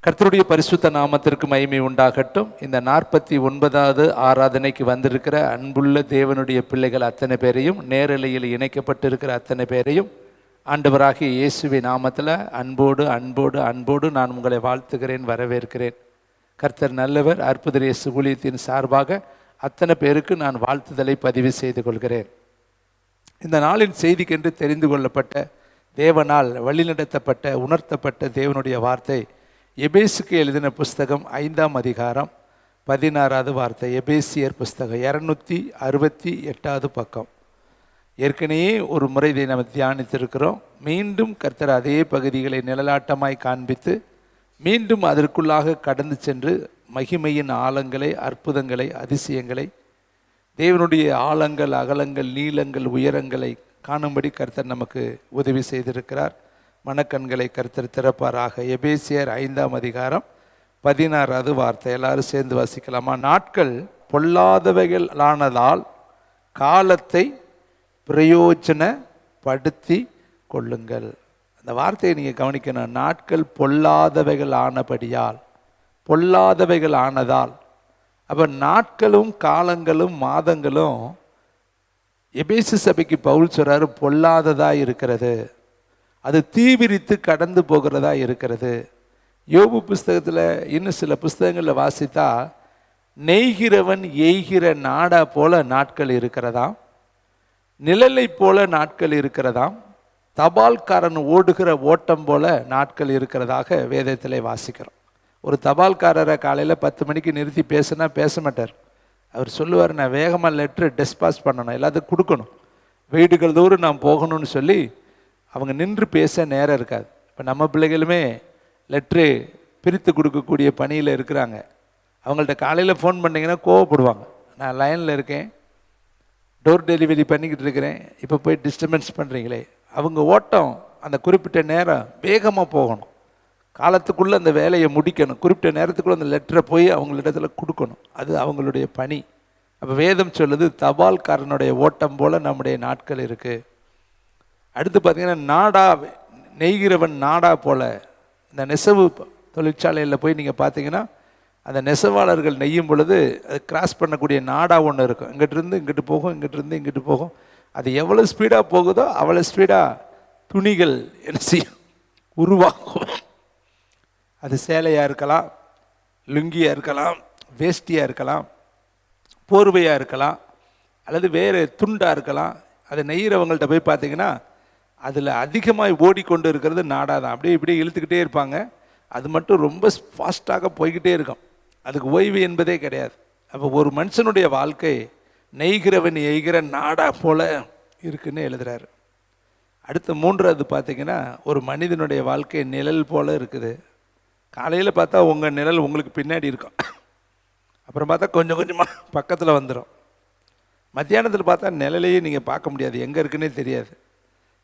கர்த்தருடைய பரிசுத்த நாமத்திற்கு மகிமை உண்டாகட்டும். இந்த 49வது ஆராதனைக்கு வந்திருக்கிற அன்புள்ள தேவனுடைய பிள்ளைகள் அத்தனை பேரையும், நேரலையில் இணைக்கப்பட்டிருக்கிற அத்தனை பேரையும் ஆண்டவராகிய இயேசுவின் நாமத்தில் அன்போடு அன்போடு அன்போடு நான் உங்களை வாழ்த்துகிறேன், வரவேற்கிறேன். கர்த்தர் நல்லவர். அற்புத இயேசு ஊழியத்தின் சார்பாக அத்தனை பேருக்கு நான் வாழ்த்துதலை பதிவு செய்து கொள்கிறேன். இந்த நாளின் செய்திக்கென்று தெரிந்து கொள்ளப்பட்ட, தேவனால் வழிநடத்தப்பட்ட, உணர்த்தப்பட்ட தேவனுடைய வார்த்தை எபேசுக்கு எழுதின புஸ்தகம் 5ஆம் அதிகாரம் 16வது வார்த்தை. எபேசியர் புஸ்தகம் 268வது பக்கம். ஏற்கனவே ஒரு முறை இதை நம்ம தியானித்திருக்கிறோம். மீண்டும் கர்த்தர் அதே பகுதிகளை நிழலாட்டமாய் காண்பித்து மீண்டும் அதற்குள்ளாக கடந்து சென்று மகிமையின் ஆழங்களை, அற்புதங்களை, அதிசயங்களை, தேவனுடைய ஆழங்கள், அகலங்கள், நீளங்கள், உயரங்களை காணும்படி கர்த்தர் நமக்கு உதவி செய்திருக்கிறார். மனக்கண்களை கர்த்தர் திறப்பாராக. எபேசியர் 5ஆம் அதிகாரம் 16வது வார்த்தை. எல்லாரும் சேர்ந்து வாசிக்கலாமா? நாட்கள் பொல்லாதவைகளானதால் காலத்தை பிரயோஜனப்படுத்தி கொள்ளுங்கள். அந்த வார்த்தையை நீங்கள் கவனிக்கணும். நாட்கள் பொல்லாதவைகள் ஆனபடியால், பொல்லாதவைகள் ஆனதால். அப்போ நாட்களும் காலங்களும் மாதங்களும் எபேசு சபைக்கு பவுல் சொல்றாரு, பொல்லாததாக இருக்கிறது, அது தீவிரித்து கடந்து போகிறதா இருக்கிறது. யோபு புஸ்தகத்தில் இன்னும் சில புஸ்தகங்களில் வாசித்தா, நெய்கிறவன் எய்கிற நாடா போல நாட்கள் இருக்கிறதாம், நிழலை போல நாட்கள் இருக்கிறதாம், தபால்காரன் ஓடுகிற ஓட்டம் போல நாட்கள் இருக்கிறதாக வேதத்திலே வாசிக்கிறோம். ஒரு தபால்காரரை காலையில் 10 மணிக்கு நிறுத்தி பேசுனா பேச மாட்டார். அவர் சொல்லுவார், நான் வேகமாக லெட்ரு டிஸ்பாஸ் பண்ணணும், எல்லாத்துக்கும் கொடுக்கணும், வீடுகள் தூரம் நான் போகணும்னு சொல்லி அவங்க நின்று பேச நேரம் இருக்காது. இப்போ நம்ம பிள்ளைகளுமே லெட்ரு பிரித்து கொடுக்கக்கூடிய பணியில் இருக்கிறாங்க. அவங்கள்ட்ட காலையில் ஃபோன் பண்ணிங்கன்னா கோவப்படுவாங்க. நான் லைனில் இருக்கேன், டோர் டெலிவரி பண்ணிக்கிட்டு இருக்கிறேன், இப்போ போய் டிஸ்டர்பன்ஸ் பண்ணுறீங்களே. அவங்க ஓட்டம் அந்த குறிப்பிட்ட நேரம் வேகமாக போகணும், காலத்துக்குள்ளே அந்த வேலையை முடிக்கணும், குறிப்பிட்ட நேரத்துக்குள்ளே அந்த லெட்டரை போய் அவங்களிடத்துல கொடுக்கணும். அது அவங்களுடைய பணி. அப்போ வேதம் சொல்லுது, தபால்காரனுடைய ஓட்டம் போல் நம்முடைய நாட்கள் இருக்குது. அடுத்து பார்த்திங்கன்னா, நாடா நெய்கிறவன் நாடா போல். இந்த நெசவு தொழிற்சாலையில் போய் நீங்கள் பார்த்தீங்கன்னா, அந்த நெசவாளர்கள் நெய்யும் பொழுது அது கிராஸ் பண்ணக்கூடிய நாடா ஒன்று இருக்கும். இங்கிட்டிருந்து இங்கிட்டு போகும், இங்கிட்டிருந்து இங்கிட்டு போகும். அது எவ்வளோ ஸ்பீடாக போகுதோ அவ்வளோ ஸ்பீடாக துணிகள் என்ன செய்யும், உருவாகும். அது சேலையாக இருக்கலாம், லுங்கியாக இருக்கலாம், வேஷ்டியாக இருக்கலாம், போர்வையாக இருக்கலாம், அல்லது வேறு துண்டாக இருக்கலாம். அதை நெய்கிறவங்கள்ட்ட போய் பார்த்தீங்கன்னா, அதில் அதிகமாக ஓடிக்கொண்டு இருக்கிறது நாடா தான். அப்படியே இப்படியே இழுத்துக்கிட்டே இருப்பாங்க. அது மட்டும் ரொம்ப ஃபாஸ்ட்டாக போய்கிட்டே இருக்கும். அதுக்கு ஓய்வு என்பதே கிடையாது. அப்போ ஒரு மனுஷனுடைய வாழ்க்கை நெய்கிறவன் எய்கிற நாடா போல இருக்குன்னு எழுதுறாரு. அடுத்த 3வது பார்த்திங்கன்னா, ஒரு மனிதனுடைய வாழ்க்கை நிழல் போல் இருக்குது. காலையில் பார்த்தா உங்கள் நிழல் உங்களுக்கு பின்னாடி இருக்கும், அப்புறம் பார்த்தா கொஞ்சம் கொஞ்சமாக பக்கத்தில் வந்துடும். மத்தியானத்தில் பார்த்தா நிழலையே நீங்கள் பார்க்க முடியாது, எங்கே இருக்குன்னே தெரியாது.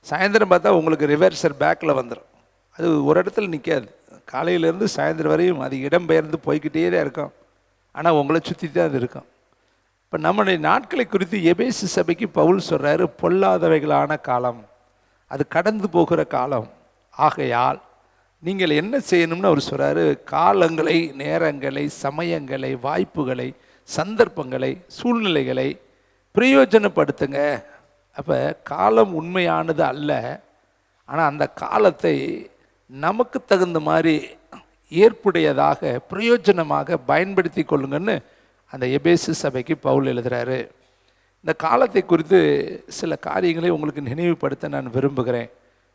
சாயந்தரம் பார்த்தா உங்களுக்கு ரிவர்சர் பேக்கில் வந்துடும். அது ஒரு இடத்துல நிற்காது. காலையிலேருந்து சாயந்தரம் வரையும் அது இடம்பெயர்ந்து போய்கிட்டே தான் இருக்கும். ஆனால் உங்களை சுற்றி தான் அது இருக்கும். இப்போ நம்முடைய நாட்களை குறித்து எபேசு சபைக்கு பவுல் சொல்கிறாரு, பொல்லாதவைகளான காலம், அது கடந்து போகிற காலம். ஆகையால் நீங்கள் என்ன செய்யணும்னு அவர் சொல்கிறாரு, காலங்களை, நேரங்களை, சமயங்களை, வாய்ப்புகளை, சந்தர்ப்பங்களை, சூழ்நிலைகளை பிரயோஜனப்படுத்துங்க. அப்போ காலம் உண்மையானது அல்ல, ஆனால் அந்த காலத்தை நமக்கு தகுந்த மாதிரி ஏற்புடையதாக பிரயோஜனமாக பயன்படுத்தி கொள்ளுங்கன்னு அந்த எபேசு சபைக்கு பவுல் எழுதுகிறாரு. இந்த காலத்தை குறித்து சில காரியங்களை உங்களுக்கு நினைவுபடுத்த நான் விரும்புகிறேன்.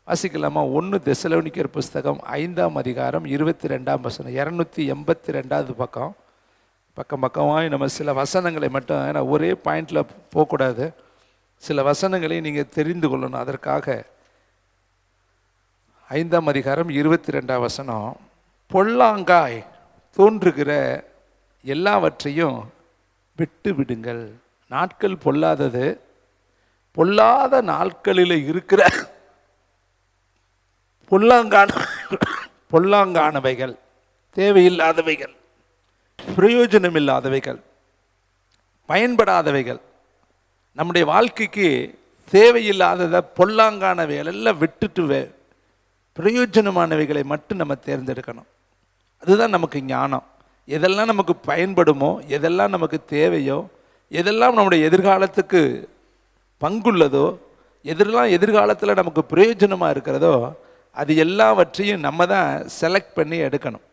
வாசிக்கலாமா? 1 தெசலோனிக்கர் புஸ்தகம் 5ஆம் அதிகாரம் 22ஆம் வசனம். 282வது பக்கம். பக்கமாக நம்ம சில வசனங்களை மட்டும், ஏன்னா ஒரே பாயிண்டில் போகக்கூடாது, சில வசனங்களை நீங்கள் தெரிந்து கொள்ளணும். அதற்காக 5ஆம் அதிகாரம் 22ஆம் வசனம். பொல்லாங்காய் தோன்றுகிற எல்லாவற்றையும் விட்டு விடுங்கள். நாட்கள் பொல்லாதது, பொல்லாத நாட்களில் இருக்கிற பொல்லாங்கானவைகள், தேவையில்லாதவைகள், பிரயோஜனமில்லாதவைகள், பயன்படாதவைகள், நம்முடைய வாழ்க்கைக்கு தேவையில்லாததை, பொல்லாங்கானவைகள் எல்லாம் விட்டுட்டு பிரயோஜனமானவைகளை மட்டும் நம்ம தேர்ந்தெடுக்கணும். அதுதான் நமக்கு ஞானம். எதெல்லாம் நமக்கு பயன்படுமோ, எதெல்லாம் நமக்கு தேவையோ, எதெல்லாம் நம்முடைய எதிர்காலத்துக்கு பங்குள்ளதோ, எதெல்லாம் எதிர்காலத்தில் நமக்கு பிரயோஜனமாக இருக்கிறதோ, அது எல்லாவற்றையும் நம்ம தான் செலக்ட் பண்ணி எடுக்கணும்.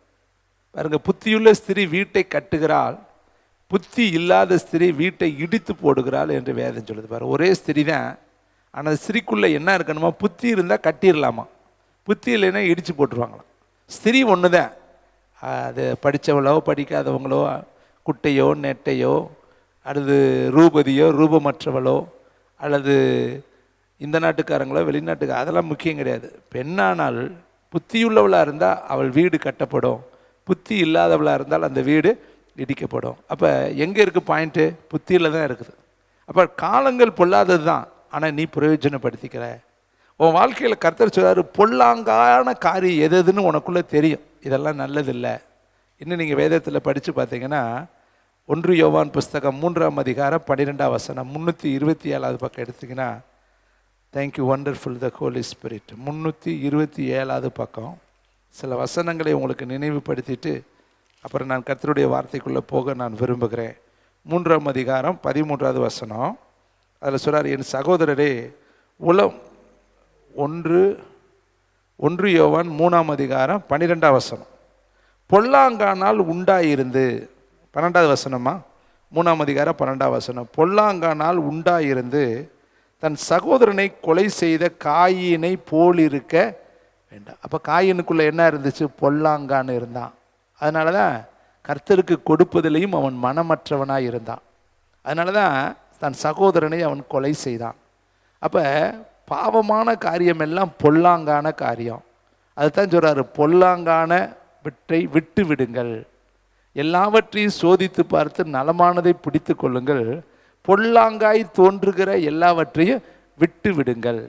பாருங்க, புத்தியுள்ள ஸ்திரீ வீட்டை கட்டுகிறாள், புத்தி இல்லாத ஸ்திரீ வீட்டை இடித்து போடுகிறாள் என்று வேதம் சொல்லுது. பாரு, ஒரே ஸ்திரீ தான், ஆனால் ஸ்திரீக்குள்ளே என்ன இருக்கணுமா? புத்தி இருந்தால் கட்டிடலாமா, புத்தி இல்லைன்னா இடித்து போட்டுருவாங்களாம். ஸ்திரீ ஒன்று தான், அது படித்தவங்களோ படிக்காதவங்களோ, குட்டையோ நெட்டையோ, அல்லது ரூபதியோ ரூபமற்றவளோ, அல்லது இந்த நாட்டுக்காரங்களோ வெளிநாட்டுக்கு, அதெல்லாம் முக்கியம் கிடையாது. பெண்ணானால் புத்தியுள்ளவளாக இருந்தால் அவள் வீடு கட்டப்படும், புத்தி இல்லாதவளாக இருந்தால் அந்த வீடு இடிக்கப்படும். அப்போ எங்கே இருக்குது பாயிண்ட்டு? புத்தியில் தான் இருக்குது. அப்போ காலங்கள் பொல்லாதது தான், ஆனால் நீ பிரயோஜனப்படுத்திக்கிற. உன் வாழ்க்கையில் கர்த்தர் சொல்றாரு, பொல்லாங்கான காரியம் எது எதுன்னு உனக்குள்ளே தெரியும், இதெல்லாம் நல்லதில்லை. இன்னும் நீங்கள் வேதத்தில் படித்து பார்த்தீங்கன்னா 1 யோவான் புஸ்தகம் 3ஆம் அதிகாரம் 12ஆம் வசனம் 327வது பக்கம் எடுத்திங்கன்னா, தேங்க்யூ வண்டர்ஃபுல் த ஹோலி ஸ்பிரிட், 327வது பக்கம் சில வசனங்களை உங்களுக்கு நினைவுபடுத்திட்டு அப்புறம் நான் கர்த்தருடைய வார்த்தைக்குள்ளே போக நான் விரும்புகிறேன். 3ஆம் அதிகாரம் 13வது வசனம், அதில் சொல்கிறார், என் சகோதரரே, 1 யோவான் 3ஆம் அதிகாரம் 12ஆம் வசனம், பொல்லாங்கானால் உண்டாயிருந்து, 12வது வசனமா, 3ஆம் அதிகாரம் 12ஆம் வசனம், பொல்லாங்கானால் உண்டாயிருந்து தன் சகோதரனை கொலை செய்த காயினை போலிருக்க வேண்டாம். அப்போ காயினுக்குள்ளே என்ன இருந்துச்சு? பொல்லாங்கான்னு இருந்தான். அதனால தான் கர்த்தருக்கு கொடுப்பதிலையும் அவன் மனமற்றவனாக இருந்தான். அதனால தான் தன் சகோதரனை அவன் கொலை செய்தான். அப்போ பாவமான காரியம் எல்லாம் பொல்லாங்கான காரியம். அதுதான் சொல்கிறாரு, பொல்லாங்கான விட்டு விடுங்கள், எல்லாவற்றையும் சோதித்து பார்த்து நலமானதை பிடித்து கொள்ளுங்கள், பொல்லாங்காய் தோன்றுகிற எல்லாவற்றையும் விட்டு விடுங்கள்.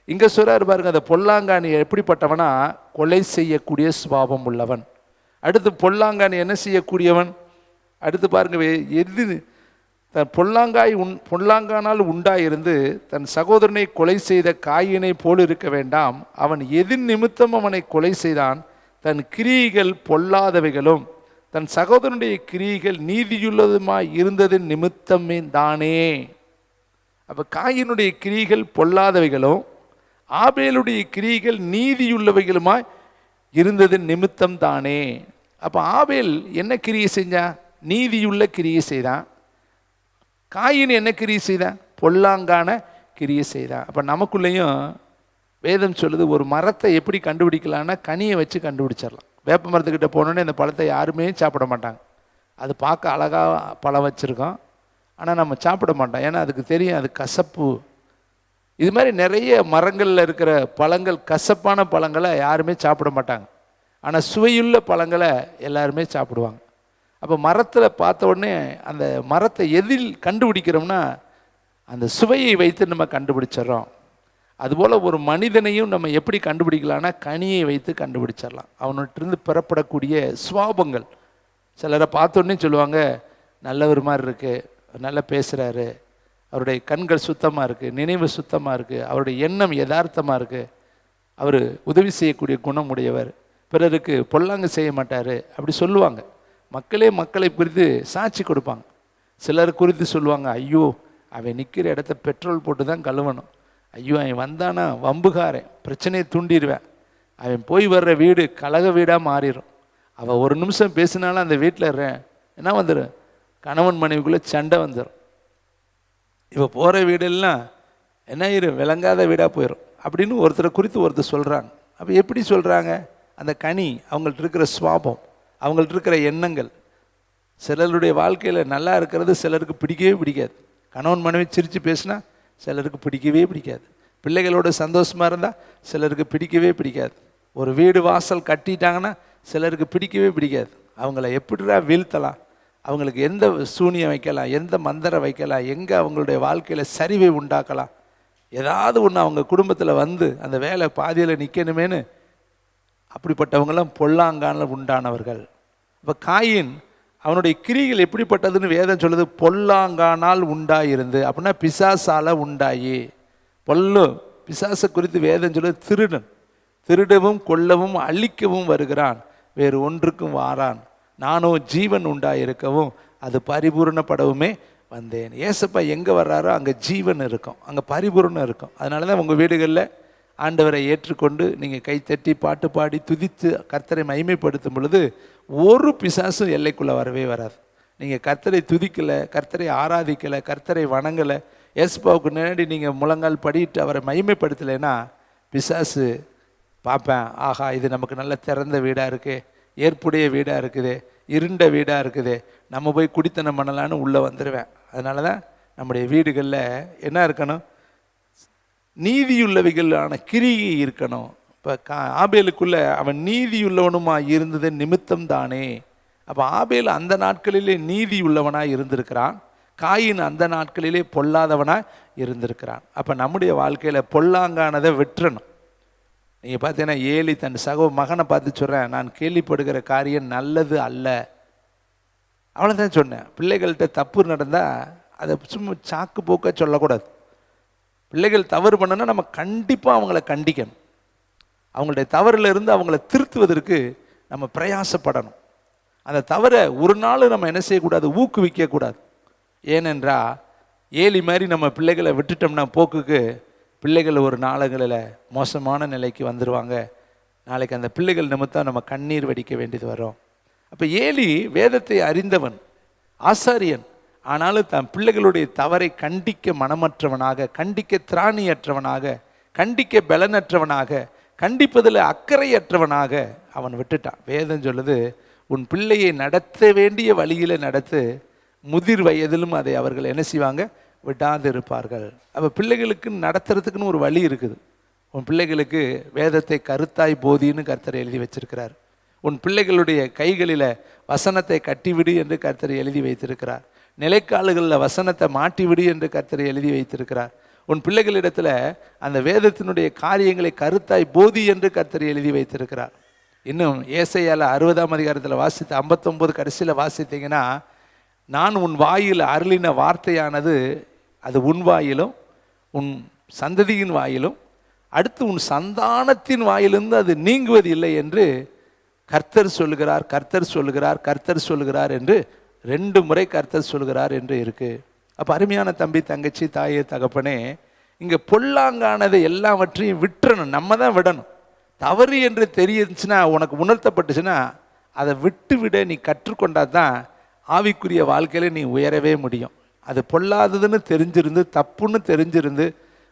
இங்கே சொல்கிறார் பாருங்க, அந்த பொல்லாங்கானி எப்படிப்பட்டவனா? கொலை செய்யக்கூடிய சுபாவம் உள்ளவன். அடுத்து பொல்லாங்கானி என்ன செய்யக்கூடியவன்? அடுத்து பாருங்க, எது தன் பொல்லாங்கானால் உண்டாயிருந்து தன் சகோதரனை கொலை செய்த காயினை போல் இருக்க வேண்டாம். அவன் எதின் நிமித்தம் அவனை கொலை செய்தான்? தன் கிரியைகள் பொல்லாதவைகளும் தன் சகோதரனுடைய கிரியைகள் நீதியுள்ளதுமாய் இருந்தது நிமித்தமே தானே. அப்போ காயினுடைய கிரியைகள் பொல்லாதவைகளும் ஆபேலுடைய கிரியைகள் நீதியுள்ளவைகளுமாய் இருந்தது நிமித்தம் தானே. அப்போ ஆபேல் என்ன கிரியை செஞ்சான்? நீதியுள்ள கிரியை செய்தான். காயின் என்ன கிரியை செய்தான்? பொல்லாங்கான கிரியை செய்தான். அப்போ நமக்குள்ளேயும் வேதம் சொல்லுது, ஒரு மரத்தை எப்படி கண்டுபிடிக்கலான்னா கனியை வச்சு கண்டுபிடிச்சிடலாம். வேப்ப மரத்துக்கிட்ட போனோன்னே இந்த பழத்தை யாருமே சாப்பிட மாட்டாங்க. அது பார்க்க அழகாக பழம் வச்சுருக்கோம், ஆனால் நம்ம சாப்பிட மாட்டோம், ஏன்னா அதுக்கு தெரியும் அது கசப்பு. இது மாதிரி நிறைய மரங்களில் இருக்கிற பழங்கள், கசப்பான பழங்களை யாருமே சாப்பிட மாட்டாங்க, ஆனால் சுவையுள்ள பழங்களை எல்லாருமே சாப்பிடுவாங்க. அப்போ மரத்தில் பார்த்த உடனே அந்த மரத்தை எதில் கண்டுபிடிக்கிறோம்னா அந்த சுவையை வைத்து நம்ம கண்டுபிடிச்சிடறோம். அதுபோல் ஒரு மனிதனையும் நம்ம எப்படி கண்டுபிடிக்கலான்னா கனியை வைத்து கண்டுபிடிச்சிடலாம். அவன்கிட்டருந்து பெறப்படக்கூடிய சுவாபங்கள். சிலரை பார்த்தோன்னே சொல்லுவாங்க, நல்லவர் மாதிரி இருக்குது, நல்லா பேசுகிறாரு, அவருடைய கண்கள் சுத்தமாக இருக்குது, நினைவு சுத்தமாக இருக்குது, அவருடைய எண்ணம் யதார்த்தமாக இருக்குது, அவர் உதவி செய்யக்கூடிய குணம் உடையவர், பிறருக்கு பொல்லாங்கு செய்ய மாட்டார், அப்படி சொல்லுவாங்க. மக்களை குறித்து சாட்சி கொடுப்பாங்க. சிலர் குறித்து சொல்லுவாங்க, ஐயோ அவன் நிற்கிற இடத்த பெட்ரோல் போட்டு தான் கழுவணும், ஐயோ அவன் வந்தானா வம்புகாரன், பிரச்சனையை தூண்டிடுவேன், அவன் போய் வர்ற வீடு கலக வீடாக மாறிடும், அவள் ஒரு நிமிஷம் பேசினாலும் அந்த வீட்டில் என்ன வந்துடும், கணவன் மனைவிக்குள்ளே சண்டை வந்துடும், இப்போ போகிற வீடெல்லாம் என்ன ஆயிரும், விளங்காத வீடாக போயிடும் அப்படின்னு ஒருத்தரை குறித்து ஒருத்தர் சொல்கிறாங்க. அப்போ எப்படி சொல்கிறாங்க? அந்த கனி, அவங்கள்ட்ட இருக்கிற சுவாபம், அவங்கள்ட்ட இருக்கிற எண்ணங்கள். சிலருடைய வாழ்க்கையில் நல்லா இருக்கிறது சிலருக்கு பிடிக்கவே பிடிக்காது. கணவன் மனைவி சிரித்து பேசினா சிலருக்கு பிடிக்கவே பிடிக்காது. பிள்ளைகளோட சந்தோஷமாக இருந்தால் சிலருக்கு பிடிக்கவே பிடிக்காது. ஒரு வீடு வாசல் கட்டிட்டாங்கன்னா சிலருக்கு பிடிக்கவே பிடிக்காது. அவங்கள எப்படிடா வீழ்த்தலாம், அவங்களுக்கு எந்த சூனியம் வைக்கலாம், எந்த மந்திரம் வைக்கலாம், எங்கே அவங்களுடைய வாழ்க்கையில் சரிவை உண்டாக்கலாம், ஏதாவது ஒன்று அவங்க குடும்பத்தில் வந்து அந்த வேலை பாதியில் நிற்கணுமேனு அப்படிப்பட்டவங்களாம் பொல்லாங்கான உண்டானவர்கள். இப்போ காயின் அவனுடைய கிரிகள் எப்படிப்பட்டதுன்னு வேதம் சொல்லுது, பொல்லாங்கானால் உண்டாயிருந்து, அப்படின்னா பிசாசால உண்டாயி. பிசாசை குறித்து வேதம் சொல்லுது, திருடன் திருடவும் கொல்லவும் அழிக்கவும் வருகிறான், வேறு ஒன்றுக்கும் வாரான், நானோ ஜீவன் உண்டாயிருக்கவும் அது பரிபூரணப்படவுமே வந்தேன். ஏசப்பா எங்கே வர்றாரோ அங்கே ஜீவன் இருக்கும், அங்கே பரிபூரணம் இருக்கும். அதனால தான் உங்கள் வீடுகளில் ஆண்டவரை ஏற்றுக்கொண்டு நீங்கள் கைத்தட்டி பாட்டு பாடி துதித்து கர்த்தரை மகிமைப்படுத்தும் பொழுது ஒரு பிசாசும் எல்லைக்குள்ளே வரவே வராது. நீங்கள் கர்த்தரை துதிக்கலை, கர்த்தரை ஆராதிக்கலை, கர்த்தரை வணங்கலை, ஏசப்பாவுக்கு முன்னாடி நீங்கள் முழங்கால் படிட்டு அவரை மகிமைப்படுத்தலைன்னா பிசாசு பார்ப்பேன், ஆஹா இது நமக்கு நல்ல திறந்த வீடாக இருக்குது, ஏற்புடைய வீடாக இருக்குது, இருண்ட வீடாக இருக்குது, நம்ம போய் குடித்தனம் பண்ணலான்னு உள்ளே வந்துடுவேன். அதனால தான் நம்முடைய வீடுகளில் என்ன இருக்கணும், நீதியுள்ளவைகளான கிரியை இருக்கணும். இப்போ ஆபேலுக்குள்ளே அவன் நீதியுள்ளவனுமா இருந்தது நிமித்தம் தானே. அப்போ ஆபேல் அந்த நாட்களிலே நீதி உள்ளவனாக இருந்திருக்கிறான், காயின் அந்த நாட்களிலே பொல்லாதவனாக இருந்திருக்கிறான். அப்போ நம்முடைய வாழ்க்கையில் பொல்லாங்கானதை வெற்றணும். நீங்கள் பார்த்தீங்கன்னா ஏலி தன் மகனை பார்த்து சொல்கிறேன், நான் கேள்விப்படுகிற காரியம் நல்லது அல்ல, அவ்வளோதான் சொன்னேன். பிள்ளைகள்கிட்ட தப்பு நடந்தால் அதை சும்மா சாக்கு போக்க சொல்லக்கூடாது. பிள்ளைகள் தவறு பண்ணனா நம்ம கண்டிப்பாக அவங்கள கண்டிக்கணும். அவங்களுடைய தவறிலிருந்து அவங்கள திருத்துவதற்கு நம்ம பிரயாசப்படணும். அந்த தவறை ஒரு நாள் நம்ம என்ன செய்யக்கூடாது, ஊக்குவிக்கக்கூடாது. ஏனென்றால் ஏலி மாதிரி நம்ம பிள்ளைகளை விட்டுட்டோம்னா போக்குக்கு பிள்ளைகள் ஒரு நாளங்களில் மோசமான நிலைக்கு வந்துடுவாங்க. நாளைக்கு அந்த பிள்ளைகள் நிமித்தம் நம்ம கண்ணீர் வடிக்க வேண்டியது வரும். அப்போ ஏலி வேதத்தை அறிந்தவன், ஆசாரியன், ஆனாலும் தன் பிள்ளைகளுடைய தவறை கண்டிக்க மனமற்றவனாக, கண்டிக்க திராணியற்றவனாக, கண்டிக்க பலனற்றவனாக, கண்டிப்பதில் அக்கறையற்றவனாக அவன் விட்டுட்டான். வேதம் சொல்லுது, உன் பிள்ளையை நடத்த வேண்டிய வழியில் நடத்து, முதிர் வயதிலும் அதை அவர்கள் என்ன செய்வாங்க, விடாது இருப்பார்கள். அப்போ பிள்ளைகளுக்கு நடத்துறதுக்குன்னு ஒரு வழி இருக்குது. உன் பிள்ளைகளுக்கு வேதத்தை கருத்தாய் போதின்னு கர்த்தர் எழுதி வச்சிருக்கிறார். உன் பிள்ளைகளுடைய கைகளில் வசனத்தை கட்டிவிடு என்று கர்த்தர் எழுதி வைத்திருக்கிறார். நிலைக்காலுகளில் வசனத்தை மாட்டிவிடு என்று கர்த்தர் எழுதி வைத்திருக்கிறார். உன் பிள்ளைகளிடத்தில் அந்த வேதத்தினுடைய காரியங்களை கருத்தாய் போதி என்று கர்த்தர் எழுதி வைத்திருக்கிறார். இன்னும் ஏசாயால 60ஆம் அதிகாரத்தில் வாசித்து 59 கடைசியில் வாசித்தீங்கன்னா, நான் உன் வாயில் அருளின வார்த்தையானது அது உன் வாயிலும் உன் சந்ததியின் வாயிலும் அடுத்து உன் சந்தானத்தின் வாயிலிருந்து அது நீங்குவது இல்லை என்று கர்த்தர் சொல்லுகிறார், கர்த்தர் சொல்லுகிறார், கர்த்தர் சொல்லுகிறார் என்று 2 முறை கர்த்தர் சொல்லுகிறார் என்று இருக்கு. அப்போ அருமையான தம்பி, தங்கச்சி, தாயே, தகப்பனே, இங்கே பொல்லாங்கானதை எல்லாவற்றையும் விட்டுறணும். நம்ம தான் விடணும். தவறு என்று தெரிஞ்சுன்னா, உனக்கு உணர்த்தப்பட்டுச்சுன்னா அதை விட்டு விட நீ கற்றுக்கொண்டா தான் ஆவிக்குரிய வாழ்க்கையில் நீ உயரவே முடியும். அது பொல்லாததுன்னு தெரிஞ்சிருந்து, தப்புன்னு தெரிஞ்சிருந்து,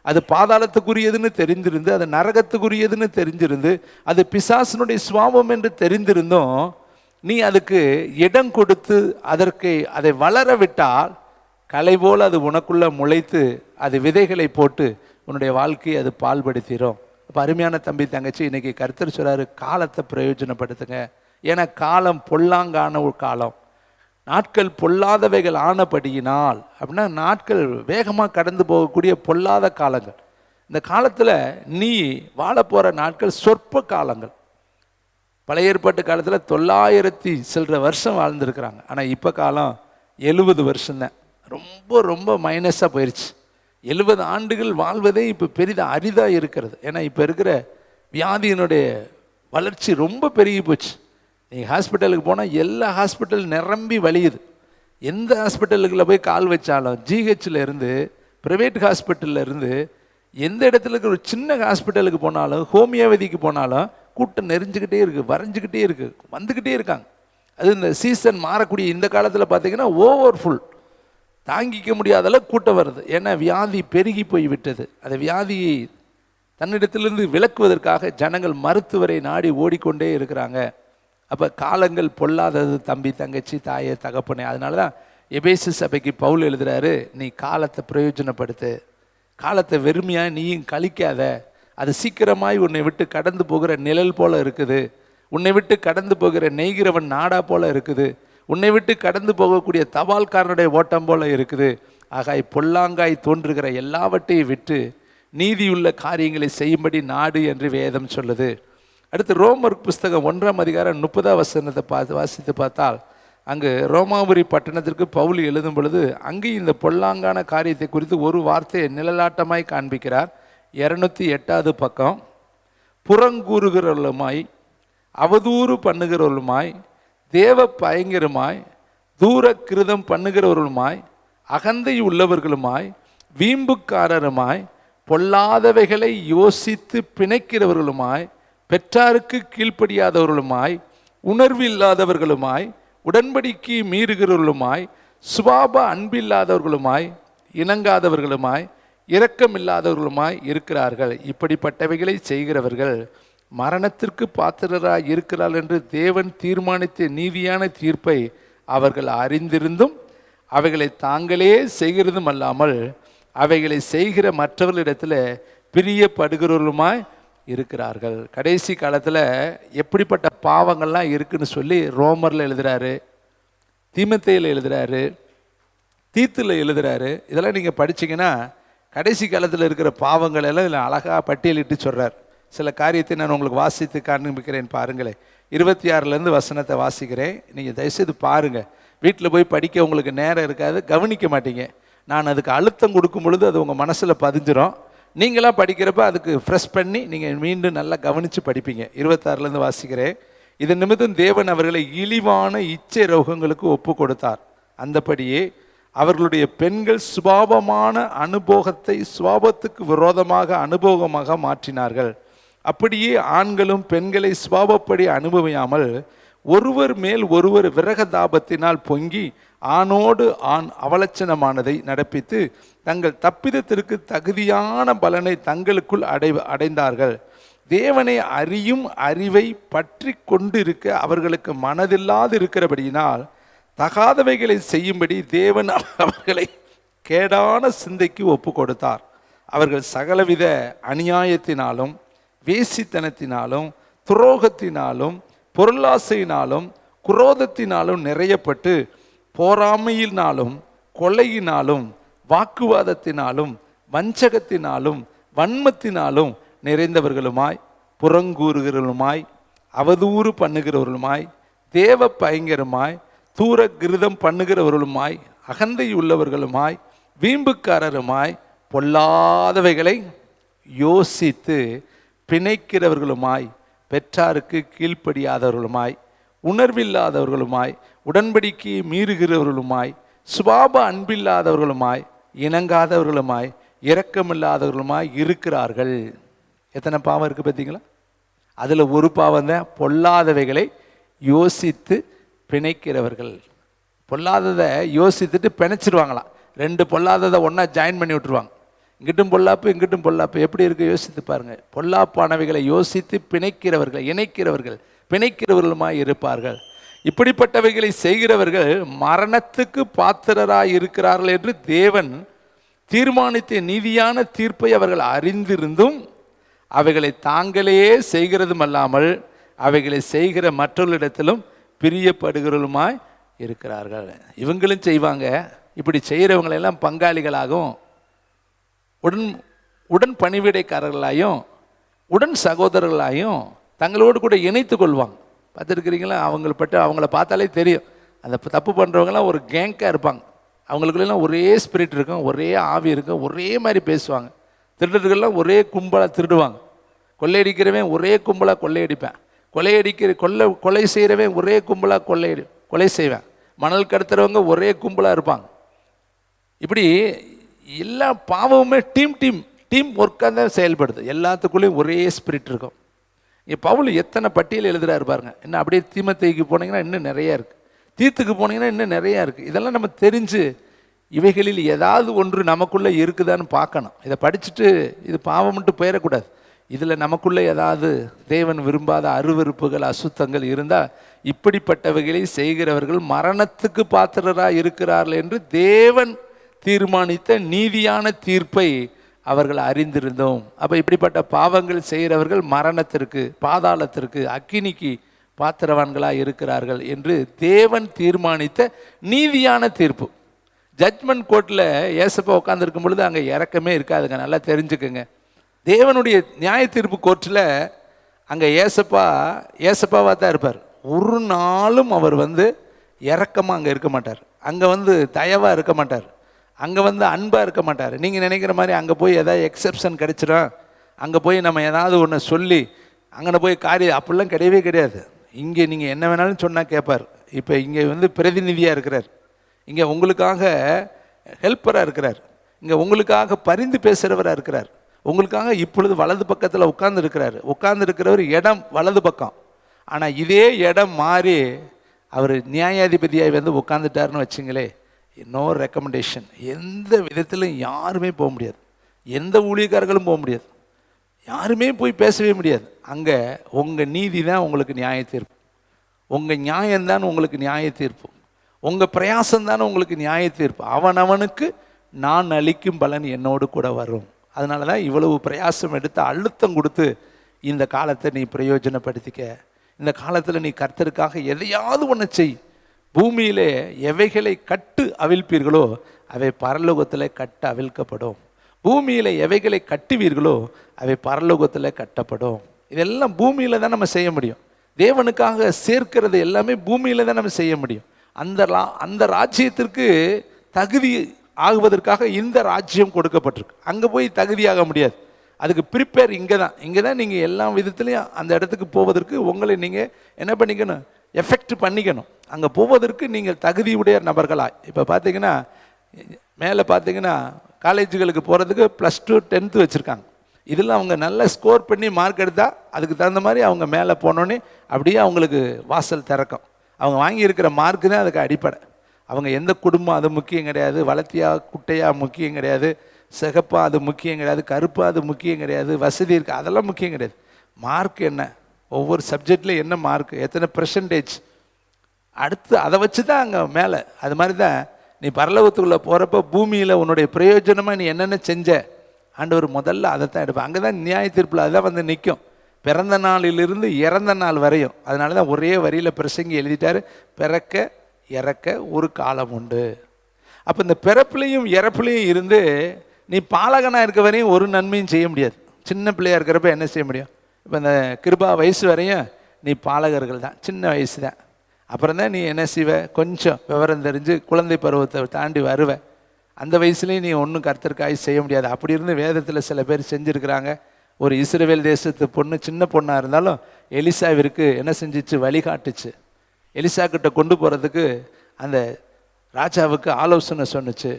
அது பாதாளத்துக்குரியதுன்னு தெரிஞ்சிருந்து, அது நரகத்துக்குரியதுன்னு தெரிஞ்சிருந்து, அது பிசாசனுடைய சுவாபம் என்று தெரிந்திருந்தும் நீ அதுக்கு இடம் கொடுத்து அதை வளர விட்டால் களை போல் அது உனக்குள்ள முளைத்து அது விதைகளை போட்டு உன்னுடைய வாழ்க்கையை அது பால்படுத்திடும். அப்போ அருமையான தம்பி, தங்கச்சி, இன்னைக்கு கர்த்தர் சொல்றாரு, காலத்தை பிரயோஜனப்படுத்துங்க. ஏன்னா காலம் பொல்லாங்கான ஒரு காலம். நாட்கள் பொல்லாதவைகள் ஆனபடியினால் அப்படின்னா நாட்கள் வேகமாக கடந்து போகக்கூடிய பொல்லாத காலங்கள். இந்த காலத்தில் நீ வாழ போகிற நாட்கள் சொற்ப காலங்கள். பழைய ஏற்பாட்டு காலத்தில் 900 சில்லற வருஷம் வாழ்ந்துருக்குறாங்க. ஆனால் இப்போ காலம் 70 வருஷம்தான். ரொம்ப ரொம்ப மைனஸாக போயிடுச்சு. 70 ஆண்டுகள் வாழ்வதே இப்போ பெரிதாக அரிதாக இருக்கிறது. ஏன்னா இப்போ இருக்கிற வியாதியினுடைய வளர்ச்சி ரொம்ப பெருகி போச்சு. நீங்கள் ஹாஸ்பிட்டலுக்கு போனால் எல்லா ஹாஸ்பிட்டல் நிரம்பி வலியுது. எந்த ஹாஸ்பிட்டலுக்குள்ள போய் கால் வச்சாலும், ஜிஹெச்சில் இருந்து, ப்ரைவேட் ஹாஸ்பிட்டலில் இருந்து, எந்த இடத்துல இருக்கிற ஒரு சின்ன ஹாஸ்பிட்டலுக்கு போனாலும், ஹோமியோபதிக்கு போனாலும் கூட்டம் நெறிஞ்சிக்கிட்டே இருக்குது, வரைஞ்சிக்கிட்டே இருக்குது, வந்துக்கிட்டே இருக்காங்க. அது இந்த சீசன் மாறக்கூடிய இந்த காலத்தில் பார்த்தீங்கன்னா ஓவர்ஃபுல், தாங்கிக்க முடியாத அளவுக்கு கூட்டம் வருது. ஏன்னா வியாதி பெருகி போய் விட்டது. அந்த வியாதியை தன்னிடத்திலிருந்து விலக்குவதற்காக ஜனங்கள் மருத்துவரை நாடி ஓடிக்கொண்டே இருக்கிறாங்க. அப்போ காலங்கள் பொல்லாதது தம்பி, தங்கச்சி, தாயே, தகப்பனே. அதனால தான் எபேசு சபைக்கு பவுல் எழுதுறாரு, நீ காலத்தை பிரயோஜனப்படுத்து, காலத்தை வெறுமையாக நீயும் கழிக்காத. அது சீக்கிரமாய் உன்னை விட்டு கடந்து போகிற நிழல் போல இருக்குது, உன்னை விட்டு கடந்து போகிற நெய்கிறவன் நாடா போல இருக்குது, உன்னை விட்டு கடந்து போகக்கூடிய தபால்காரனுடைய ஓட்டம் போல இருக்குது. ஆகாய் பொல்லாங்காய் தோன்றுகிற எல்லாவற்றையும் விட்டு நீதியுள்ள காரியங்களை செய்யும்படி நாடு என்று வேதம் சொல்லுது. அடுத்து ரோமர் புஸ்தகம் 1ஆம் அதிகாரம் 30ஆம் வசனத்தை வாசித்து பார்த்தால், அங்கு ரோமாபுரி பட்டணத்திற்கு பவுல் எழுதும் பொழுது அங்கேயும் இந்த பொல்லாங்கான காரியத்தை குறித்து ஒரு வார்த்தையை நிழலாட்டமாய் காண்பிக்கிறார். 208வது பக்கம், புறங்கூறுகிறவர்களுமாய் அவதூறு பண்ணுகிறவர்களுமாய், தேவ பயங்கரமாய், தூர கிருதம் பண்ணுகிறவர்களுமாய், அகந்தை உள்ளவர்களுமாய், வீம்புக்காரருமாய், பொல்லாதவைகளை யோசித்து பிணைக்கிறவர்களுமாய், பெற்றாருக்கு கீழ்ப்படியாதவர்களுமாய், உணர்வில்லாதவர்களுமாய், உடன்படிக்கை மீறுகிறவர்களுமாய், சுபாவ அன்பில்லாதவர்களுமாய், இணங்காதவர்களுமாய், இரக்கமில்லாதவர்களுமாய் இருக்கிறார்கள். இப்படிப்பட்டவைகளை செய்கிறவர்கள் மரணத்திற்கு பாத்திரராய் இருக்கிறார்கள் என்று தேவன் தீர்மானித்த நீதியான தீர்ப்பை அவர்கள் அறிந்திருந்தும் அவைகளை தாங்களே செய்கிறதும் அல்லாமல் அவைகளை செய்கிற மற்றவர்களிடத்தில் பிரியப்படுகிறவர்களுமாய் இருக்கிறார்கள். கடைசி காலத்தில் எப்படிப்பட்ட பாவங்கள்லாம் இருக்குன்னு சொல்லி ரோமரில் எழுதுகிறாரு, தீமோத்தேயுவில் எழுதுகிறாரு, தீத்துல எழுதுகிறாரு. இதெல்லாம் நீங்கள் படிச்சிங்கன்னா கடைசி காலத்தில் இருக்கிற பாவங்கள் எல்லாம் இதில் அழகாக பட்டியலிட்டு சொல்கிறார். சில காரியத்தை நான் உங்களுக்கு வாசித்து காண்பிக்கிறேன் பாருங்களேன். 26 வசனத்தை வாசிக்கிறேன். நீங்கள் தயவுசெய்து பாருங்கள். வீட்டில் போய் படிக்க உங்களுக்கு நேரம் இருக்காது, கவனிக்க மாட்டீங்க. நான் அதுக்கு அழுத்தம் கொடுக்கும் பொழுது அது உங்கள் மனசில் பதிஞ்சிடும். நீங்களாம் படிக்கிறப்ப அதுக்கு ஃப்ரெஷ் பண்ணி நீங்கள் மீண்டும் நல்லா கவனித்து படிப்பீங்க. 26 வாசிக்கிறேன். இதன் நிமித்தம் தேவன் அவர்களை இழிவான இச்சை ரோகங்களுக்கு ஒப்பு கொடுத்தார். அந்தபடியே அவர்களுடைய பெண்கள் சுபாவமான அனுபோகத்தை சுபாவத்துக்கு விரோதமாக அனுபோகமாக மாற்றினார்கள். அப்படியே ஆண்களும் பெண்களை சுபாவப்படி அனுபவியாமல் ஒருவர் மேல் ஒருவர் விரகதாபத்தினால் பொங்கி ஆணோடு ஆண் அவலட்சணமானதை நடப்பித்து தங்கள் தப்பிதத்திற்கு தகுதியான பலனை தங்களுக்குள் அடைந்தார்கள். தேவனை அறியும் அறிவை பற்றி கொண்டிருக்க அவர்களுக்கு மனதில்லாது இருக்கிறபடியினால் தகாதவைகளை செய்யும்படி தேவன் அவர்களை கேடான சிந்தைக்கு ஒப்பு கொடுத்தார். அவர்கள் சகலவித அநியாயத்தினாலும் வேசித்தனத்தினாலும் துரோகத்தினாலும் பொருளாசையினாலும் குரோதத்தினாலும் நிறையப்பட்டு போராமையினாலும் கொலையினாலும் வாக்குவாதத்தினாலும் வஞ்சகத்தினாலும் வன்மத்தினாலும் நிறைந்தவர்களுமாய், புறங்கூறுகிறவர்களுமாய், அவதூறு பண்ணுகிறவர்களுமாய், தேவ பயங்கரமாய், தூர கிருதம் பண்ணுகிறவர்களுமாய், அகந்தை உள்ளவர்களுமாய், வீம்புக்காரருமாய், பொல்லாதவைகளை யோசித்து பிணைக்கிறவர்களுமாய், பெற்றாருக்கு கீழ்ப்படியாதவர்களுமாய், உணர்வில்லாதவர்களுமாய், உடன்படிக்கையை மீறுகிறவர்களுமாய், சுபாவ அன்பில்லாதவர்களுமாய், இணங்காதவர்களுமாய், இரக்கமில்லாதவர்களுமாய் இருக்கிறார்கள். எத்தனை பாவம் இருக்குது பார்த்தீங்களா? அதில் ஒரு பாவம் தான் பொல்லாதவைகளை யோசித்து பிணைக்கிறவர்கள். பொல்லாததை யோசித்துட்டு பிணைச்சிருவாங்களாம். 2 பொல்லாததை ஒன்றா ஜாயின் பண்ணி விட்டுருவாங்க. இங்கிட்டும் பொல்லாப்பு இங்கிட்டும் பொல்லாப்பு. எப்படி இருக்குது யோசித்து பாருங்கள். பொல்லாப்பானவைகளை யோசித்து பிணைக்கிறவர்கள், இணைக்கிறவர்கள், பிணைக்கிறவர்களுமாய் இருப்பார்கள். இப்படிப்பட்டவைகளை செய்கிறவர்கள் மரணத்துக்கு பாத்திரராய் இருக்கிறார்கள் என்று தேவன் தீர்மானித்த நீதியான தீர்ப்பை அவர்கள் அறிந்திருந்தும் அவைகளை தாங்களே செய்கிறதும் அல்லாமல் அவைகளை செய்கிற மற்றவர்களிடத்திலும் பிரியப்படுகிறவர்களுமாய் இருக்கிறார்கள். இவங்களும் செய்வாங்க. இப்படி செய்கிறவங்களெல்லாம் பங்காளிகளாகவும் உடன் பணிவிடைக்காரர்களாயும் உடன் சகோதரர்களாயும் தங்களோடு கூட இணைத்து கொள்வாங்க. பார்த்துருக்கிறீங்களா? அவங்கள பார்த்தாலே தெரியும். அந்த தப்பு பண்ணுறவங்களாம் ஒரு கேங்காக இருப்பாங்க. அவங்களுக்குலாம் ஒரே ஸ்பிரிட் இருக்கும், ஒரே ஆவி இருக்கும், ஒரே மாதிரி பேசுவாங்க. திருடர்கள்லாம் ஒரே கும்பலாக திருடுவாங்க. கொள்ளையடிக்கிறவன் ஒரே கும்பலாக கொள்ளையடிப்பேன். கொலை செய்கிறவன் ஒரே கும்பலாக கொலை செய்வேன். மணல் கடத்துறவங்க ஒரே கும்பலாக இருப்பாங்க. இப்படி எல்லா பாவமுமே டீம் ஒர்க்காக தான் செயல்படுது. எல்லாத்துக்குள்ளேயும் ஒரே ஸ்பிரிட் இருக்கும். பவுல் எத்தனை பட்டியல் எழுதுறாரு பாருங்க. இன்னும் அப்படியே தீமோத்தேயுக்கு போனீங்கன்னா இன்னும் நிறையா இருக்குது, தீத்துக்கு போனீங்கன்னா இன்னும் நிறையா இருக்குது. இதெல்லாம் நம்ம தெரிஞ்சு இவைகளில் ஏதாவது ஒன்று நமக்குள்ளே இருக்குதான்னு பார்க்கணும். இதை படிச்சுட்டு இது பாவம்ட்டு போயிடக்கூடாது. இதில் நமக்குள்ளே ஏதாவது தேவன் விரும்பாத அருவருப்புகள் அசுத்தங்கள் இருந்தால் இப்படிப்பட்டவைகளை செய்கிறவர்கள் மரணத்துக்கு பாத்திரராக இருக்கிறார்கள் என்று தேவன் தீர்மானித்த நீதியான தீர்ப்பை அவர்கள் அறிந்திருந்தோம். அப்போ இப்படிப்பட்ட பாவங்கள் செய்கிறவர்கள் மரணத்திற்கு, பாதாளத்திற்கு, அக்கினிக்கு பாத்திரவான்களாக இருக்கிறார்கள் என்று தேவன் தீர்மானித்த நீதியான தீர்ப்பு. ஜட்மெண்ட் கோர்ட்டில் ஏசப்பா உட்காந்துருக்கும் பொழுது அங்கே இறக்கமே இருக்காதுங்க. நல்லா தெரிஞ்சுக்குங்க. தேவனுடைய நியாய தீர்ப்பு கோர்ட்டில் அங்கே ஏசப்பாவாக தான் இருப்பார். ஒரு நாளும் அவர் இறக்கமாக அங்கே இருக்க மாட்டார். அங்கே தயவாக இருக்க மாட்டார். அங்கே அன்பாக இருக்க மாட்டார். நீங்கள் நினைக்கிற மாதிரி அங்கே போய் ஏதாவது எக்ஸப்ஷன் கிடைச்சிடும், அங்கே போய் நம்ம ஏதாவது ஒன்று சொல்லி அங்கே போய் காரியம் அப்படிலாம் கிடையவே கிடையாது. இங்கே நீங்கள் என்ன வேணாலும் சொன்னால் கேட்பார். இப்போ இங்கே வந்து பிரதிநிதியாக இருக்கிறார், இங்கே உங்களுக்காக ஹெல்ப்பராக இருக்கிறார், இங்கே உங்களுக்காக பரிந்து பேசுகிறவராக இருக்கிறார், உங்களுக்காக இப்பொழுது வலது பக்கத்தில் உட்கார்ந்து இருக்கிறார். உட்கார்ந்து இருக்கிறவர் இடம் வலது பக்கம். ஆனால் இதே இடம் மாறி அவர் நியாயாதிபதியாக வந்து உட்காந்துட்டாருன்னு வச்சுங்களே, நோ ரெக்கமெண்டேஷன். எந்த விதத்திலும் யாருமே போக முடியாது, எந்த ஊழியக்காரர்களும் போக முடியாது, யாருமே போய் பேசவே முடியாது. அங்கே உங்கள் நீதி தான் உங்களுக்கு நியாய தீர்ப்பு, உங்கள் நியாயம்தான் உங்களுக்கு நியாய தீர்ப்பு, உங்கள் பிரயாசம்தானே உங்களுக்கு நியாய தீர்ப்பு. அவனவனுக்கு நான் அளிக்கும் பலன் என்னோடு கூட வரும். அதனால தான் இவ்வளவு பிரயாசம் எடுத்து அழுத்தம் கொடுத்து இந்த காலத்தை நீ பிரயோஜனப்படுத்திக்க. இந்த காலத்தில் நீ கர்த்தருக்காக எதையாவது ஒன்று செய். பூமியிலே எவைகளை கட்டு அவிழ்ப்பீர்களோ அவை பரலோகத்தில் கட்டு அவிழ்க்கப்படும். பூமியில் எவைகளை கட்டுவீர்களோ அவை பரலோகத்தில் கட்டப்படும். இதெல்லாம் பூமியில் தான் நம்ம செய்ய முடியும். தேவனுக்காக சேர்க்கிறது எல்லாமே பூமியில் தான் நம்ம செய்ய முடியும். அந்த ராஜ்யத்திற்கு தகுதி ஆகுவதற்காக இந்த ராஜ்யம் கொடுக்கப்பட்டிருக்கு. அங்கே போய் தகுதியாக முடியாது. அதுக்கு ப்ரிப்பேர் இங்கே தான் நீங்கள் எல்லா விதத்துலையும் அந்த இடத்துக்கு போவதற்கு உங்களை நீங்கள் என்ன பண்ணிக்கணும், எஃபெக்ட் பண்ணிக்கணும். அங்கே போவதற்கு நீங்கள் தகுதியுடைய நபர்களாக. இப்போ பார்த்தீங்கன்னா மேலே பார்த்தீங்கன்னா காலேஜுகளுக்கு போகிறதுக்கு +2 10th வச்சுருக்காங்க. இதில் அவங்க நல்லா ஸ்கோர் பண்ணி மார்க் எடுத்தால் அதுக்கு தகுந்த மாதிரி அவங்க மேலே போனோன்னே அப்படியே அவங்களுக்கு வாசல் திறக்கும். அவங்க வாங்கியிருக்கிற மார்க்கு தான் அதுக்கு அடிப்படை. அவங்க எந்த குடும்பம் அது முக்கியம் கிடையாது, வளர்த்தியா குட்டையா முக்கியம் கிடையாது, சிகப்பா அது முக்கியம் கிடையாது, கருப்பா அது முக்கியம் கிடையாது, வசதி இருக்குது அதெல்லாம் முக்கியம் கிடையாது. மார்க் என்ன, ஒவ்வொரு சப்ஜெக்ட்லேயும் என்ன மார்க், எத்தனை %, அடுத்து அதை வச்சு தான் அங்கே மேலே. அது மாதிரி தான் நீ பரலோகத்துக்குள்ளே போகிறப்ப பூமியில் உன்னுடைய பிரயோஜனமாக நீ என்னென்ன செஞ்ச ஆண்டவர் முதல்ல அதை தான் எடுப்பேன். அங்கே தான் நியாய தீர்ப்பில் அதுதான் வந்து நிற்கும், பிறந்த நாளிலிருந்து இறந்த நாள் வரையும். அதனால தான் ஒரே வரியில் பிரசங்கி எழுதிட்டார், பிறக்க இறக்க ஒரு காலம் உண்டு. அப்போ இந்த பிறப்புலையும் இறப்புலையும் இருந்து நீ பாலகனாக இருக்க வரையும் ஒரு நன்மையும் செய்ய முடியாது. சின்ன பிள்ளையாக இருக்கிறப்ப என்ன செய்ய முடியும்? இப்போ இந்த கிருபா வயசு வரையும் நீ பாலகர்கள் தான், சின்ன வயசு தான். அப்புறம் தான் நீ என்ன செய்வ, கொஞ்சம் விவரம் தெரிஞ்சு குழந்தை பருவத்தை தாண்டி வருவ. அந்த வயசுலேயும் நீ ஒன்றும் கர்த்தருக்காக செய்ய முடியாது. அப்படி இருந்து வேதத்தில் சில பேர் செஞ்சுருக்கிறாங்க. ஒரு இஸ்ரவேல் தேசத்து பொண்ணு, சின்ன பொண்ணாக இருந்தாலும் எலிசாவிற்கு என்ன செஞ்சிச்சு, வழிகாட்டுச்சு. எலிசா கிட்ட கொண்டு போகிறதுக்கு அந்த ராஜாவுக்கு ஆலோசனை சொன்னுச்சு.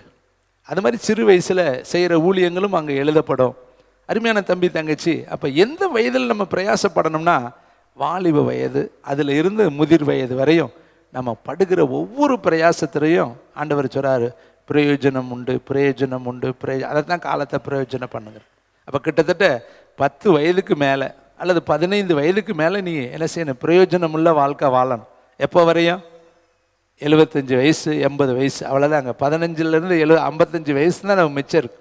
அது மாதிரி சிறு வயசில் செய்கிற ஊழியங்களும் அங்கே எழுதப்படும். அருமையான தம்பி தங்கச்சி, அப்போ எந்த வயதில் நம்ம பிரயாசப்படணும்னா வாலிப வயது, அதில் இருந்து முதிர் வயது வரையும் நம்ம படுகிற ஒவ்வொரு பிரயாசத்திலையும் ஆண்டவர் சொல்கிறாரு, பிரயோஜனம் உண்டு, பிரயோஜனம் உண்டு, அதை தான் காலத்தை பிரயோஜனம் பண்ணுங்க. அப்போ கிட்டத்தட்ட 10 வயதுக்கு மேலே அல்லது 15 வயதுக்கு மேலே நீ என்ன செய்யணும், பிரயோஜனம் உள்ள வாழ்க்கை வாழணும். எப்போ வரையும்? 75 வயசு 80 வயசு, அவ்வளோதான். அங்கே 15லேருந்து 55 வயசு தான் நம்ம மிச்சம் இருக்கு.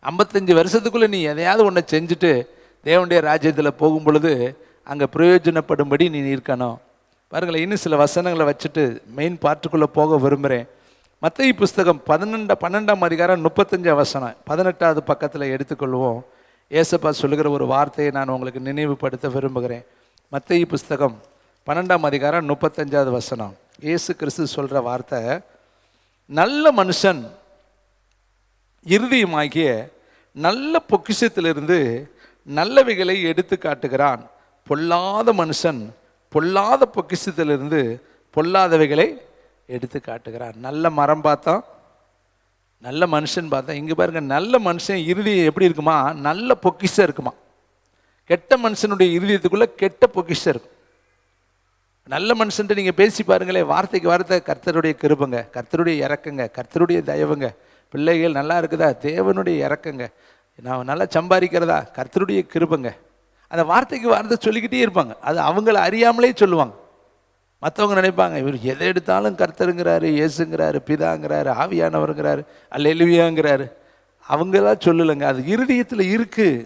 55 வருஷத்துக்குள்ளே நீ எதையாவது ஒன்று செஞ்சுட்டு தேவனுடைய ராஜ்யத்தில் போகும் பொழுது அங்கே பிரயோஜனப்படும்படி நீ இருக்கணும். பாருங்களேன், இன்னும் சில வசனங்களை வச்சுட்டு மெயின் பார்ட்டுக்குள்ளே போக விரும்புகிறேன். மத்தேயு புஸ்தகம் 12ஆம் அதிகாரம் 35 வசனம் 18வது பக்கத்தில் எடுத்துக்கொள்வோம். ஏசப்பா சொல்லுகிற ஒரு வார்த்தையை நான் உங்களுக்கு நினைவுபடுத்த விரும்புகிறேன். மத்தேயு புஸ்தகம் 12ஆம் அதிகாரம் 35வது வசனம். இயேசு கிறிஸ்து சொல்கிற வார்த்தை, நல்ல மனுஷன் இருதயமாகிய நல்ல பொக்கிஷத்திலிருந்து நல்லவைகளை எடுத்து காட்டுகிறான், பொல்லாத மனுஷன் பொல்லாத பொக்கிஷத்திலிருந்து பொல்லாதவைகளை எடுத்து காட்டுகிறான். நல்ல மரம் பார்த்தோம், நல்ல மனுஷன் பார்த்தோம். இங்கே பாருங்க, நல்ல மனுஷன் இருதயம் எப்படி இருக்குமா, நல்ல பொக்கிஷம் இருக்குமா. கெட்ட மனுஷனுடைய இருதயத்துக்குள்ள கெட்ட பொக்கிஷம் இருக்கும். நல்ல மனுஷன்ட்டு நீங்கள் பேசி பாருங்களேன், வார்த்தைக்கு வார்த்தை கர்த்தருடைய கிருபைங்க, கர்த்தருடைய இறக்குங்க, கர்த்தருடைய தயவுங்க. பிள்ளைகள் நல்லா இருக்குதா, தேவனுடைய இறக்குங்க. நான் நல்லா சம்பாதிக்கிறதா, கர்த்தருடைய கிருபைங்க. அந்த வார்த்தைக்கு வார்த்தை சொல்லிக்கிட்டே இருப்பாங்க. அது அவங்கள அறியாமலே சொல்லுவாங்க. மற்றவங்க நினைப்பாங்க, இவர் எதை எடுத்தாலும் கர்த்தருங்கிறாரு, இயேசுங்கிறாரு, பிதாங்கிறாரு, ஆவியானவருங்கிறாரு, அல்லேலூயாங்கிறாரு. அவங்களாம் சொல்லலைங்க, அது இருதயத்தில் இருக்குது.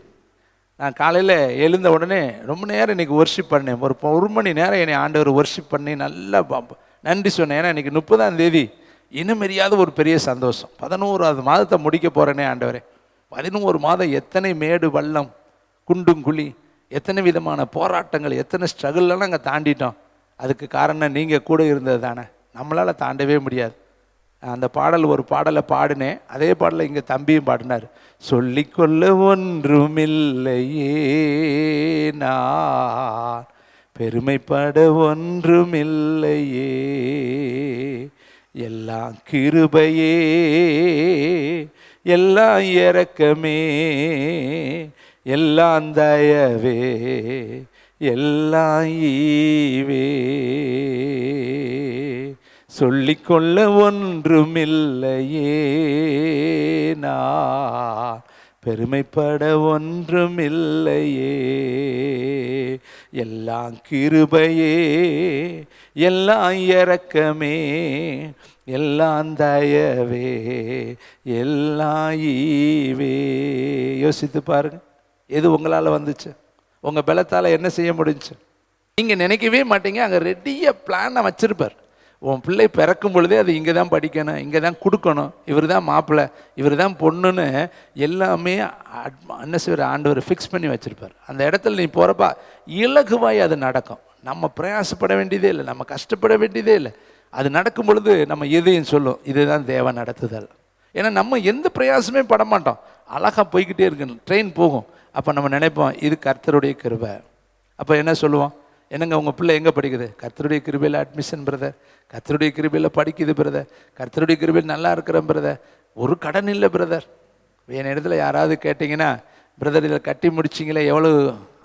நான் காலையில் எழுந்த உடனே ரொம்ப நேரம் இன்றைக்கி ஒர்ஷிப் பண்ணேன். ஒரு மணி நேரம் என்னை ஆண்டவர் ஒர்ஷிப் பண்ணி நல்லா நன்றி சொன்னேன். ஏன்னா இன்றைக்கி 30ஆம் தேதி, இனமெரியாத ஒரு பெரிய சந்தோஷம். 11வது மாதத்தை முடிக்க போகிறேனே ஆண்டவரே. 11 மாதம் எத்தனை மேடு பள்ளம், குண்டும் குழி, எத்தனை விதமான போராட்டங்கள், எத்தனை ஸ்ட்ரகிள்லாம் நாங்கள் தாண்டிட்டோம். அதுக்கு காரணம் நீங்கள் கூட இருந்தது தானே. நம்மளால் தாண்டவே முடியாது. அந்த பாடல் ஒரு பாடலை பாடினேன், அதே பாடலை இங்கே தம்பியும் பாடினார். சொல்லிக்கொள்ள ஒன்றுமில்லையே நான், பெருமைப்பட ஒன்றுமில்லையே, எல்லாம் கிருபையே, எல்லாம் இரக்கமே, எல்லாம் தயவே, எல்லாம் ஈவே, சொல்லிக்கொள்ள ஒன்றுமில்லையே நான், பெருமைப்பட ஒன்றுமில்லையே, எல்லாம் கிருபையே, எல்லாம் இரக்கமே, எல்லாம் தயவே, எல்லாம் ஈவே. யோசித்து பாருங்க, எது உங்களால் வந்துச்சு? உங்கள் பலத்தால் என்ன செய்ய முடிஞ்சு? நீங்கள் நினைக்கவே மாட்டீங்க, அங்கே ரெடியாக பிளானை வச்சுருப்பார். உன் பிள்ளை பிறக்கும் பொழுதே அது இங்கே தான் படிக்கணும், இங்கே தான் கொடுக்கணும், இவர் தான் மாப்பிள்ளை, இவர் தான் பொண்ணுன்னு எல்லாமே என்ன செய்வார், ஆண்டவர் ஃபிக்ஸ் பண்ணி வச்சுருப்பார். அந்த இடத்துல நீ போகிறப்பா இலகுவாய் அது நடக்கும். நம்ம பிரயாசப்பட வேண்டியதே இல்லை, நம்ம கஷ்டப்பட வேண்டியதே இல்லை. அது நடக்கும் பொழுது நம்ம எதையும் சொல்லும், இதுதான் தேவ நடத்துதல். ஏன்னா நம்ம எந்த பிரயாசமே பட மாட்டோம், அழகாக போய்கிட்டே இருக்கு, ட்ரெயின் போகும். அப்போ நம்ம நினைப்போம் இது கர்த்தருடைய கிருபை. அப்போ என்ன சொல்லுவோம், என்னங்க உங்கள் பிள்ளை எங்கே படிக்குது? கர்த்தருடைய கிருபையில் அட்மிஷன் பிரதர், கர்த்தருடைய கிருபையில் படிக்குது பிரதர், கர்த்தருடைய கிருபையில் நல்லா இருக்கிறேன் பிரதர், ஒரு கடன் இல்லை பிரதர். என் இடத்துல யாராவது கேட்டிங்கன்னா, பிரதர் இதில் கட்டி முடிச்சிங்களே எவ்வளோ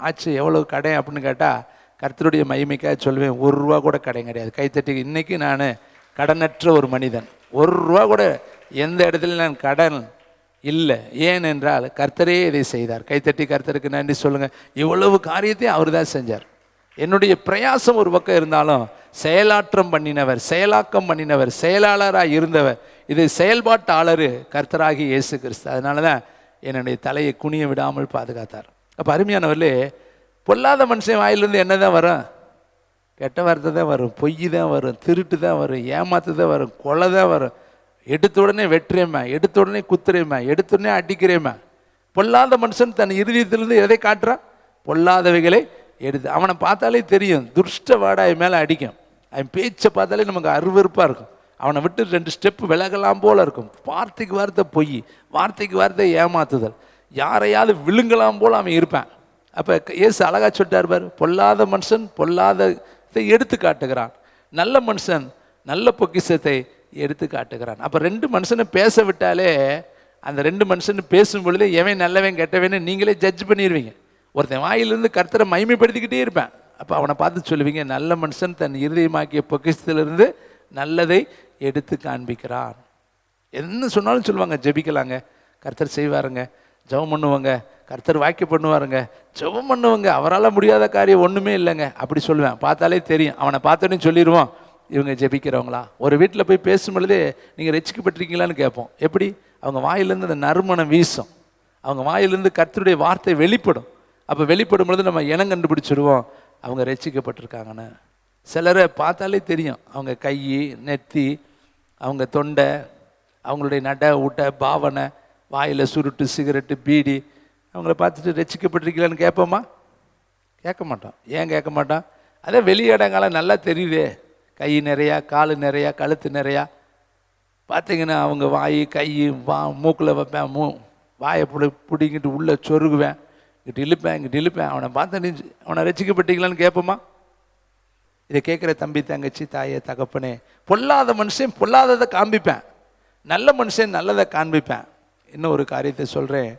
ஆச்சு, எவ்வளோ கடன் அப்படின்னு கேட்டால் கர்த்தருடைய மகிமைக்காக சொல்லுவேன், ஒரு ரூபா கூட கடன் கிடையாது. கைத்தட்டி, இன்றைக்கி நான் கடனற்ற ஒரு மனிதன், ஒரு ரூபா கூட எந்த இடத்துல நான் கடன் இல்லை. ஏனென்றால் கர்த்தரே இதை செய்தார். கைத்தட்டி கர்த்தருக்கு நன்றி சொல்லுங்கள். இவ்வளவு காரியத்தையும் அவர் தான் செஞ்சார். என்னுடைய பிரயாசம் ஒரு பக்கம் இருந்தாலும் செயலாற்றம் பண்ணினவர், செயலாக்கம் பண்ணினவர், செயலாளராக இருந்தவர், இது செயல்பாட்டாளர் கர்த்தராகி இயேசு கிறிஸ்து. அதனால தான் என்னுடைய தலையை குனிய விடாமல் பாதுகாத்தார். அப்போ அருமையானவர்களே, பொல்லாத மனுஷன் வாயிலிருந்து என்ன தான் வரும்? கெட்ட வார்த்தை தான் வரும், பொய் தான் வரும், திருட்டு தான் வரும், ஏமாத்து தான் வரும், கொலை தான் வரும். எடுத்த உடனே வெட்டுறேம்மா, எடுத்த உடனே குத்துறேம்மா, எடுத்த உடனே அடிக்கிறேம்மா. பொல்லாத மனுஷன் தன் இருதயத்திலிருந்து எதை காட்டுறான்? பொல்லாதவைகளை எடுத்து. அவனை பார்த்தாலே தெரியும், துஷ்ட வாடாய் மேலே அடிக்கும். அவன் பேச்சை பார்த்தாலே நமக்கு அருவருப்பாக இருக்கும். அவனை விட்டு 2 ஸ்டெப்பு விலகலாம் போல இருக்கும். வார்த்தைக்கு வார்த்தை பொய், வார்த்தைக்கு வார்த்தை ஏமாத்துதல், யாரையாவது விழுங்கலாம் போல் அவன் இருப்பான். அப்போ இயேசு அழகாக சொல்லிட்டார் பாரு, பொல்லாத மனுஷன் பொல்லாததை எடுத்து காட்டுகிறான், நல்ல மனுஷன் நல்ல பொக்கிஷத்தை எடுத்து காட்டுகிறான். அப்போ 2 மனுஷனை பேச விட்டாலே அந்த 2 மனுஷன் பேசும் பொழுதே எவன் நல்லவன் கெட்டவன்னு நீங்களே ஜட்ஜ் பண்ணிடுவீங்க. ஒருத்தன் வாயிலிருந்து கர்த்தரை மகிமைப்படுத்திக்கிட்டே இருப்பேன். அப்போ அவனை பார்த்து சொல்லுவீங்க, நல்ல மனுஷன் தன் இருதயமாக்கிய பொக்கிஷத்திலிருந்து நல்லதை எடுத்து காண்பிக்கிறான். என்ன சொன்னாலும் சொல்லுவாங்க, ஜெபிக்கலாங்க, கர்த்தர் செய்வாருங்க, ஜெபம் பண்ணுவாங்க, கர்த்தர் வாக்கிய பண்ணுவாருங்க, ஜெபம் பண்ணுவாங்க, அவரால் முடியாத காரியம் ஒன்றுமே இல்லைங்க, அப்படி சொல்லுவேன். பார்த்தாலே தெரியும். அவனை பார்த்தோன்னே சொல்லிடுவோம், இவங்க ஜெபிக்கிறவங்களா. ஒரு வீட்டில் போய் பேசும் பொழுதே நீங்கள் ரட்சிக்கப்பட்டிருக்கீங்களான்னு கேட்போம். எப்படி? அவங்க வாயிலிருந்து அந்த நறுமணம் வீசும், அவங்க வாயிலிருந்து கர்த்தருடைய வார்த்தை வெளிப்படும். அப்போ வெளிப்படும் பொழுது நம்ம இனம் கண்டுபிடிச்சிடுவோம் அவங்க ரட்சிக்கப்பட்டிருக்காங்கன்னு. சிலரை பார்த்தாலே தெரியும், அவங்க கை, நெத்தி, அவங்க தொண்டை, அவங்களுடைய நட ஊட்ட பாவனை, வாயில் சுருட்டு, சிகரெட்டு, பீடி, அவங்கள பார்த்துட்டு ரட்சிக்கப்பட்டிருக்கீங்களான்னு கேட்போமா? கேட்க மாட்டோம். ஏன் கேட்க மாட்டோம்? அதே வெளியிடங்காலம் நல்லா தெரியுதே, கை நிறையா, கால் நிறையா, கழுத்து நிறையா. பார்த்தீங்கன்னா அவங்க வாய், கை, மூக்கில் வைப்பேன், வாயை பிடிங்கிட்டு உள்ளே சொருகுவேன், இங்கிட்டு இழுப்பேன், இங்கிட்டு இழுப்பேன். அவனை பார்த்து அவனை ரட்சிக்கப்பட்டீங்களான்னு கேட்போமா? இதை கேட்குற தம்பி, தங்கச்சி, தாயே, தகப்பனே, பொல்லாத மனுஷன் பொல்லாததை காண்பிப்பேன், நல்ல மனுஷன் நல்லதை காண்பிப்பேன். இன்னும் ஒரு காரியத்தை சொல்கிறேன்.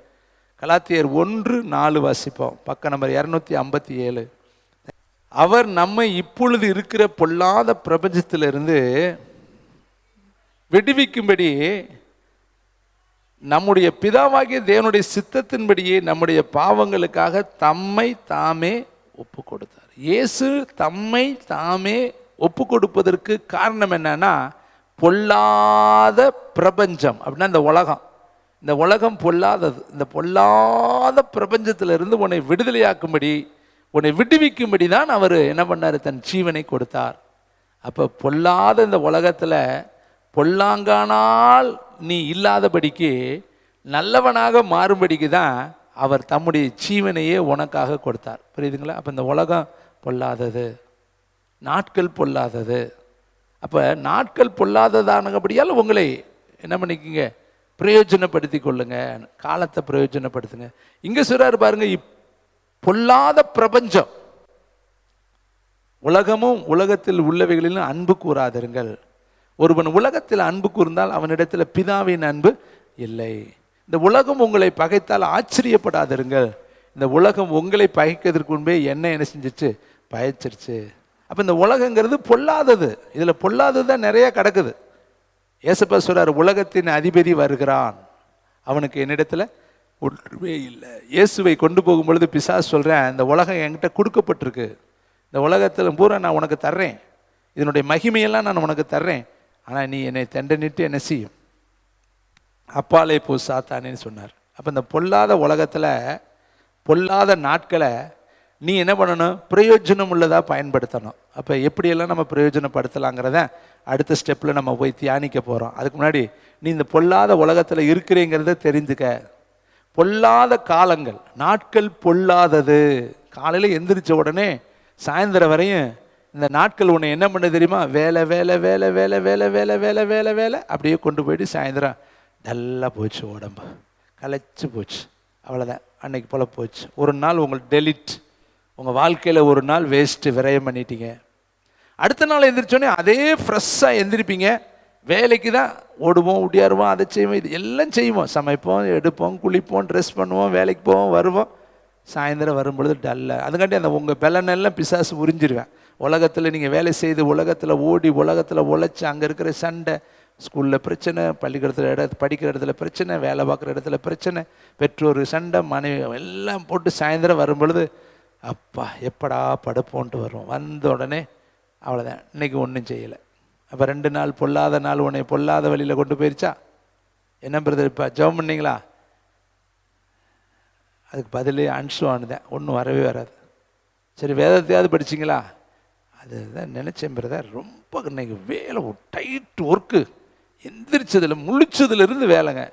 கலாத்தியர் 1:4 வாசிப்போம், பக்கம் நம்பர் 257. அவர் நம்மை இப்பொழுது இருக்கிற பொல்லாத பிரபஞ்சத்திலிருந்து விடுவிக்கும்படி நம்முடைய பிதாவாகிய தேவனுடைய சித்தத்தின்படியே நம்முடைய பாவங்களுக்காக தம்மை தாமே ஒப்பு கொடுத்தார். இயேசு தம்மை தாமே ஒப்பு கொடுப்பதற்கு காரணம் என்னன்னா, பொல்லாத பிரபஞ்சம் அப்படின்னா இந்த உலகம் பொல்லாதது. இந்த பொல்லாத பிரபஞ்சத்திலிருந்து உன்னை விடுதலையாக்கும்படி, உன்னை விடுவிக்கும்படி தான் அவர் என்ன பண்ணார்? தன் ஜீவனை கொடுத்தார். அப்போ பொல்லாத இந்த உலகத்தில் பொல்லாங்கானால் நீ இல்லாதபடிக்கு நல்லவனாக மாறும்படிக்கு தான் அவர் தம்முடைய ஜீவனையே உனக்காக கொடுத்தார். புரியுதுங்களா? அப்போ இந்த உலகம் பொல்லாதது, நாட்கள் பொல்லாதது. அப்போ நாட்கள் பொல்லாததானபடியால் உங்களை என்ன பண்ணிக்கிங்க, பிரயோஜனப்படுத்தி கொள்ளுங்க, காலத்தை பிரயோஜனப்படுத்துங்க. இங்கே சொல்றாரு பாருங்க, பொல்லாத பிரபஞ்சம், உலகமும் உலகத்தில் உள்ளவைகளிலும் அன்பு கூறாதிருங்கள். ஒருவன் உலகத்தில் அன்பு கூர்ந்தால் அவனிடத்தில் பிதாவின் அன்பு இல்லை. இந்த உலகம் உங்களை பகைத்தால் ஆச்சரியப்படாதிருங்கள். இந்த உலகம் உங்களை பகைக்கிறதுக்கு முன்பே என்ன செஞ்சிச்சு, பயச்சிருச்சு. அப்போ இந்த உலகங்கிறது பொல்லாதது. இதில் பொல்லாதது தான் நிறைய கிடக்குது. ஏசப்பா சொல்றார், உலகத்தின் அதிபதி வருகிறான், அவனுக்கு என்னிடத்துல ஒன்றுமே இல்லை. இயேசுவை கொண்டு போகும் பொழுது பிசாசு சொல்கிறேன், இந்த உலகம் என்கிட்ட கொடுக்கப்பட்டிருக்கு, இந்த உலகத்தில் பூரா நான் உனக்கு தர்றேன், இதனுடைய மகிமையெல்லாம் நான் உனக்கு தர்றேன், ஆனால் நீ என்னை தண்டனிட்டு என்ன செய்யும், அப்பாலே போ சாத்தானேன்னு சொன்னார். அப்போ இந்த பொல்லாத உலகத்தில் பொல்லாத நாட்களை நீ என்ன பண்ணணும், பிரயோஜனம் உள்ளதாக பயன்படுத்தணும். அப்போ எப்படியெல்லாம் நம்ம பிரயோஜனப்படுத்தலாங்கிறத அடுத்த ஸ்டெப்பில் நம்ம போய் தியானிக்க போகிறோம். அதுக்கு முன்னாடி நீ இந்த பொல்லாத உலகத்தில் இருக்கிறீங்கிறத தெரிஞ்சுக்க. பொல்லாத காலங்கள், நாட்கள் பொல்லாதது. காலையில் எந்திரிச்ச உடனே சாயந்தரம் வரையும் இந்த நாட்கள் உன்னை என்ன பண்ண தெரியுமா, வேலை வேலை வேலை வேலை வேலை வேலை வேலை வேலை வேலை அப்படியே கொண்டு போயிட்டு சாயந்தரம் டல்லாக போச்சு, உடம்பு களைச்சி போச்சு, அவ்வளோதான், அன்னைக்கு போல் போச்சு. ஒரு நாள் உங்களுக்கு டெலிட், உங்கள் வாழ்க்கையில் ஒரு நாள் வேஸ்ட்டு, விரயம் பண்ணிட்டீங்க. அடுத்த நாள் எந்திரிச்சோடனே அதே ஃப்ரெஷ்ஷாக எந்திரிப்பீங்க, வேலைக்கு தான் ஓடுவோம், ஒடியாருவோம், அதை செய்வோம், இது எல்லாம் செய்வோம், சமைப்போம், எடுப்போம், குளிப்போம், ட்ரெஸ் பண்ணுவோம், வேலைக்கு போவோம், வருவோம். சாயந்தரம் வரும்பொழுது டல்லாக. அதுக்காண்டி அந்த உங்கள் பலனெல்லாம் பிசாசு உறிஞ்சிருவேன். உலகத்தில் நீங்கள் வேலை செய்து, உலகத்தில் ஓடி, உலகத்தில் உழைச்சி, அங்கே இருக்கிற சண்டை, ஸ்கூலில் பிரச்சனை, பள்ளிக்கூடத்தில் படிக்கிற இடத்துல பிரச்சனை, வேலை பார்க்குற இடத்துல பிரச்சனை, பெற்றோர் சண்டை, மனைவி எல்லாம் போட்டு சாயந்தரம் வரும்பொழுது அப்பா எப்படா படுப்போன்ட்டு வரும். வந்த உடனே அவ்வளோதான், இன்றைக்கி ஒன்றும் செய்யலை. அப்போ 2 நாள் பொல்லாத நாள் உன்னை பொல்லாத வழியில் கொண்டு போயிருச்சா? என்ன பிரதர் இப்போ ஜெபம் பண்ணிங்களா? அதுக்கு பதிலே அன்சுவானுதான், ஒன்றும் வரவே வராது. சரி, வேதத்தையாவது படிச்சிங்களா? அதுதான் நினச்சேன் பிரதர், ரொம்ப இன்னைக்கு வேலை டைட் ஒர்க்கு, எந்திரிச்சதில் முழிச்சதுலேருந்து வேலைங்க.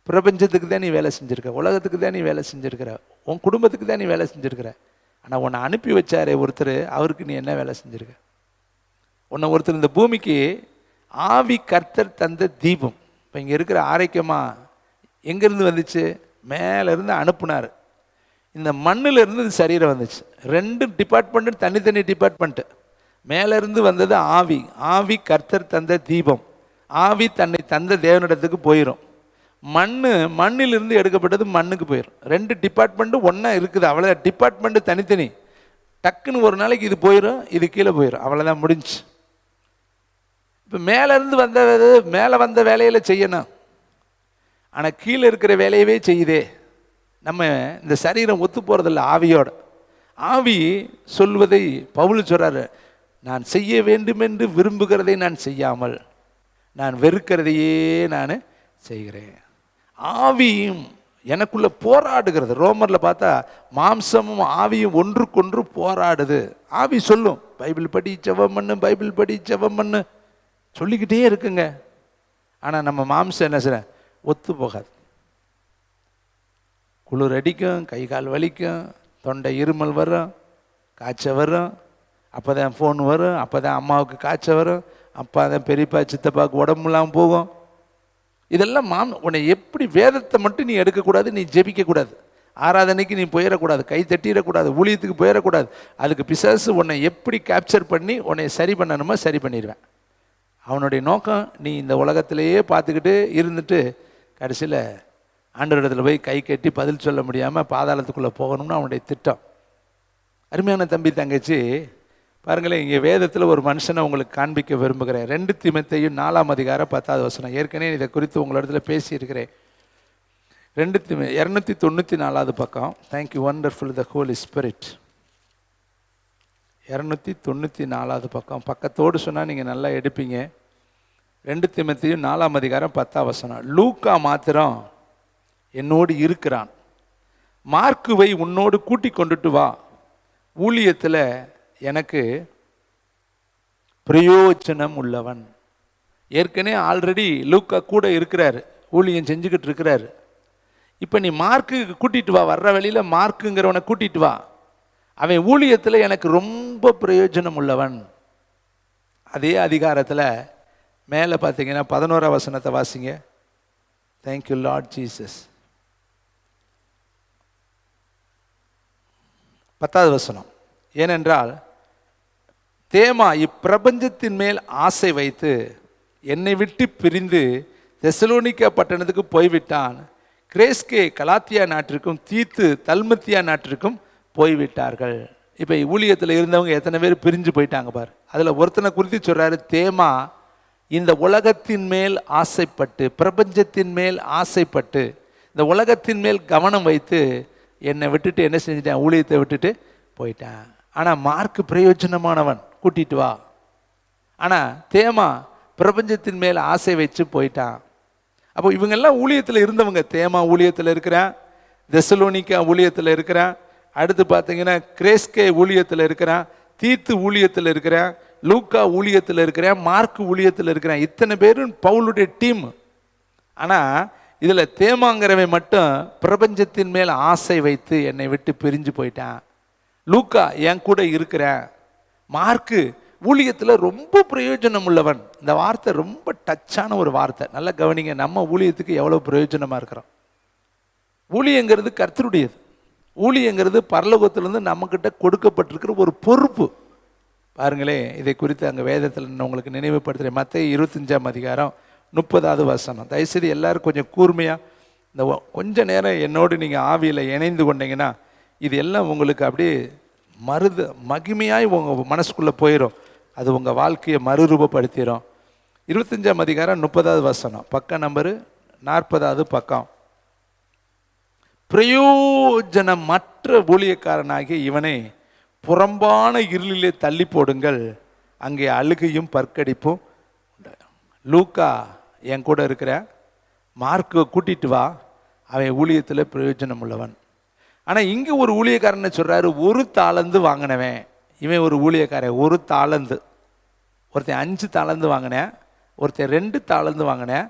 பிரபஞ்சத்துக்கு தான் நீ வேலை செஞ்சுருக்க, உலகத்துக்கு தான் நீ வேலை செஞ்சுருக்கிற, உன் குடும்பத்துக்கு தான் நீ வேலை செஞ்சுருக்கிற. ஆனால் உன்னை அனுப்பி வச்சாரே ஒருத்தர், அவருக்கு நீ என்ன வேலை செஞ்சுருக்க? உன்னை ஒருத்தர் இந்த பூமிக்கு ஆவி கர்த்தர் தந்த தீபம். இப்போ இங்கே இருக்கிற ஆரோக்கியமாக எங்கேருந்து வந்துச்சு? மேலேருந்து அனுப்புனார். இந்த மண்ணிலேருந்து இது சரீரம் வந்துச்சு. 2 டிபார்ட்மெண்ட்டு தனித்தனி டிபார்ட்மெண்ட்டு. மேலேருந்து வந்தது ஆவி. ஆவி கர்த்தர் தந்த தீபம். ஆவி தன்னை தந்த தேவனிடத்துக்கு போயிடும். மண்ணிலிருந்து எடுக்கப்பட்டது மண்ணுக்கு போயிடும். 2 டிபார்ட்மெண்ட்டும் ஒன்றா இருக்குது, அவ்வளோதான். டிபார்ட்மெண்ட்டு தனித்தனி. டக்குன்னு ஒரு நாளைக்கு இது போயிடும், இது கீழே போயிடும், அவ்வளோதான், முடிஞ்சு. இப்போ மேலே வந்த வேலையில் செய்யணும், ஆனால் கீழே இருக்கிற வேலையவே செய்யுதே. நம்ம இந்த சரீரம் ஒத்து போகிறதில்ல ஆவியோட. ஆவி சொல்வதை பவுல் சொல்கிறாரு, நான் செய்ய வேண்டும் என்று விரும்புகிறதை நான் செய்யாமல் நான் வெறுக்கிறதையே நான் செய்கிறேன். ஆவியும் எனக்குள்ள போராடுகிறது. ரோமரில் பார்த்தா மாம்சமும் ஆவியும் ஒன்றுக்கொன்று போராடுது. ஆவி சொல்லும், பைபிள் படி ஜெபம் பண்ணு, பைபிள் படி ஜெபம் பண்ணு சொல்லிக்கிட்டே இருக்குங்க. ஆனால் நம்ம மாம்சம் என்ன செய்ய ஒத்து போகாது. குளிர் அடிக்கும், கை கால் வலிக்கும், தொண்டை இருமல் வரும், காய்ச்சல் வரும், அப்போ தான் ஃபோன் வரும், அப்போ தான் அம்மாவுக்கு காய்ச்சல் வரும், அப்போ தான் பெரியப்பா சித்தப்பாவுக்கு உடம்பு இல்லாமல் போகும். இதெல்லாம் உன்னை எப்படி, வேதத்தை மட்டும் நீ எடுக்கக்கூடாது, நீ ஜெபிக்கக்கூடாது, ஆராதனைக்கு நீ போயிடக்கூடாது, கை தட்டிடக்கூடாது, ஊழியத்துக்கு போயிடக்கூடாது. அதுக்கு பிசாசு உன்னை எப்படி கேப்சர் பண்ணி உன்னை சரி பண்ணணுமோ சரி பண்ணிடுவேன். அவனுடைய நோக்கம் நீ இந்த உலகத்திலேயே பார்த்துக்கிட்டு இருந்துட்டு கடைசியில் ஆண்டவரிடத்தில் போய் கை கட்டி பதில் சொல்ல முடியாமல் பாதாளத்துக்குள்ளே போகணும்னு அவனுடைய திட்டம். அருமையான தம்பி தங்கச்சி பாருங்களேன், இங்கே வேதத்தில் ஒரு மனுஷனை உங்களுக்கு காண்பிக்க விரும்புகிறேன். 2 தீமோத்தேயு 4:10. ஏற்கனவே இதை குறித்து உங்களிடத்துல பேசியிருக்கிறேன். 294 பக்கம். தேங்க்யூ வண்டர்ஃபுல் த ஹோலி ஸ்பிரிட். 294 பக்கம். பக்கத்தோடு சொன்னால் நீங்கள் நல்லா எடுப்பீங்க. 2 தீமோத்தேயு 4:10. லூக்கா மாத்திரம் என்னோடு இருக்கிறான், மார்க்குவை உன்னோடு கூட்டி கொண்டுட்டு வா, ஊழியத்தில் எனக்கு பிரயோஜனம் உள்ளவன். ஏற்கனவே ஆல்ரெடி லூக்கா கூட இருக்கிறாரு, ஊழியம் செஞ்சுக்கிட்டு இருக்கிறாரு. இப்போ நீ மார்க்கு கூட்டிட்டு வா, வர்ற வழியில் மார்க்குங்கிறவனை கூட்டிட்டு வா, அவன் ஊழியத்தில் எனக்கு ரொம்ப பிரயோஜனம் உள்ளவன். அதே அதிகாரத்தில் மேலே பார்த்தீங்கன்னா 11ஆம் வசனத்தை வாசிங்க. Thank you lord Jesus. 10வது வசனம். ஏனென்றால் தேமா இப்பிரபஞ்சத்தின் மேல் ஆசை வைத்து என்னை விட்டு பிரிந்து தெசலோனிக்கா பட்டணத்துக்கு போய்விட்டான். கிரேஸ்கே கலாத்தியா நாட்டிற்கும் தீத்து தல்மத்தியா நாட்டிற்கும் போய்விட்டார்கள். இப்போ ஊழியத்தில் இருந்தவங்க எத்தனை பேர் பிரிஞ்சு போயிட்டாங்க பாரு. அதில் ஒருத்தனை குறித்து சொல்கிறாரு, தேமா இந்த உலகத்தின் மேல் ஆசைப்பட்டு, பிரபஞ்சத்தின் மேல் ஆசைப்பட்டு, இந்த உலகத்தின் மேல் கவனம் வைத்து என்னை விட்டுட்டு என்ன செஞ்சிட்டேன், ஊழியத்தை விட்டுட்டு போயிட்டேன். ஆனால் மார்க்கு பிரயோஜனமானவன், கூட்டிட்டு வா. ஆனால் தேமா பிரபஞ்சத்தின் மேல் ஆசை வச்சு போயிட்டான். அப்போ இவங்கெல்லாம் ஊழியத்தில் இருந்தவங்க. தேமா ஊழியத்தில் இருக்கிறான், தெசலோனிக்கா ஊழியத்தில் இருக்கிறான், அடுத்து பார்த்தீங்கன்னா கிரேஸ்கே ஊழியத்தில் இருக்கிறான், தீத்து ஊழியத்தில் இருக்கிறான், லூக்கா ஊழியத்தில் இருக்கிறான், மார்க்கு ஊழியத்தில் இருக்கிறான். இத்தனை பேரும் பவுலுடைய டீம். ஆனால் இதில் தேமாங்கிறவன் மட்டும் பிரபஞ்சத்தின் மேல் ஆசை வைத்து என்னை விட்டு பிரிஞ்சு போயிட்டான். லூக்கா என் கூட இருக்கிறேன். மார்க்கு ஊழியத்தில் ரொம்ப பிரயோஜனம் உள்ளவன். இந்த வார்த்தை ரொம்ப டச்சான ஒரு வார்த்தை. நல்லா கவனிங்க. நம்ம ஊழியத்துக்கு எவ்வளோ பிரயோஜனமாக இருக்கிறோம். ஊழியங்கிறது கர்த்தருடையது. ஊழியங்கிறது பரலோகத்திலிருந்து நம்மக்கிட்ட கொடுக்கப்பட்டிருக்கிற ஒரு பொறுப்பு. பாருங்களேன், இதை குறித்து அங்கே வேதத்தில் நான் உங்களுக்கு நினைவுபடுத்துகிறேன். மத்தேயு 25ஆம் அதிகாரம் 30வது வசனம். தயவுசெய்து எல்லாரும் கொஞ்சம் கூர்மையாக இந்த கொஞ்ச நேரம் என்னோடு நீங்கள் ஆவியில் இணைந்து கொண்டீங்கன்னா இது எல்லாம் உங்களுக்கு அப்படியே மகிமையாய் உங்கள் மனசுக்குள்ளே போயிடும். அது உங்கள் வாழ்க்கையை மறுரூபப்படுத்திடும். 25ஆம் அதிகாரம் 30வது வசனம், பக்க நம்பரு 40வது பக்கம். பிரயோஜனமற்ற ஊழியக்காரனாகிய இவனை புறம்பான இருளிலே தள்ளி போடுங்கள், அங்கே அழுகையும் பற்கடிப்பும். லூக்கா என் கூட இருக்கிற, மார்க்கை கூட்டிட்டு வா, அவன் ஊழியத்தில் பிரயோஜனம் உள்ளவன். ஆனால் இங்கே ஒரு ஊழியக்காரனை சொல்கிறாரு, ஒரு தாளந்து வாங்கினவன். இவன் ஒரு ஊழியக்காரன். ஒரு தாளந்து. ஒருத்தன் 5 தாளந்து வாங்கினேன், ஒருத்தன் 2 தாளந்து வாங்கினேன்,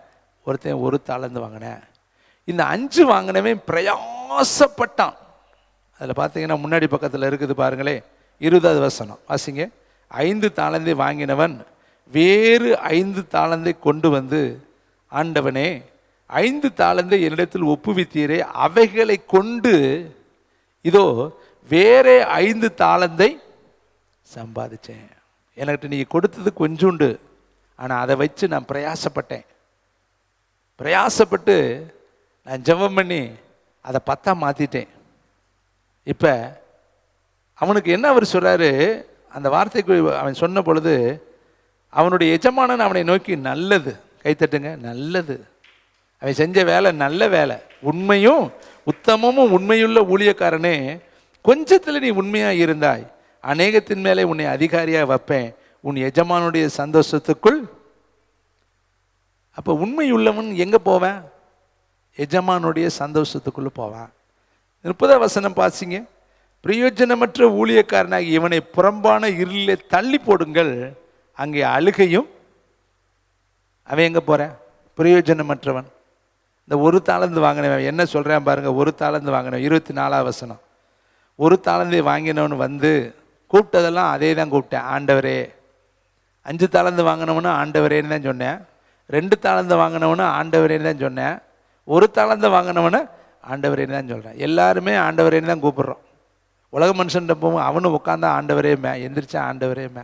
ஒருத்தன் 1 தாளந்து வாங்கினேன். இந்த 5 வாங்கினவன் பிரயாசப்பட்டான். அதில் பார்த்தீங்கன்னா முன்னாடி பக்கத்தில் இருக்குது பாருங்களே, 20வது வசனம் வாசிங்க. 5 தாளந்தை வாங்கினவன் வேறு 5 தாளந்தை கொண்டு வந்து, ஆண்டவனே 5 தாளந்தை என்னிடத்தில் ஒப்புவித்தீரே, அவைகளை கொண்டு இதோ வேற 5 தாளந்தை சம்பாதிச்சேன். எனக்கு நீ கொடுத்தது கொஞ்சோண்டு, ஆனால் அதை வச்சு நான் பிரயாசப்பட்டு நான் ஜெபம் பண்ணி அதை 10ஆ மாற்றிட்டேன். இப்போ அவனுக்கு என்ன அவர் சொல்கிறாரு, அந்த வார்த்தைக்கு அவன் சொன்ன பொழுது அவனுடைய எஜமானன் அவனை நோக்கி, நல்லது, கைத்தட்டுங்க, நல்லது, அவன் செஞ்ச வேலை நல்ல வேலை, உண்மையும் உத்தமமும் உண்மையுள்ள ஊழியக்காரனே, கொஞ்சத்தில் நீ உண்மையாக இருந்தாய், அநேகத்தின் மேலே உன்னை அதிகாரியாக வைப்பேன், உன் எஜமானுடைய சந்தோஷத்துக்குள். அப்போ உண்மையுள்ளவன் எங்கே போவேன்? எஜமானுடைய சந்தோஷத்துக்குள்ளே போவான். 30வது வசனம் பாசிங்க. பிரயோஜனமற்ற ஊழியக்காரனாகி இவனை புறம்பான இருளிலே தள்ளி போடுங்கள், அங்கே அழுகையும். அவன் எங்கே போகிறேன்? பிரயோஜனமற்றவன். இந்த 1 தாளந்து வாங்கினவன் என்ன சொல்கிறேன் பாருங்க. 1 தாளந்து வாங்கினவன், 24வது வசனம். 1 தாளந்தை வாங்கினவன் வந்து கூப்பிட்டதெல்லாம் அதே தான் கூப்பிட்டேன், ஆண்டவரே. 5 தாளந்து வாங்கினவனு ஆண்டவரேன்னு தான் சொன்னேன். 2 தாளந்து வாங்கினவனு ஆண்டவரேன்னு தான் சொன்னேன். 1 தாளந்து வாங்கினவனு ஆண்டவரேன்னு தான் சொல்கிறேன். எல்லாருமே ஆண்டவரேன்னு தான் கூப்பிட்றோம். உலக மனுஷன்ட்ட போவோம், அவனு உட்காந்தா ஆண்டவரேமே, எந்திரிச்சா ஆண்டவரேமே.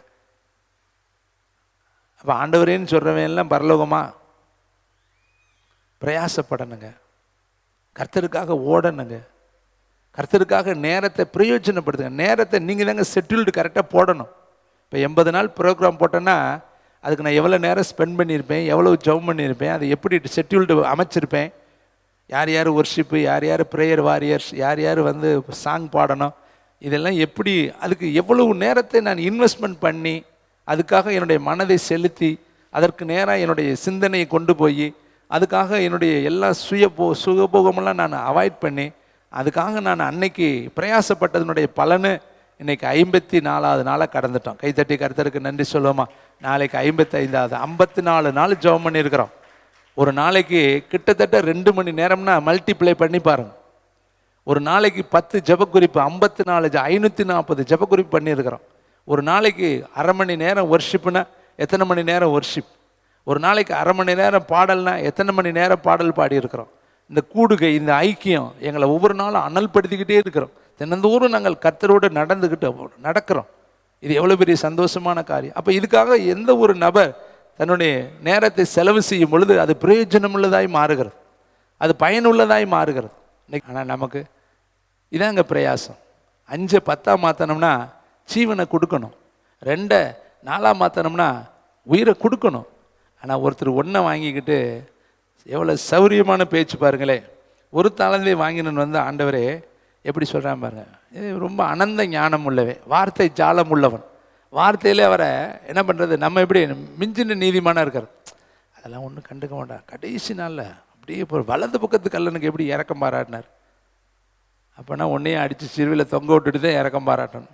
அப்போ ஆண்டவரேன்னு சொல்கிறவன் எல்லாம் பரலோகமா? பிரயாசப்படணுங்க, கர்த்தருக்காக ஓடணுங்க, கர்த்தருக்காக நேரத்தை பிரயோஜனப்படுத்துங்க. நேரத்தை நீங்கள் தாங்க ஷெட்யூல்டு கரெக்டாக போடணும். இப்போ 80 நாள் ப்ரோக்ராம் போட்டேன்னா அதுக்கு நான் எவ்வளோ நேரம் ஸ்பெண்ட் பண்ணியிருப்பேன், எவ்வளோ ஜெபம் பண்ணியிருப்பேன், அதை எப்படி ஷெட்யூல்டு அமைச்சிருப்பேன், யார் யார் ஒர்ஷிப்பு, யார் யார் ப்ரேயர் வாரியர்ஸ், யார் யார் வந்து சாங் பாடணும், இதெல்லாம் எப்படி, அதுக்கு எவ்வளவு நேரத்தை நான் இன்வெஸ்ட்மெண்ட் பண்ணி அதுக்காக என்னுடைய மனதை செலுத்தி அதற்கு நேராக என்னுடைய சிந்தனையை கொண்டு போய் அதுக்காக என்னுடைய எல்லா சுகபோகமெல்லாம் நான் அவாய்ட் பண்ணி அதுக்காக நான் அன்னைக்கு பிரயாசப்பட்டதனுடைய பலனு இன்னைக்கு 54வது நாளாக கடந்துட்டோம். கைத்தட்டி கர்த்தருக்கு நன்றி சொல்லுவோமா? நாளைக்கு 55வது. 54 நாள் ஜெபம் பண்ணியிருக்கிறோம். ஒரு நாளைக்கு கிட்டத்தட்ட 2 மணி நேரம்னா மல்டிப்ளை பண்ணி பாருங்க. ஒரு நாளைக்கு 10 ஜெபக்குறிப்பு, 54 540 ஜெபக்குறிப்பு பண்ணியிருக்கிறோம். ஒரு நாளைக்கு அரை மணி நேரம் ஒர்ஷிப்புனா எத்தனை மணி நேரம் ஒர்ஷிப், ஒரு நாளைக்கு அரை மணி நேரம் பாடல்னா எத்தனை மணி நேரம் பாடல் பாடியிருக்கிறோம். இந்த கூடுகை, இந்த ஐக்கியம் எங்களை ஒவ்வொரு நாளும் அனல்படுத்திக்கிட்டே இருக்கிறோம். தினந்தோறும் நாங்கள் கர்த்தரோடு நடக்கிறோம். இது எவ்வளோ பெரிய சந்தோஷமான காரியம். அப்போ இதுக்காக எந்த ஒரு நபர் தன்னுடைய நேரத்தை செலவு செய்யும் பொழுது அது பிரயோஜனமுள்ளதாய் மாறுகிறது, அது பயனுள்ளதாய் மாறுகிறது. ஆனால் நமக்கு இதாங்க பிரயாசம். 5 10 மாற்றணும்னா ஜீவனை கொடுக்கணும், 2 4 மாற்றணும்னா உயிரை கொடுக்கணும். ஆனால் ஒருத்தர் 1 வாங்கிக்கிட்டு எவ்வளோ சௌரியமான பேச்சு பாருங்களே. ஒரு தாளந்தை வாங்கினு வந்து ஆண்டவரே எப்படி சொல்கிறான் பாருங்க. இது ரொம்ப அனந்த ஞானம் உள்ளவே, வார்த்தை ஜாலம் உள்ளவன். வார்த்தையிலே அவரை என்ன பண்ணுறது, நம்ம எப்படி மிஞ்சின நீதிமானாக இருக்கார், அதெல்லாம் ஒன்றும் கண்டுக்க மாட்டான். கடைசி நாளில் அப்படியே இப்போ வலது பக்கத்து கல்லனுக்கு எப்படி இறக்கம் பாராட்டினார். அப்போனா ஒன்றையும் அடித்து சிறுவில் தொங்க விட்டுட்டு தான் இறக்கம் பாராட்டணும்.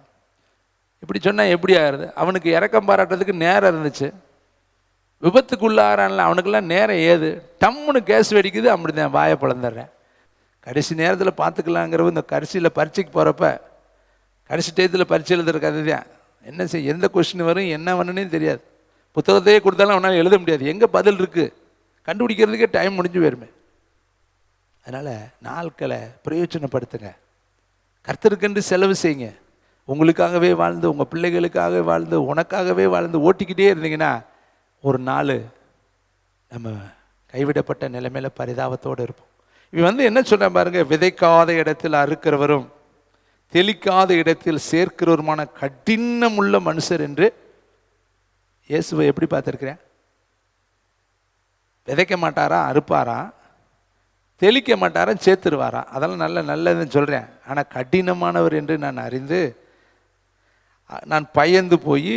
இப்படி சொன்னால் எப்படி ஆகுறது? அவனுக்கு இறக்கம் பாராட்டுறதுக்கு நேரம் இருந்துச்சு, விபத்துக்குள்ளாரான்ல அவனுக்கெல்லாம் நேரம் ஏது? டம்முன்னு கேஸ் வெடிக்குது, அப்படி தான் வாயை பிளந்துடுறேன். கடைசி நேரத்தில் பார்த்துக்கலாங்கிறவங்க இந்த கடைசியில் பரீட்சைக்கு போகிறப்ப, கடைசி டயத்தில் பரீட்சை எழுதுற கதை தான். என்ன செய்ய, எந்த கொஸ்டின் வரும் என்ன வேணுன்னே தெரியாது. புத்தகத்தையே கொடுத்தாலும் அவனால் எழுத முடியாது, எங்கே பதில் இருக்குது கண்டுபிடிக்கிறதுக்கே டைம் முடிஞ்சு போயிருமே. அதனால் நாட்களை பிரயோஜனப்படுத்துங்க, கர்த்தருக்கென்று செலவு செய்யுங்க. உங்களுக்காகவே வாழ்ந்து, உங்கள் பிள்ளைகளுக்காகவே வாழ்ந்து, உனக்காகவே வாழ்ந்து ஓட்டிக்கிட்டே இருந்தீங்கன்னா ஒரு நாள் நம்ம கைவிடப்பட்ட நிலைமையில பரிதாபத்தோடு இருப்போம். இவன் என்ன சொல்ற பாருங்க, விதைக்காத இடத்தில் அறுக்கிறவரும் தெளிக்காத இடத்தில் சேர்க்கிறவருமான கடினமுள்ள மனுஷர் என்று இயேசுவை எப்படி பார்த்துருக்கிறேன்? விதைக்க மாட்டாரா, அறுப்பாரா, தெளிக்க மாட்டாரா, சேர்த்துருவாரா, அதெல்லாம் நல்லதுன்னு சொல்கிறேன். ஆனால் கடினமானவர் என்று நான் அறிந்து நான் பயந்து போய்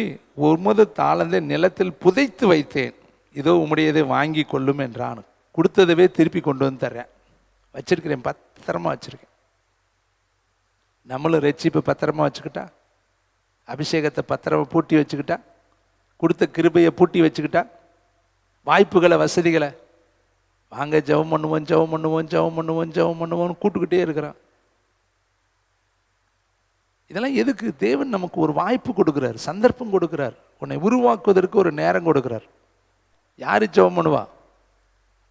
உமது தாளந்தை நிலத்தில் புதைத்து வைத்தேன், இதோ உம்முடையதை வாங்கி கொள்ளும் என்றான். கொடுத்ததவே திருப்பி கொண்டு வந்து தர்றேன், வச்சிருக்கிறேன், பத்திரமா வச்சுருக்கேன். நம்மளும் ரட்சிப்பை பத்திரமா வச்சுக்கிட்டா, அபிஷேகத்தை பத்திரமா பூட்டி வச்சுக்கிட்டா, கொடுத்த கிருபையை பூட்டி வச்சுக்கிட்டா, வாய்ப்புகளை வசதிகளை வாங்க ஜெபம் பண்ணுவோம் ஜெபம் பண்ணுவோம் ஜெபம் பண்ணுவோம் ஜெபம் பண்ணுவோம்னு கூட்டுக்கிட்டே இருக்கிறான். இதெல்லாம் எதுக்கு? தேவன் நமக்கு ஒரு வாய்ப்பு கொடுக்குறார், சந்தர்ப்பம் கொடுக்குறார், உன்னை உருவாக்குவதற்கு ஒரு நேரம் கொடுக்குறார். யார் ஜெபம் பண்ணுவா?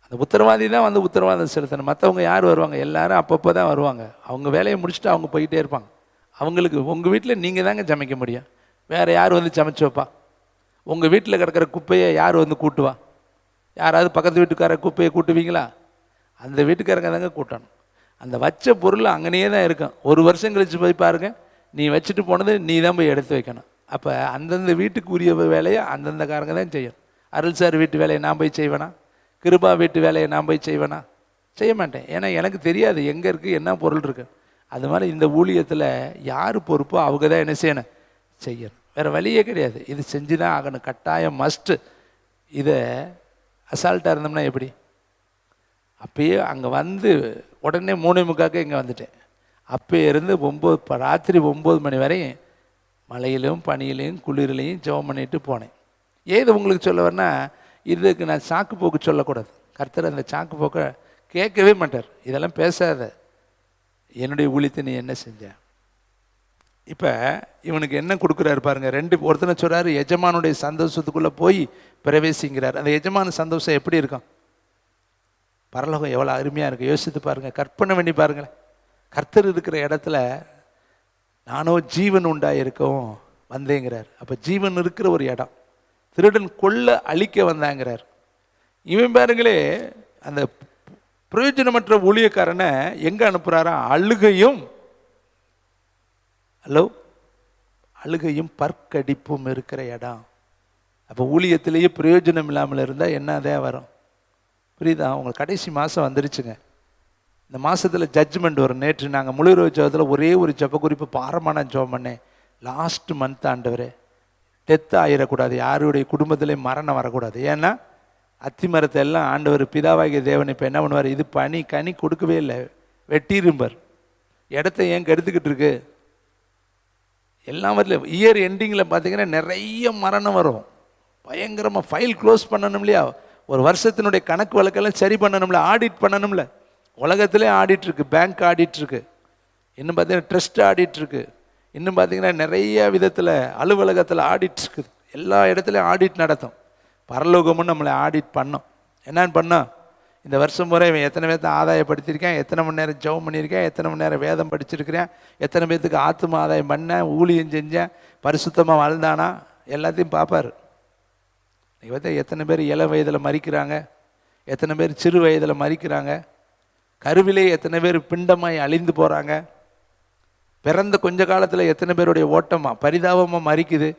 அந்த உத்தரவாதி தான் வந்து உத்தரவாதம் செலுத்தணும். மற்றவங்க யார் வருவாங்க? எல்லாரும் அப்பப்போ தான் வருவாங்க, அவங்க வேலையை முடிச்சுட்டு அவங்க போயிட்டே இருப்பாங்க. அவங்களுக்கு உங்கள் வீட்டில் நீங்கள் தாங்க சமைக்க முடியும், வேறு யார் வந்து சமைச்சு வைப்பா? உங்கள் வீட்டில் கிடக்கிற குப்பையை யார் வந்து கூட்டுவா? யாராவது பக்கத்து வீட்டுக்கார குப்பையை கூட்டுவீங்களா? அந்த வீட்டுக்காரங்க தாங்க கூட்டணும். அந்த வச்ச பொருள் அங்கனையே தான் இருக்கும். 1 வருஷம் கழித்து போய் பாருங்கள், நீ வச்சுட்டு போனது நீ தான் போய் எடுத்து வைக்கணும். அப்போ அந்தந்த வீட்டுக்கு உரிய வேலையை அந்தந்த காரங்க தான் செய்யணும். அருள் சார் வீட்டு வேலையை நான் போய் செய்வேனா? கிருபா வீட்டு வேலையை நான் போய் செய்வேனா? செய்ய மாட்டேன். ஏன்னா எனக்கு தெரியாது எங்கே இருக்குது, என்ன பொருள் இருக்குது. அது மாதிரி இந்த ஊழியத்தில் யார் பொறுப்போ அவங்க தான் என்ன செய்யணும், செய்யணும். வேறு வழியே கிடையாது, இது செஞ்சு தான் ஆகணும், கட்டாயம், மஸ்ட்டு. இதை அசால்ட்டாக இருந்தோம்னா எப்படி? அப்பயே அங்கே வந்து உடனே 3:45 இங்கே வந்துட்டேன். அப்போ இருந்து ராத்திரி 9 மணி வரையும் மழையிலும் பனியிலையும் குளிரிலையும் ஜெபம் பண்ணிட்டு போனேன். ஏது உங்களுக்கு சொல்ல வரேன்னா, இதுக்கு நான் சாக்கு போக்கு சொல்லக்கூடாது. கர்த்தர் அந்த சாக்கு போக்கை கேட்கவே மாட்டார். இதெல்லாம் பேசாத, என்னுடைய ஊழியத்தை நீ என்ன செஞ்ச? இப்போ இவனுக்கு என்ன கொடுக்குறாரு பாருங்க. ஒருத்தனை சொல்கிறாரு, எஜமானுடைய சந்தோஷத்துக்குள்ளே போய் பிரவேசிங்கிறார். அந்த எஜமான சந்தோஷம் எப்படி இருக்கும்? பரலோகம் எவ்வளோ அருமையாக இருக்குது, யோசித்து பாருங்கள், கற்பனை பண்ணி பாருங்களேன். கர்த்தர் இருக்கிற இடத்துல நானோ ஜீவன் உண்டாயிருக்கவும் வந்தேங்கிறார். அப்போ ஜீவன் இருக்கிற ஒரு இடம், திருடன் கொள்ள அழிக்க வந்தாங்கிறார். இவன் பாருங்களே, அந்த பிரயோஜனமற்ற ஊழியக்காரனை எங்கே அனுப்புகிறாரா? அழுகையும் அழுகையும் பற்கடிப்பும் இருக்கிற இடம். அப்போ ஊழியத்திலேயே பிரயோஜனம் இல்லாமல் இருந்தால் என்னதான் வரும்? புரியுதா? உங்களுக்கு கடைசி மாதம் வந்துருச்சுங்க. இந்த மாதத்தில் ஜட்ஜ்மெண்ட் வரும். நேற்று நாங்கள் முழுரவு ஜபத்தில் ஒரே ஒரு ஜப குறிப்பு பாரமான ஜபம் பண்ணேன். லாஸ்ட் மந்த் ஆண்டவரே, டெத்து ஆயிடக்கூடாது, யாருடைய குடும்பத்திலையும் மரணம் வரக்கூடாது. ஏன்னா அத்திமரத்தை எல்லாம் ஆண்டவர் பிதாவாகிய தேவன் இப்போ என்ன பண்ணுவார்? இது கனி கொடுக்கவே இல்லை, வெட்டிரும்பார். இடத்த ஏன் கெடுத்துக்கிட்டு இருக்கு? எல்லாம் வரல. இயர் எண்டிங்கில் பார்த்தீங்கன்னா நிறைய மரணம் வரும், பயங்கரமாக. ஃபைல் க்ளோஸ் பண்ணணும் இல்லையா? ஒரு வருஷத்தினுடைய கணக்கு வழக்கெல்லாம் சரி பண்ணணும்ல, ஆடிட் பண்ணணும்ல. உலகத்திலே ஆடிட் இருக்கு, பேங்க் ஆடிட் இருக்கு, இன்னும் பார்த்தீங்கன்னா ட்ரஸ்ட் ஆடிட் இருக்கு, இன்னும் பார்த்தீங்கன்னா நிறைய விதத்தில் அலுவலகத்தில் ஆடிட் இருக்குது. எல்லா இடத்துலையும் ஆடிட் நடத்தும். பரலோகமும் நம்மளை ஆடிட் பண்ணோம். என்னன்னு பண்ணோம்? இந்த வருஷம் முறை இவன் எத்தனை பேர்த்த ஆதாயப்படுத்தியிருக்கேன், எத்தனை மணி நேரம் ஜெபம் பண்ணியிருக்கேன், எத்தனை மணி நேரம் வேதம் படிச்சிருக்கிறேன், எத்தனை பேர்த்துக்கு ஆத்தும ஆதாயம் பண்ணேன், ஊழியம் செஞ்சேன், பரிசுத்தமாக வாழ்ந்தானா, எல்லாத்தையும் பார்ப்பார். நீங்கள் பார்த்தா எத்தனை பேர் இளம் வயதில் மறிக்கிறாங்க, எத்தனை பேர் சிறு வயதில் மறிக்கிறாங்க, கருவிலே எத்தனை பேர் பிண்டமாய் அழிந்து போகிறாங்க, பிறந்த கொஞ்ச காலத்தில் எத்தனை பேருடைய ஓட்டமாக பரிதாபமாக மறிக்குது.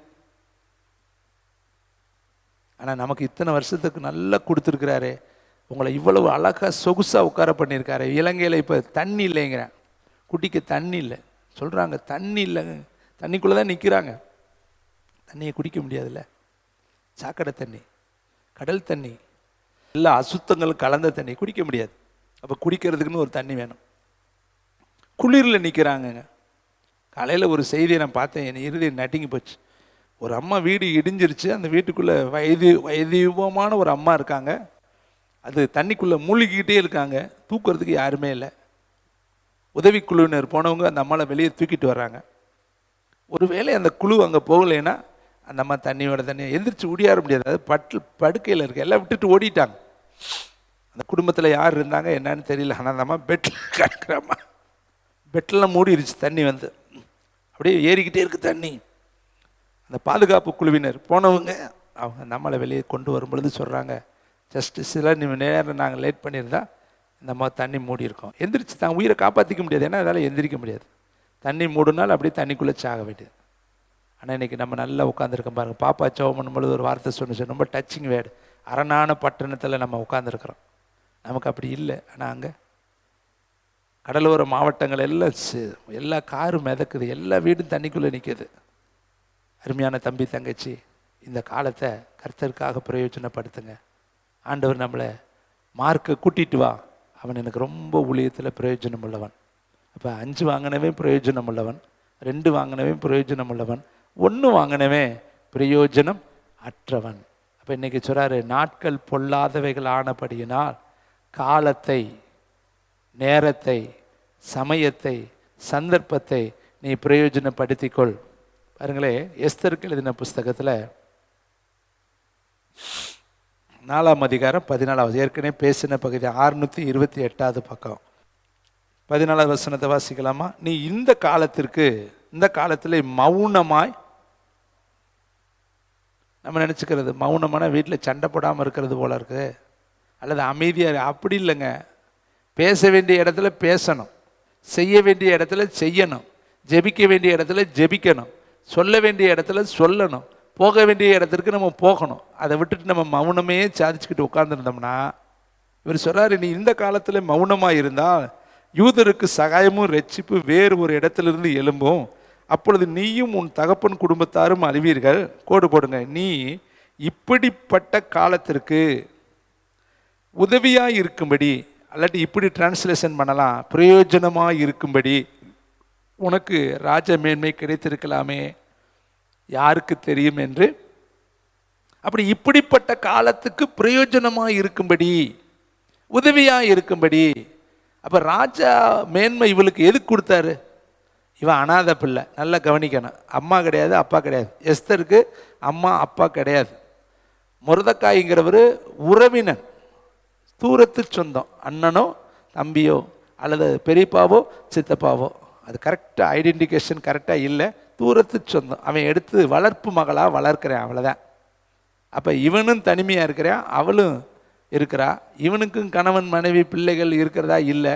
ஆனால் நமக்கு இத்தனை வருஷத்துக்கு நல்லா கொடுத்துருக்கிறாரு, உங்களை இவ்வளவு அழகாக சொகுசாக உட்கார பண்ணியிருக்காரு. இலங்கையில் இப்போ தண்ணி இல்லைங்கிறேன், குட்டிக்கு தண்ணி இல்லை சொல்கிறாங்க. தண்ணி இல்லைங்க, தண்ணிக்குள்ளே தான் நிற்கிறாங்க. தண்ணியை குடிக்க முடியாதுல்ல, சாக்கடை தண்ணி, கடல் தண்ணி, எல்லா அசுத்தங்களும் கலந்த தண்ணி குடிக்க முடியாது. அப்போ குடிக்கிறதுக்குன்னு ஒரு தண்ணி வேணும். குளிரில் நிற்கிறாங்கங்க. காலையில் ஒரு செய்தியை நான் பார்த்தேன், என் இறுதி நட்டிங்கி போச்சு. ஒரு அம்மா வீடு இடிஞ்சிருச்சு, அந்த வீட்டுக்குள்ளே வயதீபமான ஒரு அம்மா இருக்காங்க. அது தண்ணிக்குள்ளே மூழ்கிக்கிட்டே இருக்காங்க, தூக்குறதுக்கு யாருமே இல்லை. உதவிக்குழுவினர் போனவங்க அந்த அம்மாவை வெளியே தூக்கிட்டு வர்றாங்க. ஒருவேளை அந்த குழு அங்கே போகலைன்னா அந்த அம்மா தண்ணியோட தண்ணியை எந்திரிச்சு ஓடியார முடியாது. அது படுக்கையில் இருக்கு, எல்லாம் விட்டுட்டு ஓடிட்டாங்க. அந்த குடும்பத்தில் யார் இருந்தாங்க என்னன்னு தெரியல. ஆனால் அந்த அம்மா பெட்டில் கிடக்குறம்மா, பெட்டில் மூடிடுச்சு தண்ணி வந்து, அப்படியே ஏறிக்கிட்டே இருக்குது தண்ணி. அந்த பாதுகாப்பு குழுவினர் போனவங்க அவங்க நம்மளை வெளியே கொண்டு வரும் பொழுது சொல்கிறாங்க, ஜஸ்ட்டு சில நேரம் நாங்கள் லேட் பண்ணியிருந்தா இந்த மாதிரி தண்ணி மூடி இருக்கோம். எந்திரிச்சு தான் உயிரை காப்பாற்றிக்க முடியாது, ஏன்னா அதனால் எந்திரிக்க முடியாது. தண்ணி மூடுனாலும் அப்படியே தண்ணிக்குள்ளே சாக வேண்டியது. ஆனால் இன்றைக்கி நம்ம நல்லா உட்காந்துருக்கோம் பாருங்கள். பாப்பா சோகம் பண்ணும்பொழுது ஒரு வார்த்தை சொன்னிச்சு, ரொம்ப டச்சிங் வேர்டு. அரணான பட்டணத்தில் நம்ம உட்காந்துருக்குறோம், நமக்கு அப்படி இல்லை. ஆனால் அங்கே கடலோர மாவட்டங்கள் எல்லாம் எல்லா காரும் மிதக்குது, எல்லா வீடும் தண்ணிக்குள்ளே நிற்கிது. அருமையான தம்பி தங்கச்சி, இந்த காலத்தை கர்த்தருக்காக பிரயோஜனப்படுத்துங்க. ஆண்டவர் நம்மளை மார்க்கை கூட்டிட்டு வா, அவன் எனக்கு ரொம்ப ஊழியத்தில் பிரயோஜனம் உள்ளவன். அப்போ 5 வாங்கினவே பிரயோஜனம் உள்ளவன், 2 வாங்கினவே பிரயோஜனம் உள்ளவன், 1 வாங்கினவே பிரயோஜனம் அற்றவன். அப்போ இன்றைக்கி சொல்கிறாரு, நாட்கள் பொல்லாதவைகள் ஆனபடியினால் காலத்தை, நேரத்தை, சமயத்தை, சந்தர்ப்பத்தை நீ பிரயோஜனப்படுத்திக்கொள். பாருங்களே, எஸ்தருக்கு எழுதின புஸ்தகத்தில் 4ஆம் அதிகாரம் 14வது, ஏற்கனவே பேசின பகுதி 628வது பக்கம், 14வது வசனத்தை வாசிக்கலாமா? நீ இந்த காலத்திற்கு, இந்த காலத்தில் மௌனமாய், நம்ம நினச்சிக்கிறது மௌனமான வீட்டில் சண்டை போடாமல் இருக்கிறது போல இருக்கு, அல்லது அமைதியாக, அப்படி இல்லைங்க. பேச வேண்டிய இடத்துல பேசணும், செய்ய வேண்டிய இடத்துல செய்யணும், ஜெபிக்க வேண்டிய இடத்துல ஜெபிக்கணும், சொல்ல வேண்டிய இடத்துல சொல்லணும், போக வேண்டிய இடத்திற்கு நம்ம போகணும். அதை விட்டுட்டு நம்ம மௌனமே சாதிச்சுக்கிட்டு உட்கார்ந்துருந்தோம்னா, இவர் சொல்கிறாரு, நீ இந்த காலத்தில் மௌனமாக இருந்தால் யூதருக்கு சகாயமும் ரட்சிப்பு வேறு ஒரு இடத்திலிருந்து எழும்பும், அப்பொழுது நீயும் உன் தகப்பன் குடும்பத்தாரும் அழிவீர்கள். கோடு போடுங்க. நீ இப்படிப்பட்ட காலத்திற்கு உதவியாக இருக்கும்படி, அல்லாட்டி இப்படி டிரான்ஸ்லேஷன் பண்ணலாம், பிரயோஜனமாக இருக்கும்படி உனக்கு ராஜ மேன்மை கிடைத்திருக்கலாமே, யாருக்கு தெரியும் என்று. அப்படி இப்படிப்பட்ட காலத்துக்கு பிரயோஜனமாக இருக்கும்படி, உதவியாக இருக்கும்படி. அப்போ ராஜா மேன்மை இவளுக்கு எதுக்கு கொடுத்தாரு? இவன் அனாதை பிள்ளை, நல்லா கவனிக்கணும். அம்மா கிடையாது, அப்பா கிடையாது. எஸ்தருக்கு அம்மா அப்பா கிடையாது. மொர்தெகாய்ங்கிறவர் உறவினர், தூரத்து சொந்தம், அண்ணனோ தம்பியோ அல்லது பெரியப்பாவோ சித்தப்பாவோ, அது கரெக்டாக ஐடென்டிஃபிகேஷன் கரெக்டாக இல்லை, தூரத்து சொந்தம். அவன் எடுத்து வளர்ப்பு மகளாக வளர்க்குறேன், அவ்வளோதான். அப்போ இவனும் தனிமையாக இருக்கிறான், அவளும் இருக்கிறா. இவனுக்கும் கணவன் மனைவி பிள்ளைகள் இருக்கிறதா இல்லை,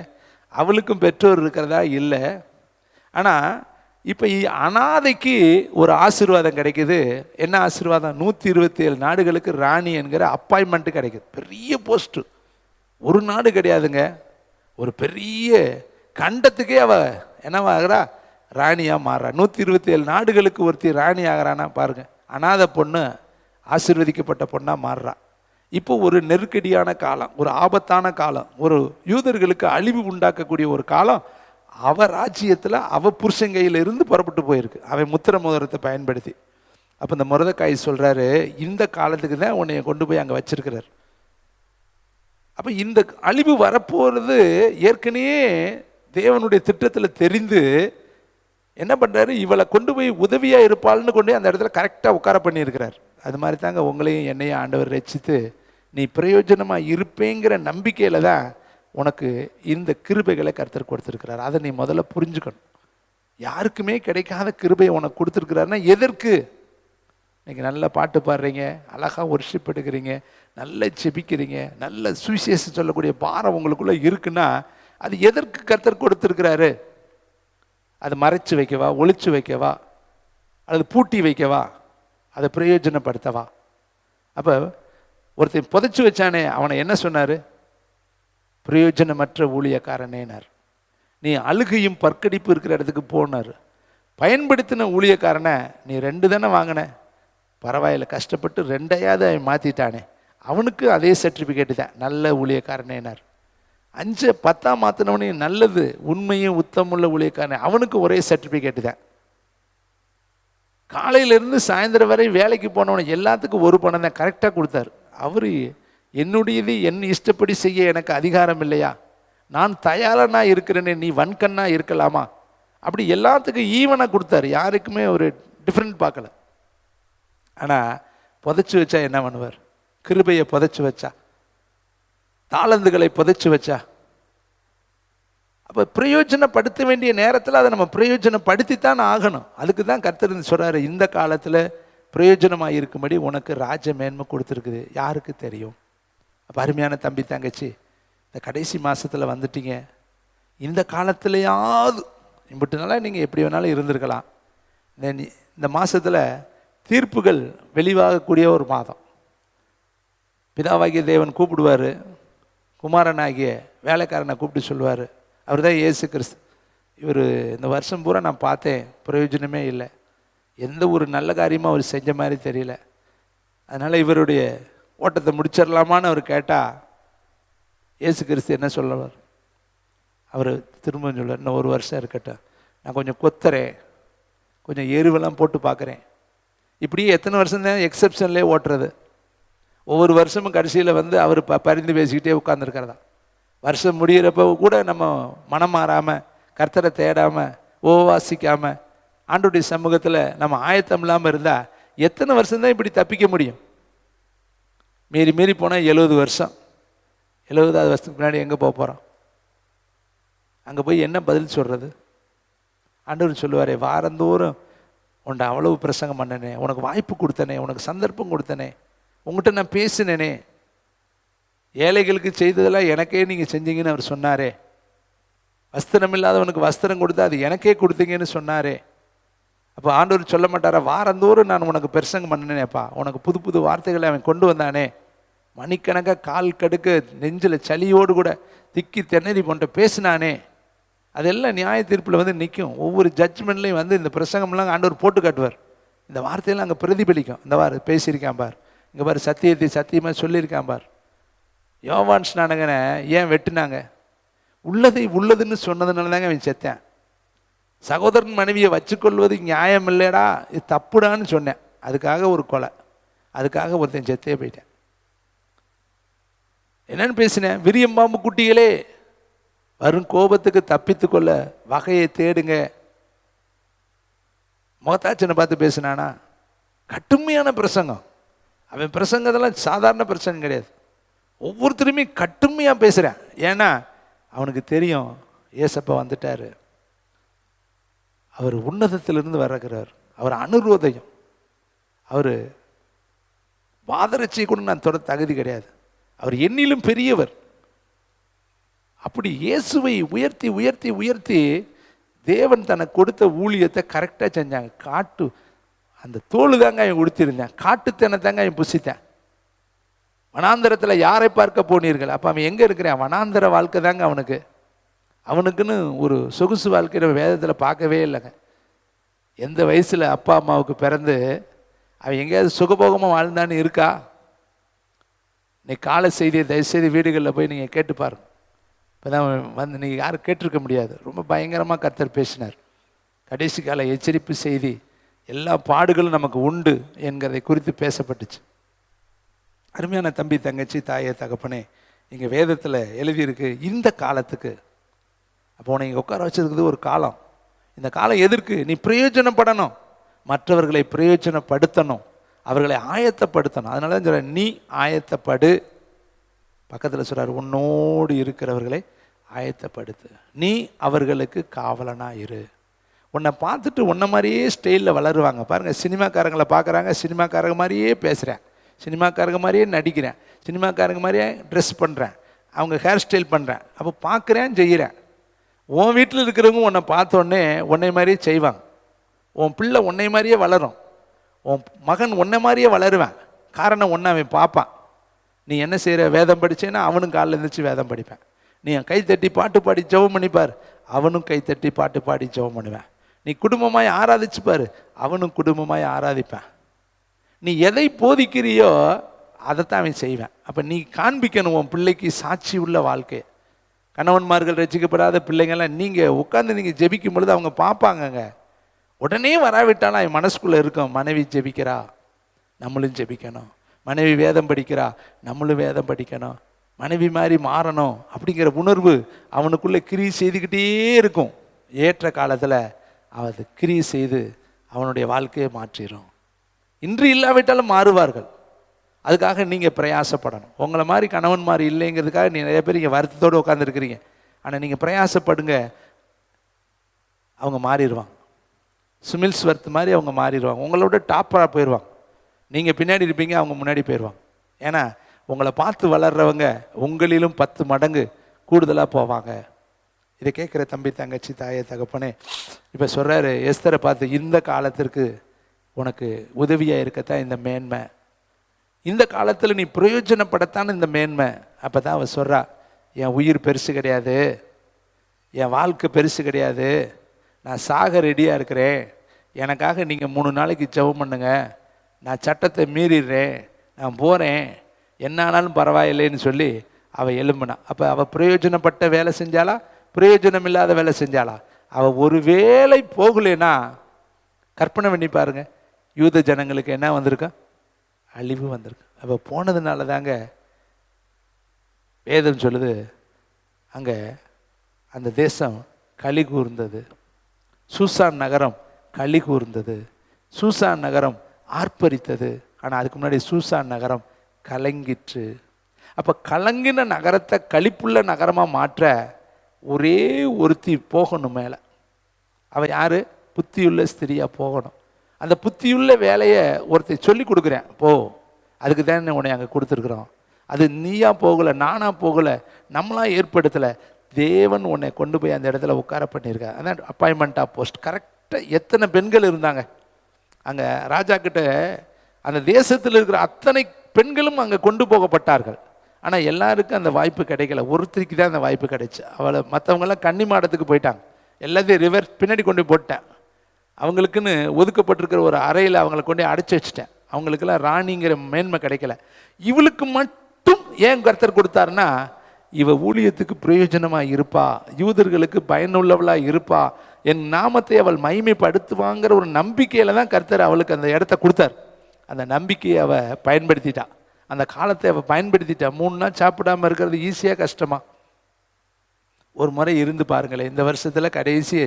அவளுக்கும் பெற்றோர் இருக்கிறதா இல்லை. ஆனால் இப்போ அனாதைக்கு ஒரு ஆசீர்வாதம் கிடைக்குது. என்ன ஆசீர்வாதம்? 127 நாடுகளுக்கு ராணி என்கிற அப்பாயின்மெண்ட்டு கிடைக்குது. பெரிய போஸ்ட்டு, ஒரு நாடு கிடையாதுங்க, ஒரு பெரிய கண்டத்துக்கே அவ என்னவாகிறா, ராணியாக மாறுறா. 127 நாடுகளுக்கு ஒருத்தி ராணி ஆகிறானா பாருங்க. அனாதை பொண்ணு ஆசீர்வதிக்கப்பட்ட பொண்ணாக மாறுறா. இப்போ ஒரு நெருக்கடியான காலம், ஒரு ஆபத்தான காலம், ஒரு யூதர்களுக்கு அழிவு உண்டாக்கக்கூடிய ஒரு காலம் அவ ராஜ்யத்தில் அவ புருஷங்கையில் இருந்து புறப்பட்டு போயிருக்கு, அவன் முத்திர மோதிரத்தை பயன்படுத்தி. அப்போ இந்த மொர்தெகாய் சொல்கிறாரு, இந்த காலத்துக்கு தான் உன்னை கொண்டு போய் அங்கே வச்சிருக்கிறார். அப்போ இந்த அழிவு வரப்போகிறது ஏற்கனவே தேவனுடைய திட்டத்தில் தெரிந்து என்ன பண்ணுறாரு, இவளை கொண்டு போய் உதவியாக இருப்பாள்னு கொண்டு போய் அந்த இடத்துல கரெக்டாக உட்கார பண்ணியிருக்கிறார். அது மாதிரி தாங்க உங்களையும் என்னையும் ஆண்டவர் ரட்சித்து நீ பிரயோஜனமாக இருப்பேங்கிற நம்பிக்கையில் தான் உனக்கு இந்த கிருபைகளை கர்த்தர் கொடுத்துருக்கிறார். அதை நீ முதல்ல புரிஞ்சுக்கணும். யாருக்குமே கிடைக்காத கிருபையை உனக்கு கொடுத்துருக்கிறாருன்னா எதற்கு? இன்னைக்கு நல்ல பாட்டு பாடுறீங்க, அழகாக ஒர்ஷிப் எடுக்கிறீங்க, நல்ல செபிக்கிறீங்க, நல்ல சுவிசேஷம் சொல்லக்கூடிய பாரம் உங்களுக்குள்ளே இருக்குன்னா அது எதற்கு கர்த்தர் கொடுத்துருக்கிறாரு? அதை மறைச்சு வைக்கவா, ஒளிச்சு வைக்கவா, அல்லது பூட்டி வைக்கவா, அதை பிரயோஜனப்படுத்தவா? அப்போ ஒருத்தன் புதைச்சி வச்சானே அவனை என்ன சொன்னார்? பிரயோஜனமற்ற ஊழியக்காரனேனார். நீ அழுகையும் பற்கடிப்பு இருக்கிற இடத்துக்கு போனார். பயன்படுத்தின ஊழியக்காரனை நீ 2 தானே வாங்கின, பரவாயில்ல, கஷ்டப்பட்டு 2ஐயாவது அவன் மாற்றிட்டானே, அவனுக்கு அதே சர்டிஃபிகேட்டு தான், நல்ல ஊழியக்காரனேனார். 5 10 மாற்றினவனே நல்லது, உண்மையும் உத்தமுள்ள ஊழியக்காரன், அவனுக்கு ஒரே சர்டிஃபிகேட்டு தான். காலையிலேருந்து சாயந்தரம் வரை வேலைக்கு போனவனை எல்லாத்துக்கும் ஒரு பணம் தான் கரெக்டாக கொடுத்தாரு. அவர் என்னுடையது என் இஷ்டப்படி செய்ய எனக்கு அதிகாரம் இல்லையா? நான் தயாரனாக இருக்கிறேனே, நீ வன்கண்ணா இருக்கலாமா? அப்படி எல்லாத்துக்கும் ஈவனாக கொடுத்தாரு, யாருக்குமே ஒரு டிஃப்ரெண்ட் பார்க்கல. ஆனால் புதைச்சி வச்சா என்ன பண்ணுவார்? கிருபையை புதைச்சி வச்சா, தாளந்துகளை புதைச்சி வச்சா, அப்போ பிரயோஜனப்படுத்த வேண்டிய நேரத்தில் அதை நம்ம பிரயோஜனப்படுத்தித்தான் ஆகணும். அதுக்கு தான் கர்த்தர் சொல்கிறாரு, இந்த காலத்தில் பிரயோஜனமாக இருக்கும்படி உனக்கு ராஜ மேன்மை கொடுத்துருக்குது. யாருக்கு தெரியும்? அப்போ அருமையான தம்பி தங்கச்சி, இந்த கடைசி மாதத்தில் வந்துட்டீங்க. இந்த காலத்துலையாவது இப்படினால நீங்கள் எப்படி வேணாலும் இருந்திருக்கலாம். இந்த மாதத்தில் தீர்ப்புகள் வெளிவாகக்கூடிய ஒரு மாதம். பிதாவாகிய தேவன் கூப்பிடுவார், குமாரனாகிய வேலைக்காரனை கூப்பிட்டு சொல்லுவார், அவர் தான் இயேசு கிறிஸ்து. இவர் இந்த வருஷம் பூரா நான் பார்த்தேன், பிரயோஜனமே இல்லை, எந்த ஒரு நல்ல காரியமும் அவர் செஞ்ச மாதிரி தெரியல, அதனால் இவருடைய ஓட்டத்தை முடிச்சிடலாமான்னு அவர் கேட்டால் இயேசு கிறிஸ்து என்ன சொல்லுவார்? அவர் திரும்ப சொல்லுவார், இன்னும் 1 வருஷம் இருக்கட்டும், நான் கொஞ்சம் கொத்துறேன், கொஞ்சம் எருவெல்லாம் போட்டு பார்க்குறேன். இப்படியே எத்தனை வருஷம் தான் எக்ஸப்ஷன்லேயே ஓட்டுறது? ஒவ்வொரு வருஷமும் கடைசியில் வந்து அவர் பரிந்து பேசிக்கிட்டே உட்காந்துருக்கிறதா. வருஷம் முடிகிறப்ப கூட நம்ம மனம் மாறாமல், கர்த்தரை தேடாமல், உபவாசிக்காமல், ஆண்டவருடைய சமூகத்தில் நம்ம ஆயத்தம் இல்லாமல் இருந்தால் எத்தனை வருஷம்தான் இப்படி தப்பிக்க முடியும்? மீறி மீறி போனால் 70 வருஷம். 70வது வருஷத்துக்கு முன்னாடி எங்கே போக போகிறோம்? அங்கே போய் என்ன பதில் சொல்கிறது? ஆண்டவர் சொல்லுவாரே, வாரந்தோறும் உன்னை அவ்வளவு பிரசங்கம் பண்ணனே, உனக்கு வாய்ப்பு கொடுத்தனே, உனக்கு சந்தர்ப்பம் கொடுத்தனே, உங்கள்கிட்ட நான் பேசினேனே, ஏழைகளுக்கு செய்ததெல்லாம் எனக்கே நீங்கள் செஞ்சீங்கன்னு அவர் சொன்னாரே, வஸ்திரம் இல்லாதவனுக்கு வஸ்திரம் கொடுத்தா அது எனக்கே கொடுத்தீங்கன்னு சொன்னாரே. அப்போ ஆண்டவர் சொல்ல மாட்டாரா, வாரந்தோறும் நான் உனக்கு பிரசங்கம் பண்ணினேப்பா, உனக்கு புது புது வார்த்தைகளை அவன் கொண்டு வந்தானே, மணிக்கணக்காக கால் கடுக்க நெஞ்சில் சளியோடு கூட திக்கி தென்னறி போன்ற பேசினானே, அதெல்லாம் நியாய தீர்ப்பில் வந்து நிற்கும். ஒவ்வொரு ஜட்ஜ்மெண்ட்லேயும் வந்து இந்த பிரசங்கம்லாம் ஆண்டவர் போட்டு காட்டுவார். இந்த வார்த்தையெல்லாம் அங்கே பிரதிபலிக்கும். இந்த வார் பேசியிருக்கான் பார், இங்கே பார் சத்தியத்தை சத்தியமாக சொல்லியிருக்கான் பார். யோவான் ஸ்நானகனை ஏன் வெட்டினாங்க? உள்ளதை உள்ளதுன்னு சொன்னதுனால தாங்க அவன் செத்தேன். சகோதரன் மனைவியை வச்சுக்கொள்வது நியாயம் இல்லைடா, இது தப்புடான்னு சொன்னேன், அதுக்காக ஒரு கொலை, அதுக்காக ஒருத்தன் செத்தே போயிட்டேன். என்னன்னு பேசினேன்? விரியம்பாம்பு குட்டிகளே, வரும் கோபத்துக்கு தப்பித்து கொள்ள வகையை தேடுங்க. மோத்தாச்சனை பார்த்து பேசினானா? கட்டுமையான பிரசங்கம். அவன் பிரசங்கத்தெல்லாம் சாதாரண பிரசங்கம் கிடையாது. ஒவ்வொருத்தருமே கட்டுமையாக பேசுகிறேன். ஏன்னா அவனுக்கு தெரியும் ஏசப்பா வந்துட்டார், அவர் உன்னதத்திலிருந்து வர்றார், அவர் அனுரோதயம், அவர் வாதரட்சியை கூட நான் தொட தகுதி கிடையாது, அவர் என்னிலும் பெரியவர். அப்படி இயேசுவை உயர்த்தி உயர்த்தி உயர்த்தி தேவன் தனக்கு கொடுத்த ஊழியத்தை கரெக்டாக செஞ்சாங்க. காட்டு அந்த தோல் தாங்க அவன் உடுத்திருந்தேன், காட்டுத்தேனை தாங்க அவன் புசித்தேன். வனாந்தரத்தில் யாரை பார்க்க போனீர்கள்? அப்போ அவன் எங்கே இருக்கிறான்? வனாந்தர வாழ்க்கை தாங்க அவனுக்கு. அவனுக்குன்னு ஒரு சொகுசு வாழ்க்கை வேதத்தில் பார்க்கவே இல்லைங்க. எந்த வயசில் அப்பா அம்மாவுக்கு பிறந்து அவன் எங்கேயாவது சுகபோகமாக வாழ்ந்தான்னு இருக்கா? நீ காலை செய்தியை தயவுசெய்து வீடுகளில் போய் நீங்கள் கேட்டு பாருங்க. இப்போ தான் வந்து நீங்கள் யாரும் கேட்டிருக்க முடியாது. ரொம்ப பயங்கரமாக கர்த்தர் பேசினார். கடைசி கால எச்சரிப்பு செய்தி, எல்லா பாடுகளும் நமக்கு உண்டு என்கிறதை குறித்து பேசப்பட்டுச்சு. அருமையான தம்பி தங்கச்சி, தாயே தகப்பனே, இங்கே வேதத்தில் எழுதியிருக்கு இந்த காலத்துக்கு. அப்போ உன்னை இங்கே உட்கார வச்சதுக்கு ஒரு காலம். இந்த காலம் எதற்கு? நீ பிரயோஜனப்படணும், மற்றவர்களை பிரயோஜனப்படுத்தணும், அவர்களை ஆயத்தப்படுத்தணும். அதனால தான் சொல்ற, நீ ஆயத்தப்படு. பக்கத்தில் சொல்றார், உன்னோடு இருக்கிறவர்களை ஆயத்தப்படுத்து, நீ அவர்களுக்கு காவலனா இரு. உன்னை பார்த்துட்டு உன்னை மாதிரியே ஸ்டைலில் வளருவாங்க பாருங்கள். சினிமாக்காரங்களை பார்க்குறாங்க, சினிமாக்காரங்க மாதிரியே பேசுகிறேன், சினிமாக்காரங்க மாதிரியே நடிக்கிறேன், சினிமாக்காரங்க மாதிரியே ட்ரெஸ் பண்ணுறேன், அவங்க ஹேர் ஸ்டைல் பண்ணுறேன். அப்போ பார்க்குறேன், செய்கிறேன். உன் வீட்டில் இருக்கிறவங்க உன்னை பார்த்தோன்னே உன்னை மாதிரியே செய்வாங்க. உன் பிள்ளை உன்னை மாதிரியே வளரும், உன் மகன் உன்னை மாதிரியே வளருவேன். காரணம் ஒன்று, அவன் பார்ப்பான். நீ என்ன செய்கிற? வேதம் படித்தேன்னா அவனும் காலையில் எழுந்திரிச்சு வேதம் படிப்பேன். நீ கைத்தட்டி பாட்டு பாடி ஜெபம் பண்ணிப்பார், அவனும் கைத்தட்டி பாட்டு பாடி ஜெபம் பண்ணுவேன். நீ குடும்பமாய் ஆராதிச்சுப்பார், அவனும் குடும்பமாய் ஆராதிப்பேன். நீ எதை போதிக்கிறியோ அதைத்தான் அவன் செய்வேன். அப்போ நீ காண்பிக்கணும் உன் பிள்ளைக்கு சாட்சி உள்ள வாழ்க்கை. கணவன்மார்கள் ரசிக்கப்படாத பிள்ளைங்கள்லாம் நீங்கள் உட்காந்து நீங்கள் ஜெபிக்கும் பொழுது அவங்க பார்ப்பாங்கங்க. உடனே வராவிட்டாலும் அவன் மனசுக்குள்ளே இருக்கும், மனைவி ஜெபிக்கிறா நம்மளும் ஜெபிக்கணும், மனைவி வேதம் படிக்கிறா நம்மளும் வேதம் படிக்கணும், மனைவி மாதிரி மாறணும் அப்படிங்கிற உணர்வு அவனுக்குள்ளே கிரி செய்துக்கிட்டே இருக்கும். ஏற்ற காலத்தில் அது கிரி செய்து அவனுடைய வாழ்க்கையை மாற்றிடும். இன்று இல்லாவிட்டாலும் மாறுவார்கள். அதுக்காக நீங்கள் பிரயாசப்படணும். உங்களை மாதிரி கணவன் மாதிரி இல்லைங்கிறதுக்காக நீ நிறைய பேர் இங்கே வருத்தத்தோடு உட்காந்துருக்கிறீங்க. ஆனால் நீங்கள் பிரயாசப்படுங்க, அவங்க மாறிடுவாங்க. சுமில்ஸ்வர்த் மாதிரி அவங்க மாறிடுவாங்க. உங்களோட டாப்பராக போயிடுவாங்க. நீங்கள் பின்னாடி இருப்பீங்க, அவங்க முன்னாடி போயிடுவாங்க. ஏன்னா உங்களை பார்த்து வளர்றவங்க உங்களிலும் 10 மடங்கு கூடுதலாக போவாங்க. இதை கேட்குற தம்பி, தங்கச்சி, தாயை, தகப்பனே, இப்போ சொல்கிறாரு எஸ்தரை பார்த்து, இந்த காலத்திற்கு உனக்கு உதவியாக இருக்கத்தான் இந்த மேன்மை, இந்த காலத்தில் நீ பிரயோஜனப்படத்தான் இந்த மேன்மை. அப்போ தான் அவன் சொல்கிறா, என் உயிர் பெருசு கிடையாது, என் வாழ்க்கை பெருசு கிடையாது, நான் சாக ரெடியாக இருக்கிறேன், எனக்காக நீங்கள் 3 நாளைக்கு ஜெபம் பண்ணுங்க, நான் சட்டத்தை மீறிடுறேன், நான் போகிறேன், என்ன ஆனாலும் பரவாயில்லைன்னு சொல்லி அவள் எழும்பினான். அப்போ அவள் பிரயோஜனப்பட்ட வேலை செஞ்சாலா, பிரயோஜனம் இல்லாத வேலை செஞ்சாலா? அவள் ஒரு வேலை போகலைன்னா கற்பனை பண்ணி பாருங்க, யூத ஜனங்களுக்கு என்ன வந்திருக்கா? அழிவு வந்திருக்கு. அவள் போனதுனால தாங்க வேதம் சொல்லுது, அங்கே அந்த தேசம் களி கூர்ந்தது, சூசான் நகரம் களி கூர்ந்தது, சூசான் நகரம் ஆர்ப்பரித்தது. ஆனால் அதுக்கு முன்னாடி சூசான் நகரம் கலங்கிற்று. அப்போ கலங்கின நகரத்தை களிப்புள்ள நகரமாக மாற்ற ஒரே ஒருத்தி போகணும் மேலே. அவள் யார்? புத்தியுள்ள ஸ்திரியாக போகணும். அந்த புத்தியுள்ள வேலையை ஒருத்தி சொல்லி கொடுக்குறேன், போ, அதுக்கு தான் உன்னை அங்கே கொடுத்துருக்குறோம். அது நீயா போகலை, நானாக போகலை, நம்மளாம் ஏற்படுத்தலை, தேவன் உன்னை கொண்டு போய் அந்த இடத்துல உட்கார பண்ணியிருக்க. அதான் அப்பாயின்மெண்ட் ஆஃப் போஸ்ட். கரெக்டாக எத்தனை பெண்கள் இருந்தாங்க அங்கே ராஜா கிட்ட? அந்த தேசத்தில் இருக்கிற அத்தனை பெண்களும் அங்கே கொண்டு போகப்பட்டார்கள். ஆனால் எல்லாருக்கும் அந்த வாய்ப்பு கிடைக்கல, ஒருத்தருக்கு தான் அந்த வாய்ப்பு கிடைச்சு. அவளை மற்றவங்கெல்லாம் கன்னி மாடத்துக்கு போயிட்டாங்க, எல்லாத்தையும் ரிவர் பின்னாடி கொண்டு போட்டேன். அவங்களுக்குன்னு ஒதுக்கப்பட்டிருக்கிற ஒரு அறையில் அவங்கள கொண்டு அடைச்சி வச்சுட்டேன். அவங்களுக்கெல்லாம் ராணிங்கிற மேன்மை கிடைக்கல. இவளுக்கு மட்டும் ஏன் கர்த்தர் கொடுத்தாருன்னா, இவ ஊழியத்துக்கு பிரயோஜனமாக இருப்பா, யூதர்களுக்கு பயனுள்ளவளாக இருப்பா, என் நாமத்தை அவள் மகிமைப்படுத்துவாங்கிற ஒரு நம்பிக்கையில் தான் கர்த்தர் அவளுக்கு அந்த இடத்த கொடுத்தார். அந்த நம்பிக்கையை அவள் பயன்படுத்திட்டா, அந்த காலத்தை அவள் பயன்படுத்திட்டா. 3 நாள் சாப்பிடாமல் இருக்கிறது ஈஸியாக கஷ்டமா? ஒரு முறை இருந்து பாருங்களேன். இந்த வருஷத்தில் கடைசி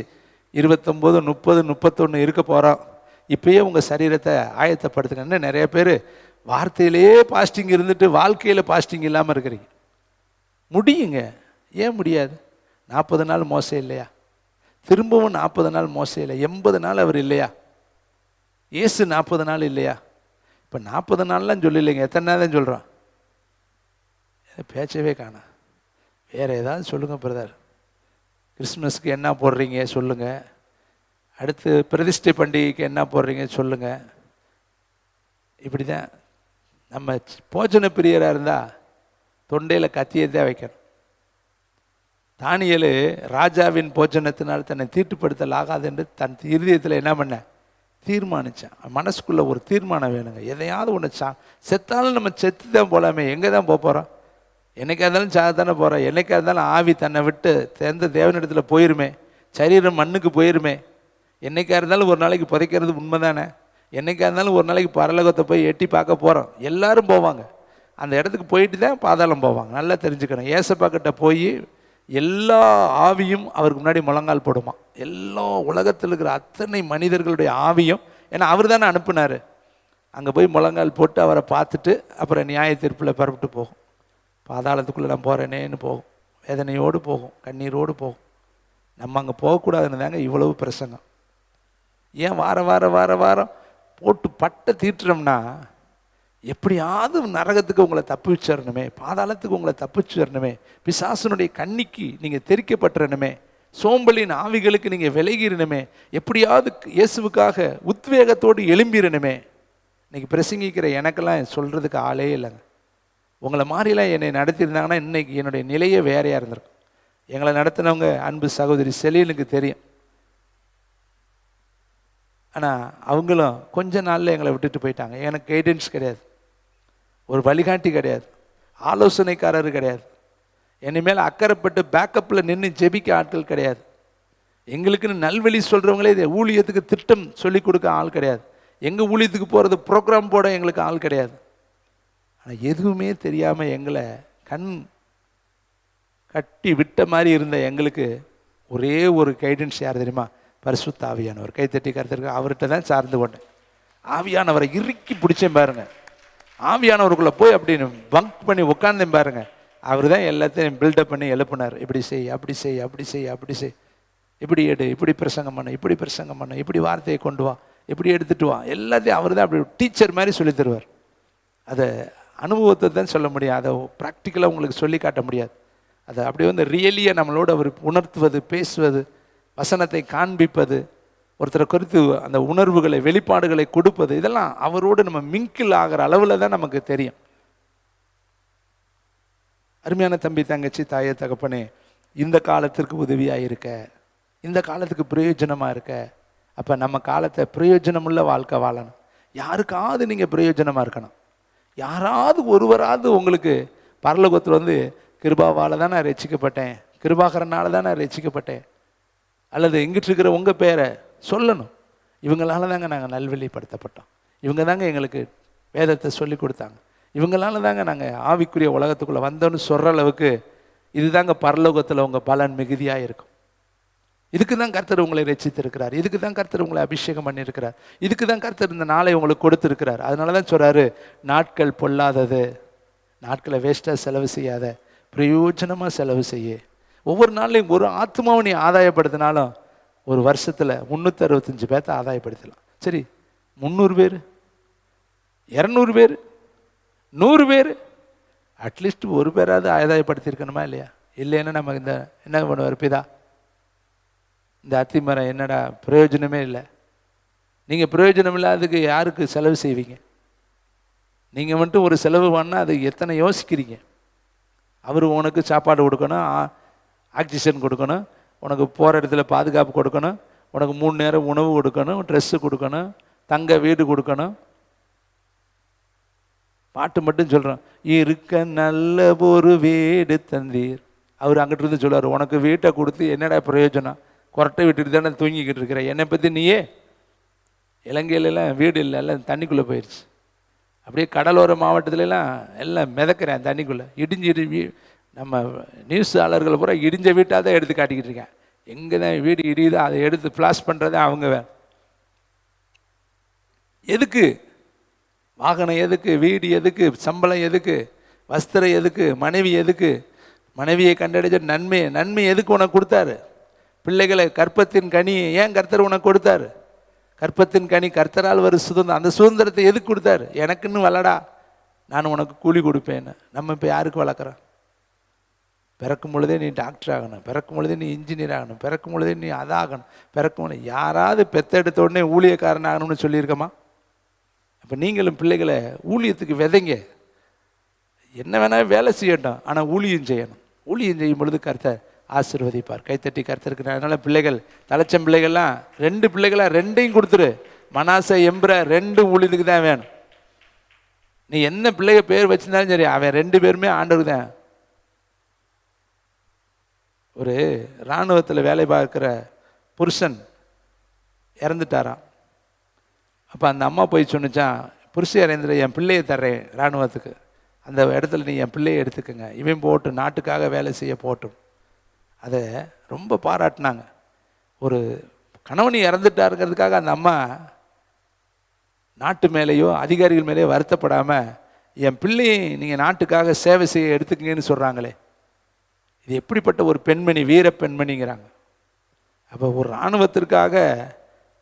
29, 30, 31 இருக்க போகிறோம். இப்பயே உங்கள் சரீரத்தை ஆயத்தப்படுத்துங்கன்னு நிறைய பேர் வார்த்தையிலே பாஸ்டிங் இருந்துட்டு வாழ்க்கையில் பாஸ்டிங் இல்லாமல் இருக்கிறீங்க. முடியுங்க, ஏன் முடியாது? 40 நாள் மோசம் இல்லையா? திரும்பவும் 40 நாள் மோசம் இல்லை, 80 நாள் அவர் இல்லையா? இயேசு 40 நாள் இல்லையா? இப்போ 40 நாள்லாம் சொல்லலைங்க, எத்தனை நாள் தான் சொல்கிறோம்? பேச்சவே காணா. வேறு ஏதாவது சொல்லுங்கள் பிரதர். கிறிஸ்மஸுக்கு என்ன போடுறீங்க சொல்லுங்கள், அடுத்து பிரதிஷ்டை பண்டிகைக்கு என்ன போடுறீங்க சொல்லுங்கள். இப்படி தான் நம்ம போஜன பிரியராக இருந்தால் தொண்டையில் கத்தியை தான் வைக்கணும். தானியேலு ராஜாவின் போஜனத்தினால் தன்னை தீட்டுப்படுத்தலாகாது என்று தன் இருதயத்தில் என்ன பண்ண தீர்மானித்தான். மனசுக்குள்ளே ஒரு தீர்மானம் வேணுங்க. எதையாவது ஒன்று செத்தாலும் நம்ம செத்து தான் போகலாமே, எங்கே தான் போக போகிறோம்? என்னைக்கா இருந்தாலும் சாகத்தானே போகிறோம். என்னைக்கா இருந்தாலும் ஆவி தன்னை விட்டு எந்த தேவனிடத்தில் போயிருமே, சரீரம் மண்ணுக்கு போயிருமே. என்னைக்கா இருந்தாலும் ஒரு நாளைக்கு புதைக்கிறது உண்மை தானே. என்னைக்கா இருந்தாலும் ஒரு நாளைக்கு பரலோகத்தை போய் எட்டி பார்க்க போகிறோம். எல்லாரும் போவாங்க, அந்த இடத்துக்கு போயிட்டு தான் பாதாளம் போவாங்க. நல்லா தெரிஞ்சுக்கணும். ஏசப்பா கிட்ட போய் எல்லா ஆவியும் அவருக்கு முன்னாடி முழங்கால் போடுமா. எல்லா உலகத்தில் இருக்கிற அத்தனை மனிதர்களுடைய ஆவியும், ஏன்னா அவர் தானே அனுப்புனார். அங்கே போய் முழங்கால் போட்டு அவரை பார்த்துட்டு அப்புறம் நியாய தீர்ப்பில் பரப்பிட்டு போகும். பாதாளத்துக்குள்ளே நான் போகிறேனேன்னு போகும், வேதனையோடு போகும், கண்ணீரோடு போகும். நம்ம அங்கே போகக்கூடாதுன்னு தாங்க இவ்வளவு பிரசங்கம். ஏன் வாரம் போட்டு பட்டை தீட்டுறோம்னா, எப்படியாவது நரகத்துக்கு உங்களை தப்பு வச்சிடணுமே, பாதாளத்துக்கு உங்களை தப்பு வச்சிடணுமே, பிசாசனுடைய கண்ணிக்கு நீங்கள் தெரிக்கப்பட்டுறணுமே, சோம்பலின் ஆவிகளுக்கு நீங்கள் விலகிடணுமே, எப்படியாவது இயேசுவுக்காக உத்வேகத்தோடு எழும்பிடணுமே. இன்னைக்கு பிரசங்கிக்கிற எனக்கெல்லாம் சொல்கிறதுக்கு ஆளே இல்லைங்க. உங்களை மாதிரிலாம் என்னை நடத்தியிருந்தாங்கன்னா இன்னைக்கு என்னுடைய நிலையே வேறையாக இருந்திருக்கும். எங்களை நடத்தினவங்க அன்பு சகோதரி செலினுக்கு தெரியும். ஆனால் அவங்களும் கொஞ்ச நாளில் எங்களை விட்டுட்டு போயிட்டாங்க. எனக்கு கைடன்ஸ் கிடையாது, ஒரு வழிகாட்டி கிடையாது, ஆலோசனைக்காரர் கிடையாது, இனிமேல் அக்கறைப்பட்டு பேக்கப்பில் நின்று ஜெபிக்க ஆட்கள் கிடையாது, எங்களுக்குன்னு நல்வழி சொல்கிறவங்களே இது ஊழியத்துக்கு திட்டம் சொல்லி கொடுக்க ஆள் கிடையாது, எங்கள் ஊழியத்துக்கு போகிறது ப்ரோக்ராம் போட எங்களுக்கு ஆள் கிடையாது. ஆனால் எதுவுமே தெரியாமல் எங்களை கண் கட்டி விட்ட மாதிரி இருந்த எங்களுக்கு ஒரே ஒரு கைடன்ஸ் யார் தெரியுமா? பரிசுத்த ஆவியானவர். கைத்தட்டி கருத்திருக்கு. அவர்கிட்ட தான் சார்ந்து கொண்டேன். ஆவியானவரை இறுக்கி பிடிச்சேன் பாருங்க. ஆவியானவருக்குள்ளே போய் அப்படின்னு பங்க் பண்ணி உட்காந்தேன் பாருங்க. அவர் தான் எல்லாத்தையும் பில்டப் பண்ணி எழுப்பினார். இப்படி செய், அப்படி செய், அப்படி செய், அப்படி செய், இப்படி எடு, இப்படி பிரசங்கம் பண்ண, இப்படி பிரசங்கம் பண்ண, இப்படி வார்த்தையை கொண்டு வா, இப்படி எடுத்துட்டு வா, எல்லாத்தையும் அவர் தான் அப்படி டீச்சர் மாதிரி சொல்லி தருவார். அதை அனுபவத்தை தான் சொல்ல முடியும், அதை ப்ராக்டிக்கலாக உங்களுக்கு சொல்லி காட்ட முடியாது. அதை அப்படியே வந்து ரியலியாக நம்மளோட அவர் உணர்த்துவது, பேசுவது, வசனத்தை காண்பிப்பது, ஒருத்தரை குறித்து அந்த உணர்வுகளை, வெளிப்பாடுகளை கொடுப்பது, இதெல்லாம் அவரோடு நம்ம மிங்கில் ஆகிற அளவில் தான் நமக்கு தெரியும். அருமையான தம்பி, தங்கச்சி, தாயே, தகப்பனே, இந்த காலத்திற்கு உதவியாக இருக்க, இந்த காலத்துக்கு பிரயோஜனமாக இருக்க. அப்போ நம்ம காலத்தை பிரயோஜனமுள்ள வாழ்க்கை வாழணும். யாருக்காவது நீங்கள் பிரயோஜனமாக இருக்கணும். யாராவது ஒருவராவது உங்களுக்கு பரலோகத்தில் வந்து கிருபாவால் தான் நான் ரட்சிக்கப்பட்டேன், கிருபாகரனால தான் நான் ரட்சிக்கப்பட்டேன், அல்லது எங்கிட்டு இருக்கிற உங்கள் பேரை சொல்லணும். இவங்களால தாங்க நாங்கள் நல்வழிப்படுத்தப்பட்டோம், இவங்க தாங்க எங்களுக்கு வேதத்தை சொல்லி கொடுத்தாங்க, இவங்களால தாங்க நாங்கள் ஆவிக்குரிய உலகத்துக்குள்ளே வந்தோன்னு சொல்கிற அளவுக்கு இதுதாங்க பரலோகத்தில் உங்கள் பலன் மிகுதியாக இருக்கும். இதுக்கு தான் கர்த்தர் உங்களை ரட்சித்திருக்கிறார், இதுக்கு தான் கர்த்தர் உங்களை அபிஷேகம் பண்ணியிருக்கிறார், இதுக்கு தான் கர்த்தர் இந்த நாளை உங்களுக்கு கொடுத்துருக்கிறார். அதனால தான் சொல்கிறாரு, நாட்கள் பொல்லாதது, நாட்களை வேஸ்ட்டாக செலவு செய்யாத, பிரயோஜனமாக செலவு செய்ய. ஒவ்வொரு நாள்லையும் ஒரு ஆத்மாவை நீ ஆதாயப்படுத்தினாலும் ஒரு வருஷத்தில் 365 பேர்த்த ஆதாயப்படுத்தலாம். சரி, 300 பேர், 200 பேர், 100 பேர், அட்லீஸ்ட் ஒரு பேராவது ஆதாயப்படுத்தியிருக்கணுமா இல்லையா? இல்லைன்னா நம்ம இந்த என்ன பண்ணுவார் பிதா, இந்த அத்திமரம் என்னடா பிரயோஜனமே இல்லை. நீங்கள் பிரயோஜனம் இல்லாததுக்கு யாருக்கு செலவு செய்வீங்க? நீங்கள் மட்டும் ஒரு செலவு பண்ணால் அது எத்தனை யோசிக்கிறீங்க? அவர் உனக்கு சாப்பாடு கொடுக்கணும், ஆக்சிஜன் கொடுக்கணும், உனக்கு போகிற இடத்துல பாதுகாப்பு கொடுக்கணும், உனக்கு 3 நேரம் உணவு கொடுக்கணும், ட்ரெஸ்ஸு கொடுக்கணும், தங்க வீடு கொடுக்கணும். பாட்டு மட்டும் சொல்கிறோம், இருக்க நல்ல ஒரு வீடு தந்தீர். அவர் அங்கிட்டு இருந்து சொல்லுவார், உனக்கு வீட்டை கொடுத்து என்னடா பிரயோஜனம்? கொரட்டை விட்டுட்டு தானே தூங்கிக்கிட்டு இருக்கிற. என்னை பற்றி நீயே, இலங்கையிலலாம் வீடு இல்லை, எல்லாம் தண்ணிக்குள்ளே போயிடுச்சு. அப்படியே கடலோர மாவட்டத்துலலாம் எல்லாம் மிதக்கிறேன் தண்ணிக்குள்ளே. இடிஞ்சு நம்ம நியூஸாளர்கள் பூரா இடிஞ்ச வீட்டாக தான் எடுத்து காட்டிக்கிட்டு இருக்கேன். எங்கே தான் வீடு இடியுதோ அதை எடுத்து ஃப்ளாஷ் பண்ணுறதே அவங்க வேணும். எதுக்கு வாகனம், எதுக்கு வீடு, எதுக்கு சம்பளம், எதுக்கு வஸ்திரம், எதுக்கு மனைவி, எதுக்கு மனைவியை கண்டடைஞ்ச நன்மை எதுக்கு உனக்கு கொடுத்தாரு? பிள்ளைகளை, கற்பத்தின் கனி ஏன் கர்த்தர் உனக்கு கொடுத்தாரு? கற்பத்தின் கனி கர்த்தரால் வரும் சுதந்திரம். அந்த சுதந்திரத்தை எதுக்கு கொடுத்தாரு? எனக்குன்னு வளடா, நான் உனக்கு கூலி கொடுப்பேன்னு. நம்ம இப்போ யாருக்கு வளர்க்குறோம்? பிறக்கும் பொழுதே நீ டாக்டர் ஆகணும், பிறக்கும் பொழுதே நீ இன்ஜினியர் ஆகணும், பிறக்கும் பொழுதே நீ அதாகணும், பிறக்கும் பொழுது யாராவது பெத்தெடுத்த உடனே ஊழியக்காரன் ஆகணும்னு சொல்லியிருக்கமா? அப்போ நீங்களும் பிள்ளைகளை ஊழியத்துக்கு விதைங்க. என்ன வேணாலும் வேலை செய்யட்டும், ஆனால் ஊழியம் செய்யணும். ஊழியம் செய்யும் பொழுது கர்த்தர் ஆசீர்வதிப்பார். கைத்தட்டி கர்த்தருக்கு. அதனால பிள்ளைகள், தலைச்சம் பிள்ளைகள்லாம் 2 பிள்ளைகளாக 2ஐயும் கொடுத்துரு. மனாசை, எம்பிர 2 ஊழியத்துக்கு தான் வேணும். நீ என்ன பிள்ளைக பேர் வச்சிருந்தாலும் சரி, அவன் 2 பேருமே ஆண்டவருக்கு தான். ஒரு இராணுவத்தில் வேலை பார்க்குற புருஷன் இறந்துட்டாராம். அப்போ அந்த அம்மா போய் சொன்னிச்சான், புருஷன் இறந்துட, என் பிள்ளையை தர்றேன் இராணுவத்துக்கு, அந்த இடத்துல நீ என் பிள்ளையை எடுத்துக்கங்க, இவன் போட்டு நாட்டுக்காக வேலை செய்ய போட்டும். அதை ரொம்ப பாராட்டினாங்க. ஒரு கணவனி இறந்துட்டாருங்கிறதுக்காக அந்த அம்மா நாட்டு மேலேயோ அதிகாரிகள் மேலேயோ வருத்தப்படாமல் என் பிள்ளையை நீங்கள் நாட்டுக்காக சேவை செய்ய எடுத்துக்கங்கன்னு சொல்கிறாங்களே, இது எப்படிப்பட்ட ஒரு பெண்மணி, வீர பெண்மணிங்கிறாங்க. அப்போ ஒரு இராணுவத்திற்காக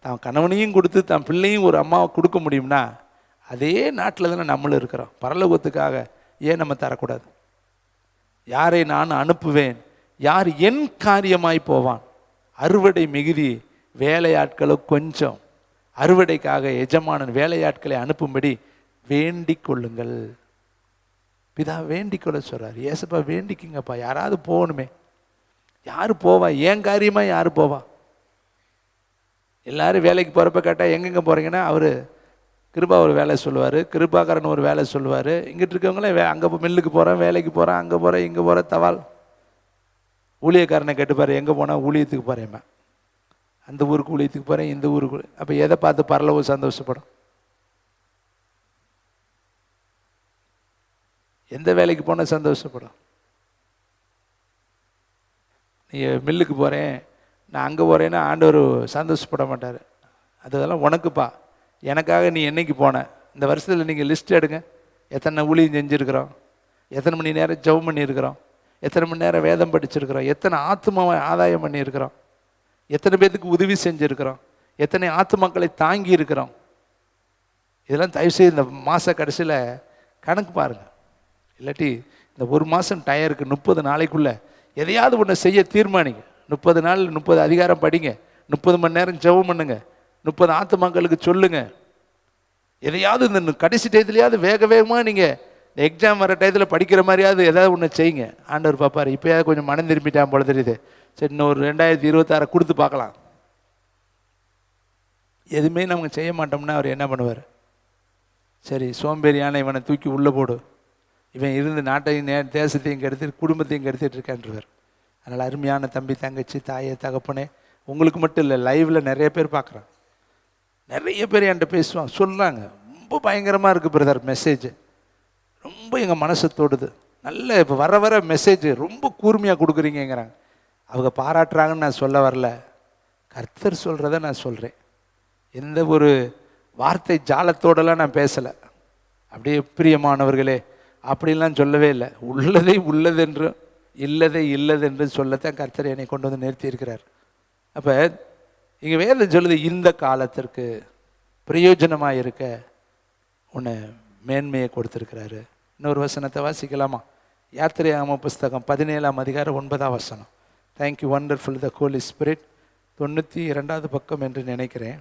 தான் கணவனையும் கொடுத்து தான் பிள்ளையும் ஒரு அம்மாவை கொடுக்க முடியும்னா, அதே நாட்டில் தானே நம்மளும் இருக்கிறோம். பரலோகத்துக்காக ஏன் நம்ம தரக்கூடாது? யாரை நான் அனுப்புவேன், யார் என் காரியமாய் போவான்? அறுவடை மிகுதி, வேலையாட்களோ கொஞ்சம். அறுவடைக்காக எஜமானன் வேலையாட்களை அனுப்பும்படி வேண்டிக் கொள்ளுங்கள். பிதா வேண்டிக் கொள்ள சொல்றாரு. ஏசப்பா வேண்டிக்குங்கப்பா, யாராவது போகணுமே. யார் போவா? ஏன் காரியமா யார் போவா? எல்லாரும் வேலைக்கு போகிறப்ப கேட்டால் எங்கெங்கே போகிறீங்கன்னா, அவர் கிருபா ஒரு வேலை சொல்லுவார், கிருபாகரன் ஒரு வேலை சொல்லுவார். இங்கிட்டு இருக்கவங்களே அங்கே மில்லுக்கு போகிறேன், வேலைக்கு போகிறேன், அங்கே போகிறேன், இங்கே போகிறேன், தவால். ஊழியக்காரனை கேட்டுப்பார், எங்கே போனால் ஊழியத்துக்கு போகிறேம்மா, அந்த ஊருக்கு ஊழியத்துக்கு போகிறேன், இந்த ஊருக்கு. அப்போ எதை பார்த்து பரலோகம் சந்தோஷப்படும்? எந்த வேலைக்கு போனால் சந்தோஷப்படும்? நீ மில்லுக்கு போகிறேன், நான் அங்கே போகிறேன்னா ஆண்டவர் சந்தோஷப்பட மாட்டார். அதெல்லாம் உனக்குப்பா, எனக்காக நீ என்னைக்கு போன? இந்த வருஷத்தில் நீங்கள் லிஸ்ட் எடுங்க. எத்தனை ஊழியம் செஞ்சுருக்கிறோம், எத்தனை மணி நேரம் ஜெபம் பண்ணியிருக்கிறோம், எத்தனை மணி நேரம் வேதம் படிச்சிருக்கிறோம், எத்தனை ஆத்துமாவை ஆதாயம் பண்ணியிருக்கிறோம், எத்தனை பேத்துக்கு உதவி செஞ்சுருக்கிறோம், எத்தனை ஆத்துமாக்களை தாங்கி இருக்கிறோம். இதெல்லாம் தயவுசெய்து இந்த மாத கடைசியில் கணக்கு பாருங்கள். இல்லாட்டி இந்த ஒரு மாதம் டயருக்கு 30 நாளைக்குள்ளே எதையாவது ஒன்று செய்ய தீர்மானிங்க. 30 நாள் 30 அதிகாரம் படிங்க, 30 மணி நேரம் ஜெபம் பண்ணுங்க, 30 ஆத்துமாக்களுக்கு சொல்லுங்க. எதையாவது இந்த கடைசி டயத்துலையாவது வேக வேகமாக நீங்கள் இந்த எக்ஸாம் வர டயத்தில் படிக்கிற மாதிரியாவது ஏதாவது ஒன்று செய்யுங்க. ஆண்டவர் பார்ப்பார். இப்போயாவது கொஞ்சம் மனம் திரும்பிட்டான் போல தெரியுது, சரி இன்னும் ஒரு 2026 கொடுத்து பார்க்கலாம். எதுவுமே நம்ம செய்ய மாட்டோம்னா அவர் என்ன பண்ணுவார்? சரி சோம்பேறியான இவனை தூக்கி உள்ளே போடு, இவன் இருந்து நாட்டையும் தேசத்தையும் கெடுத்து குடும்பத்தையும் கெடுத்துட்டு இருக்கான்றவர். அதனால் அருமையான தம்பி, தங்கச்சி, தாயே, தகப்பனே, உங்களுக்கு மட்டும் இல்லை, லைவில் நிறைய பேர் பார்க்குறாங்க. நிறைய பேர் என்கிட்ட பேசுவாங்க, சொல்கிறாங்க, ரொம்ப பயங்கரமாக இருக்குது பிரதர் மெசேஜ், ரொம்ப எங்கள் மனசை தொடுது, நல்ல இப்போ வர வர மெசேஜ் ரொம்ப கூர்மையாக கொடுக்குறீங்கிறாங்க. அவங்க பாராட்டுறாங்கன்னு நான் சொல்ல வரல, கர்த்தர் சொல்கிறத நான் சொல்கிறேன். எந்த ஒரு வார்த்தை ஜாலத்தோடலாம் நான் பேசலை. அப்படியே பிரியமானவர்களே அப்படிலாம் சொல்லவே இல்லை. உள்ளதை உள்ளதென்று இல்லதை இல்லதென்று சொல்லத்தான் கர்த்தர் என்னை கொண்டு வந்து நிறுத்தி இருக்கிறார். அப்போ இங்கே வேதம் சொல்லுது, இந்த காலத்திற்கு பிரயோஜனமாக இருக்க உன்னை மேன்மையை கொடுத்துருக்கிறாரு. இன்னொரு வசனத்தை வாசிக்கலாமா? யாத்திரையாகம புஸ்தகம் 17ஆம் அதிகாரம் 9ஆம் வசனம். தேங்க்யூ வண்டர்ஃபுல் த ஹோலி ஸ்பிரிட். 92வது பக்கம் என்று நினைக்கிறேன்.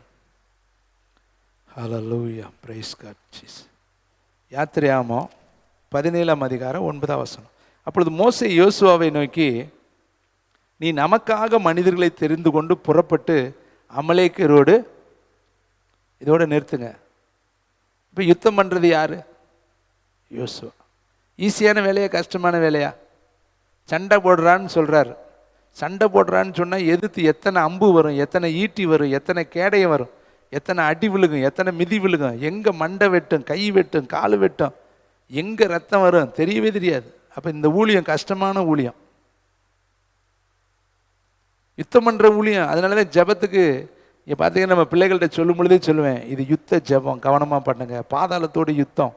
ஹல்லேலூயா, பிரைஸ் காட் ஜீசஸ். யாத்திரையாகமம் 17ஆம் அதிகாரம் 9ஆம் வசனம். அப்பொழுது மோசே யோசுவாவை நோக்கி, நீ நமக்காக மனிதர்களை தெரிந்து கொண்டு புறப்பட்டு அமலேக்கரோடு, இதோடு நிறுத்துங்க. இப்போ யுத்தம் பண்ணுறது யார்? யோசுவா. ஈஸியான வேலையா கஷ்டமான வேலையா? சண்டை போடுறான்னு சொல்கிறார். சண்டை போடுறான்னு சொன்னால் எதிர்த்து எத்தனை அம்பு வரும், எத்தனை ஈட்டி வரும், எத்தனை கேடயம் வரும், எத்தனை அடி விழுகும், எத்தனை மிதி விழுகும், எங்கே மண்டை வெட்டும், கை வெட்டும், கால் வெட்டும், எங்கே ரத்தம் வரும் தெரியவே தெரியாது. அப்போ இந்த ஊழியம் கஷ்டமான ஊழியம், யுத்தம் பண்ணுற ஊழியம். அதனால தான் ஜபத்துக்கு இங்கே பார்த்தீங்கன்னா நம்ம பிள்ளைகள்கிட்ட சொல்லும் பொழுதே சொல்லுவேன், இது யுத்த ஜபம், கவனமாக பண்ணுங்க. பாதாளத்தோடு யுத்தம்,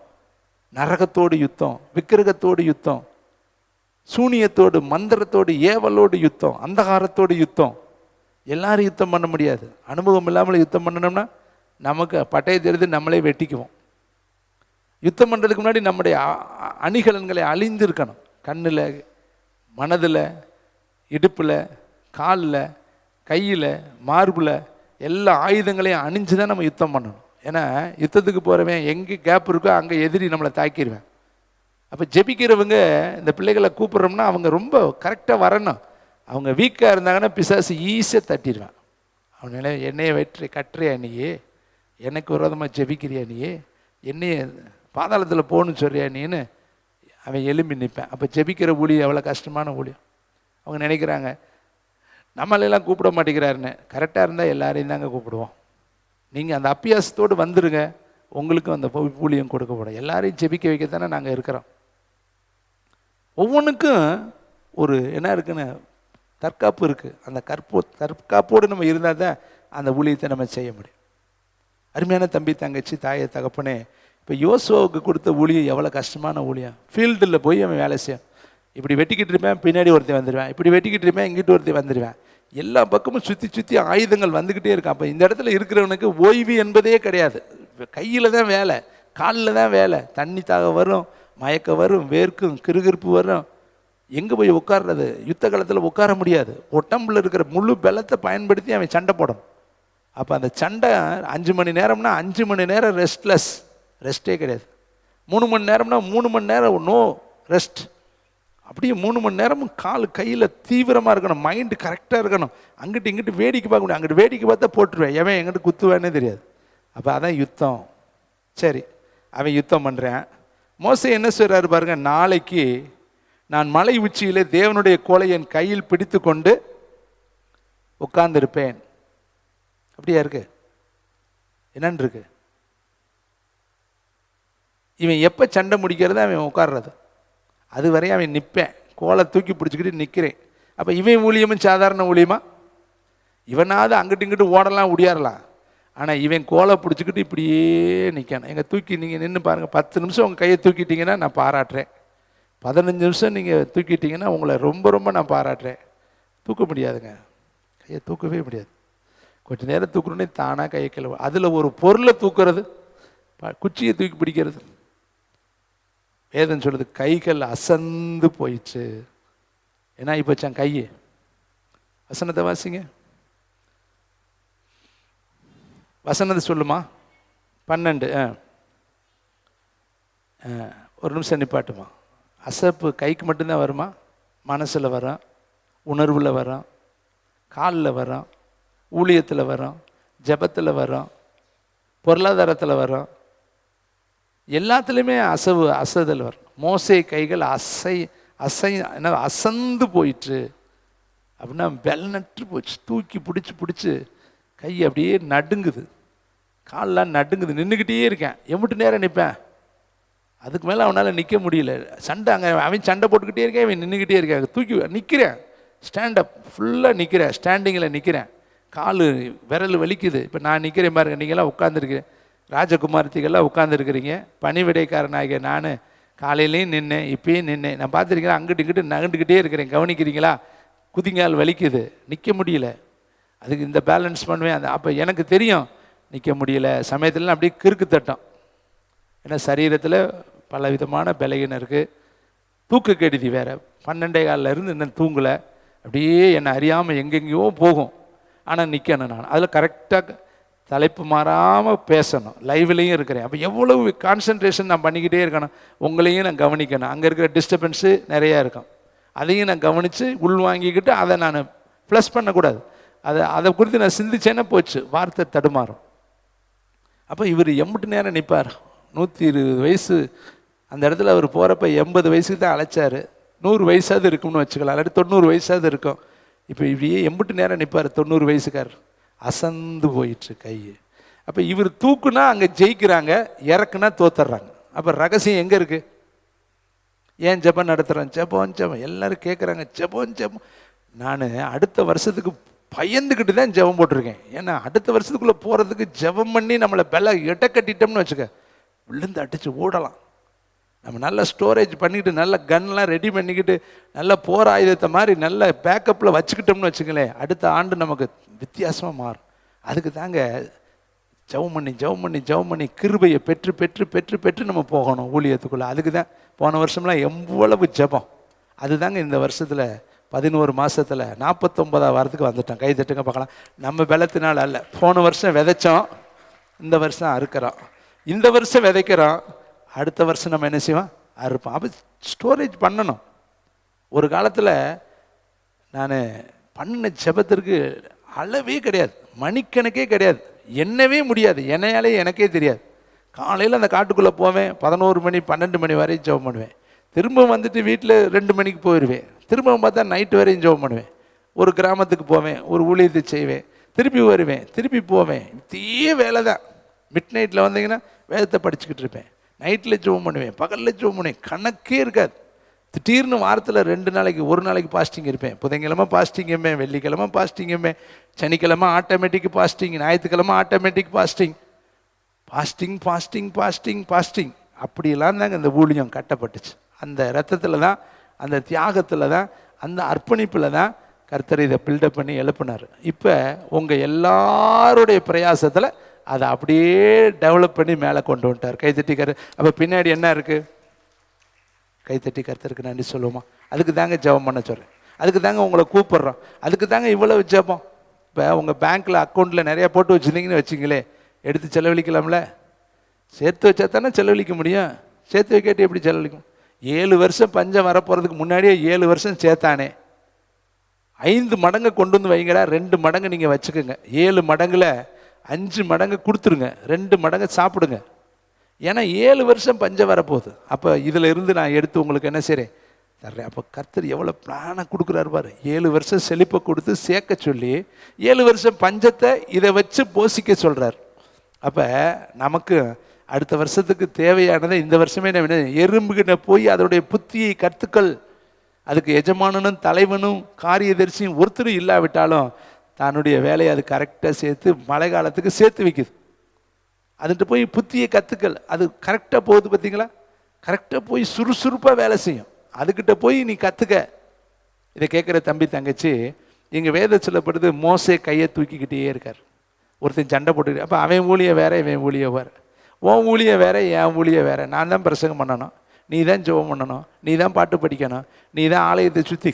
நரகத்தோடு யுத்தம், விக்கிரகத்தோடு யுத்தம், சூனியத்தோடு, மந்திரத்தோடு, ஏவலோடு யுத்தம், அந்தகாரத்தோடு யுத்தம். எல்லாரும் யுத்தம் பண்ண முடியாது. அனுபவம் இல்லாமல் யுத்தம் பண்ணணும்னா நமக்கு பட்டையை தெரிந்து நம்மளே வெட்டிக்குவோம். யுத்தம் பண்ணுறதுக்கு முன்னாடி நம்முடைய அணிகலன்களை அழிந்திருக்கணும். கண்ணில், மனதில், இடுப்பில், காலில், கையில், மார்பில் எல்லா ஆயுதங்களையும் அணிஞ்சு தான் நம்ம யுத்தம் பண்ணணும். ஏன்னா யுத்தத்துக்கு போகிறவன் எங்கே கேப் இருக்கோ அங்கே எதிரி நம்மளை தாக்கிடுவேன். அப்போ ஜெபிக்கிறவங்க இந்த பிள்ளைகளை கூப்பிட்றோம்னா அவங்க ரொம்ப கரெக்டாக வரணும். அவங்க வீக்காக இருந்தாங்கன்னா பிசாசு ஈஸியாக தட்டிடுவேன். அவனால என்னையை வெற்றி கட்டுறியா நீயே, எனக்கு விரோதமாக ஜெபிக்கிறியா நீயே, என்னைய பாதாளத்தில் போகணுன்னு சொல்றியா நீன்னு அவன் எலும்பி நிற்பேன். அப்போ ஜெபிக்கிற ஊழியம் எவ்வளோ கஷ்டமான ஊழியம். அவங்க நினைக்கிறாங்க நம்மளெல்லாம் கூப்பிட மாட்டேங்கிறாருன்னு. கரெக்டாக இருந்தால் எல்லாரையும் தாங்க கூப்பிடுவோம். நீங்கள் அந்த அப்பியாசத்தோடு வந்துடுங்க, உங்களுக்கும் அந்த ஊழியம் கொடுக்கப்படும். எல்லாரையும் ஜெபிக்க வைக்கத்தானே நாங்கள் இருக்கிறோம். ஒவ்வொன்றுக்கும் ஒரு என்ன இருக்குன்னு தற்காப்பு இருக்குது. அந்த தற்காப்போடு நம்ம இருந்தால் தான் அந்த ஊழியத்தை நம்ம செய்ய முடியும். அருமையான தம்பி தங்கச்சி தாயை தகப்பனே, இப்போ யோசுவாவுக்கு கொடுத்த ஊழியம் எவ்வளோ கஷ்டமான ஊழியம். ஃபீல்டில் போய் அவன் வேலை செய்யும். இப்படி வெட்டிக்கிட்டு இருப்பேன், பின்னாடி ஒருத்தன் வந்துடுவேன், இப்படி வெட்டிக்கிட்டு இருப்பேன், இங்கிட்டு ஒருத்தன் வந்துடுவேன். எல்லா பக்கமும் சுற்றி சுற்றி ஆயுதங்கள் வந்துக்கிட்டே இருக்கான். அப்போ இந்த இடத்துல இருக்கிறவனுக்கு ஓய்வு என்பதே கிடையாது. கையில் தான் வேலை, காலில் தான் வேலை. தண்ணி தாக வரும், மயக்கம் வரும், வேர்க்கும், கிறுகிறுப்பு வரும். எங்கே போய் உட்கார்றது? யுத்த காலத்தில் உட்கார முடியாது. உடம்புல இருக்கிற முழு பலத்தை பயன்படுத்தி அவன் சண்டை போடணும். அப்போ அந்த சண்டை 5 மணி நேரம்னா 5 மணி நேரம் ரெஸ்ட்டே கிடையாது. 3 மணி நேரம்னா 3 மணி நேரம் நோ ரெஸ்ட். அப்படியே 3 மணி நேரமும் கால் கையில் தீவிரமாக இருக்கணும், மைண்டு கரெக்டாக இருக்கணும். அங்கிட்டு இங்கிட்டு வேடிக்கை பார்க்க முடியும். அங்கிட்டு வேடிக்கை பார்த்தா போட்டுருவேன், எவன் எங்கிட்ட குத்துவேன்னே தெரியாது. அப்போ அதான் யுத்தம். சரி, அவன் யுத்தம் பண்ணுறேன். மோசே என்ன சொல்கிறாரு பாருங்க, நாளைக்கு நான் மலை உச்சியிலே தேவனுடைய கோலை என் கையில் பிடித்து கொண்டு உட்கார்ந்திருப்பேன். அப்படியா இருக்கு? என்னன்னு இருக்கு? இவன் எப்போ சண்டை முடிக்கிறத அவன் உட்கார்றது, அது வரையும் அவன் நிற்பேன், கோலை தூக்கி பிடிச்சிக்கிட்டு நிற்கிறேன். அப்போ இவன் ஊழியமும் சாதாரண ஊழியமா? இவனாவது அங்கிட்டு இங்கிட்டு ஓடலாம், ஒடியாரலாம். ஆனால் இவன் கோலை பிடிச்சிக்கிட்டு இப்படியே நிற்கணும். எங்கள் தூக்கி நீங்கள் நின்று பாருங்கள். 10 நிமிஷம் உங்கள் கையை தூக்கிட்டீங்கன்னா நான் பாராட்டுறேன். 15 நிமிஷம் நீங்கள் தூக்கிட்டீங்கன்னா உங்களை ரொம்ப ரொம்ப நான் பாராட்டுறேன். தூக்க முடியாதுங்க, கையை தூக்கவே முடியாது. கொஞ்சம் நேரம் தூக்கணுன்னே தானாக கையை கிளவு. அதில் ஒரு பொருளை தூக்குறது, குச்சியை தூக்கி பிடிக்கிறது. வேதம் சொல்லுது கைகள் அசந்து போயிடுச்சு. ஏன்னா இப்போ வச்சான் கையை. வசனத்தை வாசிங்க. வசனத்தை சொல்லுமா? 12. ஒரு நிமிஷம் நிப்பாட்டுமா. அசப்பு கைக்கு மட்டும்தான் வருமா? மனசில் வரும், உணர்வில் வரும், காலில் வரும், ஊழியத்தில் வரும், ஜபத்தில் வரும், பொருளாதாரத்தில் வரும், எல்லாத்துலேயுமே அசதல் வரும். மோசே கைகள் என்ன அசந்து போயிட்டு அப்படின்னா வெள்ளநற்று போச்சு. தூக்கி பிடிச்சி கை அப்படியே நடுங்குது, காலெலாம் நடுங்குது. நின்றுக்கிட்டே இருக்கேன். எம்பிட்டு நேரம் நிற்பேன்? அதுக்கு மேலே அவனால் நிற்க முடியல. சண்டை அங்கே அவன் சண்டை போட்டுக்கிட்டே இருக்கேன், அவன் நின்றுக்கிட்டே இருக்கேன். தூக்கி நிற்கிறேன், ஸ்டாண்டப் ஃபுல்லாக நிற்கிறேன், ஸ்டாண்டிங்கில் நிற்கிறேன். கால் விரல் வலிக்குது. இப்போ நான் நிற்கிறேன் பாருங்க, நீங்களாம் உட்காந்துருக்கிறேன், ராஜகுமார்த்திகள்லாம் உட்காந்துருக்கிறீங்க. பணிவிடைக்காரனாகிய நான் காலையிலையும் நின்னேன், இப்பயும் நின்னேன். நான் பார்த்துருக்கிறேன், அங்கிட்டு இங்கிட்டு நகண்டுக்கிட்டே இருக்கிறேன். கவனிக்கிறீங்களா? குதிங்கால் வலிக்குது, நிற்க முடியல. அதுக்கு இந்த பேலன்ஸ் பண்ணுவேன். அப்போ எனக்கு தெரியும் நிற்க முடியல. சமயத்தில் அப்படியே கிறுக்கு தட்டம். ஏன்னா சரீரத்தில் பல விதமான பலகீனம் இருக்குது. தூக்க கெடுதி வேறு. 12:15 இருந்து இன்னும் தூங்கலை. அப்படியே என்னை அறியாமல் எங்கெங்கேயோ போகும். ஆனால் நிற்கணும் நான். அதில் கரெக்டாக தலைப்பு மாறாமல் பேசணும். லைவ்லேயும் இருக்கிறேன். அப்போ எவ்வளவு கான்சன்ட்ரேஷன் நான் பண்ணிக்கிட்டே இருக்கணும். உங்களையும் நான் கவனிக்கணும். அங்கே இருக்கிற டிஸ்டர்பன்ஸு நிறையா இருக்கும். அதையும் நான் கவனித்து உள்வாங்கிக்கிட்டு அதை நான் ப்ளஸ் பண்ணக்கூடாது. அதை குறித்து நான் சிந்திச்சேன்னா போச்சு, வார்த்தை தடுமாறும். அப்போ இவர் எம்பிட்டு நேரம் நிற்பார்? 120 வயசு அந்த இடத்துல அவர் போகிறப்ப 80 வயசுக்கு தான் அழைச்சார். 100 வயசாவது இருக்கும்னு வச்சுக்கலாம், இல்லாட்டி 90 வயசாவது இருக்கும். இப்போ இப்படியே எம்பிட்டு நேரம் நிற்பார் 90 வயசுக்காரர்? அசந்து போயிட்டு கை. அப்போ இவர் தூக்குனா அங்கே ஜெயிக்கிறாங்க, இறக்குனா தோத்துடுறாங்க. அப்போ ரகசியம் எங்கே இருக்குது? ஏன் ஜெபம் நடத்துகிறேன்? ஜெபம் எல்லோரும் கேட்குறாங்க, ஜெபம். நான் அடுத்த வருஷத்துக்கு பயந்துக்கிட்டு தான் ஜெபம் போட்டிருக்கேன். ஏன்னா அடுத்த வருஷத்துக்குள்ளே போகிறதுக்கு ஜெபம் பண்ணி நம்மளை எடை கட்டிட்டோம்னு வச்சுக்க, விழுந்து அடித்து ஓடலாம். நம்ம நல்ல ஸ்டோரேஜ் பண்ணிக்கிட்டு, நல்ல கன்லாம் ரெடி பண்ணிக்கிட்டு, நல்ல போர் ஆயுதத்தை மாதிரி நல்ல பேக்கப்பில் வச்சுக்கிட்டோம்னு வச்சுங்களேன், அடுத்த ஆண்டு நமக்கு வித்தியாசமாக மாறும். அதுக்கு தாங்க ஜெபம் பண்ணி கிருபையை பெற்று நம்ம போகணும் ஊழியத்துக்குள்ளே. அதுக்கு தான் போன வருஷம்லாம் எவ்வளவு ஜெபம். அதுதாங்க இந்த வருஷத்தில் 11 மாதத்தில் 49ஆவது வாரத்துக்கு வந்துட்டோம். கை தட்டுங்க பார்க்கலாம். நம்ம பலத்தினால் அல்ல. போன வருஷம் விதைச்சோம், இந்த வருஷம் அறுக்கிறோம். இந்த வருஷம் விதைக்கிறோம், அடுத்த வருஷம் நம்ம என்ன செய்வோம்? அறுப்போம். அப்போ ஸ்டோரேஜ் பண்ணணும். ஒரு காலத்தில் நான் பண்ண ஜெபத்திற்கு அளவே கிடையாது, மணிக்கணக்கே கிடையாது, எண்ணவே முடியாது, என்னையாலே எனக்கே தெரியாது. காலையில் அந்த காட்டுக்குள்ளே போவேன், 11 மணி 12 மணி வரையும் ஜெபம் பண்ணுவேன். திரும்ப வந்துட்டு வீட்டில் 2 மணிக்கு போயிடுவேன். திரும்ப பார்த்தா நைட்டு வரையும் ஜெபம் பண்ணுவேன். ஒரு கிராமத்துக்கு போவேன், ஒரு ஊழியத்தை செய்வேன், திருப்பி வருவேன், திருப்பி போவேன். இதே வேலை தான். மிட் நைட்டில் வந்தீங்கன்னா வேதத்தை படிச்சுக்கிட்டு இருப்பேன், நைட்டில் ஜெபம் பண்ணுவேன், பகலில் ஜெபம் பண்ணுவேன், கணக்கே இருக்காது. திடீர்னு வாரத்தில் 2 நாளைக்கு, ஒரு நாளைக்கு பாஸ்டிங் இருப்பேன். புதன்கிழமை பாஸ்டிங் இருப்பேன், வெள்ளிக்கிழமை பாஸ்டிங் இருப்பேன், சனிக்கிழமை ஆட்டோமேட்டிக் பாஸ்டிங், ஞாயிற்றுக்கிழமை automatic fasting. Fasting fasting fasting fasting அப்படியெல்லாம் தாங்க இந்த ஊழியம் கட்டப்பட்டுச்சு. அந்த ரத்தத்தில் தான், அந்த தியாகத்தில் தான், அந்த அர்ப்பணிப்பில் தான் கர்த்தர் இதை பில்டப் பண்ணி எழுப்பினார். இப்போ உங்கள் எல்லாருடைய பிரயாசத்தில் அதை அப்படியே டெவலப் பண்ணி மேலே கொண்டு வந்துட்டார். கைத்தட்டி அப்போ பின்னாடி என்ன இருக்குது? கைத்தட்டி கர்த்தருக்கு நன்றி சொல்லுவோமா? அதுக்கு தாங்க ஜெபம் பண்ண சொல்கிறேன், அதுக்கு தாங்க உங்களை கூப்பிட்றோம், அதுக்கு தாங்க இவ்வளோ ஜெபம். இப்போ உங்கள் பேங்க்கில் அக்கௌண்ட்டில் நிறையா போட்டு வச்சுருந்தீங்கன்னு வச்சிங்களே, எடுத்து செலவழிக்கலாம்ல? சேர்த்து வச்சா தானே செலவழிக்க முடியும். சேர்த்து வைக்காட்டி எப்படி செலவழிக்கும்? 7 வருஷம் பஞ்சம் வரப்போகிறதுக்கு முன்னாடியே 7 வருஷம் சேர்த்தானே. 5 மடங்கு கொண்டு வந்து வைங்கடா, 2 மடங்கு நீங்கள் வச்சுக்கோங்க. 7 மடங்கில் 5 மடங்கு கொடுத்துருங்க, 2 மடங்கு சாப்பிடுங்க. ஏன்னா 7 வருஷம் பஞ்சம் வரப்போகுது. அப்போ இதில் இருந்து நான் எடுத்து உங்களுக்கு என்ன செய்கிறேன், தர்றேன். அப்போ கர்த்தர் எவ்வளோ பிளானை கொடுக்குறாரு பாரு. 7 வருஷம் செழிப்பை கொடுத்து சேர்க்க சொல்லி 7 வருஷம் பஞ்சத்தை இதை வச்சு போஷிக்க சொல்கிறார். அப்போ நமக்கு அடுத்த வருஷத்துக்கு தேவையானதை இந்த வருஷமே என்ன, எறும்புகிட்ட போய் அதனுடைய புத்தியை கற்றுக்கள். அதுக்கு எஜமானனும் தலைவனும் காரியதரிசியும் ஒருத்தரும் இல்லாவிட்டாலும் தன்னுடைய வேலையை அது கரெக்டாக சேர்த்து மழை காலத்துக்கு சேர்த்து வைக்குது. அதுகிட்ட போய் புத்தியை கற்றுக்கள். அது கரெக்டாக போகுது பார்த்தீங்களா? கரெக்டாக போய் சுறுசுறுப்பாக வேலை செய்யும். அதுக்கிட்ட போய் நீ கற்றுக்க. இதை கேட்குற தம்பி தங்கச்சி, எங்கள் வேத சொல்லப்படுது, மோசே கையை தூக்கிக்கிட்டே இருக்கார். ஒருத்தன் சண்டை போட்டுக்கிட்டு, அப்போ அவன் ஊழியம் வேற, இவன் ஊழியம் வேறு, உன் ஊழியம் வேற, என் ஊழியம் வேறு. நான் தான் பிரசங்கம் பண்ணணும், நீ தான் ஜெபம் பண்ணணும், நீ தான் பாட்டு படிக்கணும், நீ தான் ஆலயத்தை சுற்றி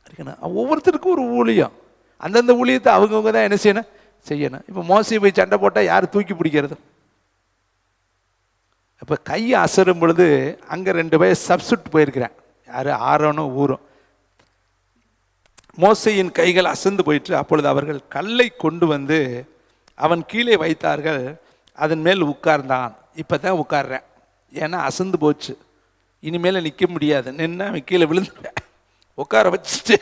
இருக்கணும். ஒவ்வொருத்தருக்கும் ஒரு ஊழியம். அந்தந்த ஊழியத்தை அவங்கவுங்க தான் என்ன செய்யணும். இப்போ மோசை போய் சண்டை போட்டால் யார் தூக்கி பிடிக்கிறது? இப்போ கை அசரும் பொழுது அங்கே 2 பேர் சப்ஸ்டிட் போயிருக்கிறேன். யார்? ஆரோனும் ஊரும். மோசையின் கைகள் அசந்து போயிட்டு, அப்பொழுது அவர்கள் கல்லை கொண்டு வந்து அவன் கீழே வைத்தார்கள், அதன் மேல் உட்கார்ந்தான். இப்போ தான் உட்கார்றேன், ஏன்னா அசந்து போச்சு, இனிமேல் நிற்க முடியாது, நின்னா கீழே விழுந்துட்டேன். உட்கார வச்சுட்டு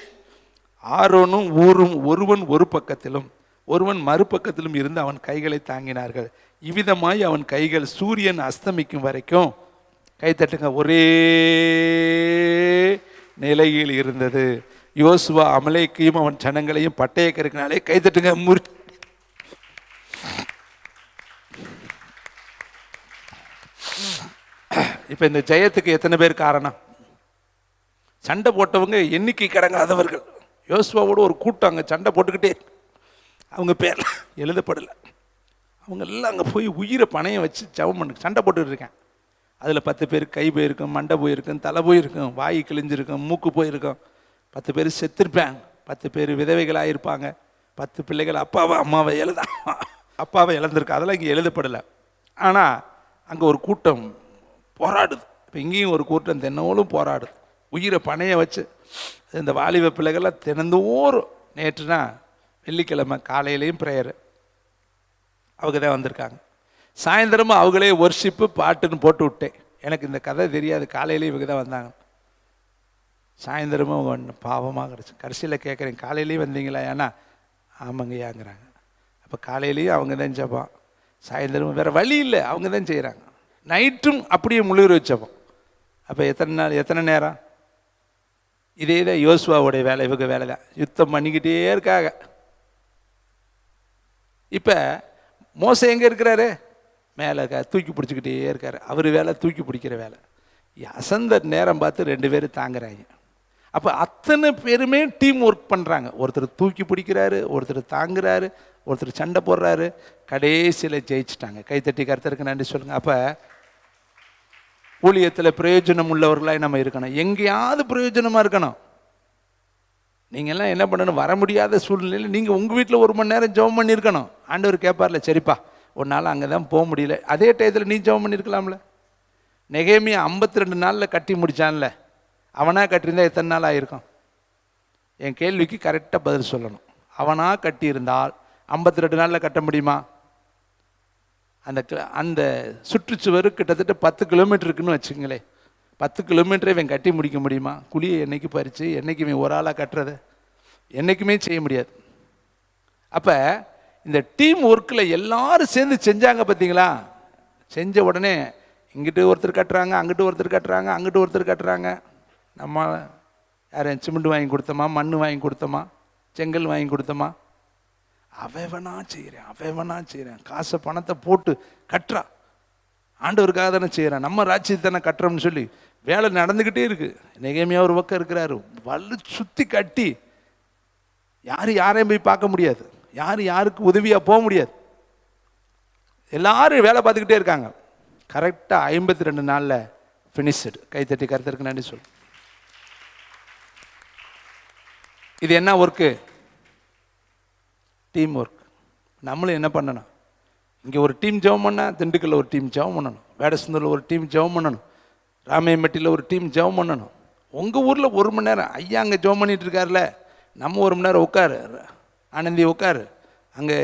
ஆரோனும் ஊரும் ஒருவன் ஒரு பக்கத்திலும் ஒருவன் மறுபக்கத்திலும் இருந்து அவன் கைகளை தாங்கினார்கள். இவ்விதமாய் அவன் கைகள் சூரியன் அஸ்தமிக்கும் வரைக்கும், கைத்தட்டுங்க, ஒரே நிலையில் இருந்தது. யோசுவா அமலேக்கையும் அவன் ஜனங்களையும் பட்டய கருக்கினாலே கைத்தட்டுங்க. இப்போ இந்த ஜெயத்துக்கு எத்தனை பேர் காரணம்? சண்டை போட்டவங்க எண்ணிக்கை கடங்காதவர்கள். யோசுவாவோட ஒரு கூட்டம் அங்கே சண்டை போட்டுக்கிட்டே, அவங்க பேர் எழுதப்படலை. அவங்க எல்லாம் அங்கே போய் உயிரை பணையம் வச்சு ஜெபம் பண்ணு சண்டை போட்டுக்கிட்டு இருக்கேன். அதில் 10 பேர் கை போயிருக்கும், மண்டை போயிருக்கும், தலை போயிருக்கும், வாய் கிழிஞ்சிருக்கும், மூக்கு போயிருக்கும். 10 பேர் செத்துருப்பாங்க, 10 பேர் விதவைகளாக இருப்பாங்க, 10 பிள்ளைகள் அப்பாவை இழந்திருக்கா. அதெல்லாம் இங்கே எழுதப்படலை. ஆனால் அங்கே ஒரு கூட்டம் போராடுது. இப்போ இங்கேயும் ஒரு கூட்டம் தினமும் போராடுது, உயிரை பணைய வச்சு. இந்த வாலிப பிள்ளைகள்லாம் தினந்தோறும், நேற்றுனா வெள்ளிக்கிழமை காலையிலையும் ப்ரேயரு, அவங்க தான் வந்திருக்காங்க. சாயந்தரமும் அவங்களே ஒர்ஷிப்பு பாட்டுன்னு போட்டு விட்டேன். எனக்கு இந்த கதை தெரியாது, காலையிலேயும் இவங்க தான் வந்தாங்க. சாயந்தரமும் ஒன்று பாவமாக கிடச்சி. கடைசியில் கேட்குறேன், காலையிலேயும் வந்தீங்களா? ஏன்னா ஆமாங்கய்யாங்கிறாங்க. அப்போ காலையிலேயும் அவங்க தான் ஜெபம், சாயந்தரமும் வேறு வழி இல்லை, அவங்க தான் செய்கிறாங்க. நைட்டும் அப்படியே முழுகிற வச்சப்போம். அப்போ எத்தனை நாள், எத்தனை நேரம்? இதே தான் யோசுவாவுடைய வேலை, இவங்க வேலை தான். யுத்தம் பண்ணிக்கிட்டே இருக்காங்க. இப்போ மோசை எங்கே இருக்கிறாரு? மேலே தூக்கி பிடிச்சிக்கிட்டே இருக்காரு. அவர் வேலை தூக்கி பிடிக்கிற வேலை. அசந்த நேரம் பார்த்து 2 பேர் தாங்குறாங்க. அப்போ அத்தனை பேருமே டீம் ஒர்க் பண்ணுறாங்க. ஒருத்தர் தூக்கி பிடிக்கிறாரு, ஒருத்தர் தாங்குறாரு, ஒருத்தர் சண்டை போடுறாரு. கடைசியில் ஜெயிச்சிட்டாங்க. கைத்தட்டி கர்த்தருக்கு நன்றி சொல்லுங்கள். அப்போ ஊழியத்தில் பிரயோஜனம் உள்ளவர்களாக நம்ம இருக்கணும். எங்கேயாவது பிரயோஜனமாக இருக்கணும். நீங்கள்லாம் என்ன பண்ணணும், வர முடியாத சூழ்நிலையில் நீங்கள் உங்கள் வீட்டில் 1 மணி நேரம் ஜெபம் பண்ணியிருக்கணும். ஆண்டவர் கேட்பார்ல, சரிப்பா ஒரு நாள் அங்கே தான் போக முடியல, அதே டயத்தில் நீ ஜெபம் பண்ணியிருக்கலாம்ல. நெகேமியா 52 நாளில் கட்டி முடித்தான்ல, அவனாக கட்டியிருந்தால் எத்தனை நாள் ஆகிருக்கும்? என் கேள்விக்கு கரெக்டாக பதில் சொல்லணும். அவனாக கட்டியிருந்தால் 52 நாளில் கட்ட முடியுமா? அந்த சுற்றுச்சுவர் கிட்டத்தட்ட 10 கிலோமீட்டருக்குன்னு வச்சுங்களேன். 10 கிலோமீட்டரை இவன் கட்டி முடிக்க முடியுமா? குழியை என்னைக்கு பறித்து என்னைக்கு இவன் ஒரு ஆளாக கட்டுறது என்றைக்குமே செய்ய முடியாது. அப்போ இந்த டீம் ஒர்க்கில் எல்லாரும் சேர்ந்து செஞ்சாங்க பார்த்தீங்களா? செஞ்ச உடனே இங்கிட்டு ஒருத்தர் கட்டுறாங்க, அங்கிட்டு ஒருத்தர் கட்டுறாங்க, அங்கிட்டு ஒருத்தர் கட்டுறாங்க. நம்ம யாரும் சிமெண்ட் வாங்கி கொடுத்தோமா, மண் வாங்கி கொடுத்தோமா, செங்கல் வாங்கி கொடுத்தோமா? அவனா செய்கிறேன். காசை பணத்தை போட்டு கட்டுறான். ஆண்டவருக்காக தானே செய்கிறான், நம்ம ராஜ்யத்தை தானே கட்டுறோம்னு சொல்லி வேலை நடந்துக்கிட்டே இருக்கு. நெகேமியா ஒரு பக்கம் இருக்கிறாரு, வலு சுற்றி கட்டி யாரையும் போய் பார்க்க முடியாது, யாருக்கு உதவியாக போக முடியாது. எல்லாரும் வேலை பார்த்துக்கிட்டே இருக்காங்க. கரெக்டாக 52 நாளில் ஃபினிஷ்டு. கைத்தட்டி கருத்தருக்கு நன்றி சொல்லு. இது என்ன ஒர்க்கு? Team work. நம்மளும் என்ன பண்ணணும்? இங்கே ஒரு டீம் ஜெபம் பண்ணால் திண்டுக்கல்ல ஒரு டீம் ஜெபம் பண்ணணும், வேடசுந்தூரில் ஒரு டீம் ஜெபம் பண்ணணும், ராமையம்பட்டியில் ஒரு டீம் ஜெபம் பண்ணணும். உங்கள் ஊரில் 1 மணி நேரம் ஐயா அங்கே ஜெபம் பண்ணிகிட்டு இருக்காருல்ல, நம்ம 1 மணி நேரம் உட்காரு, ஆனந்தி உட்காரு, அங்கே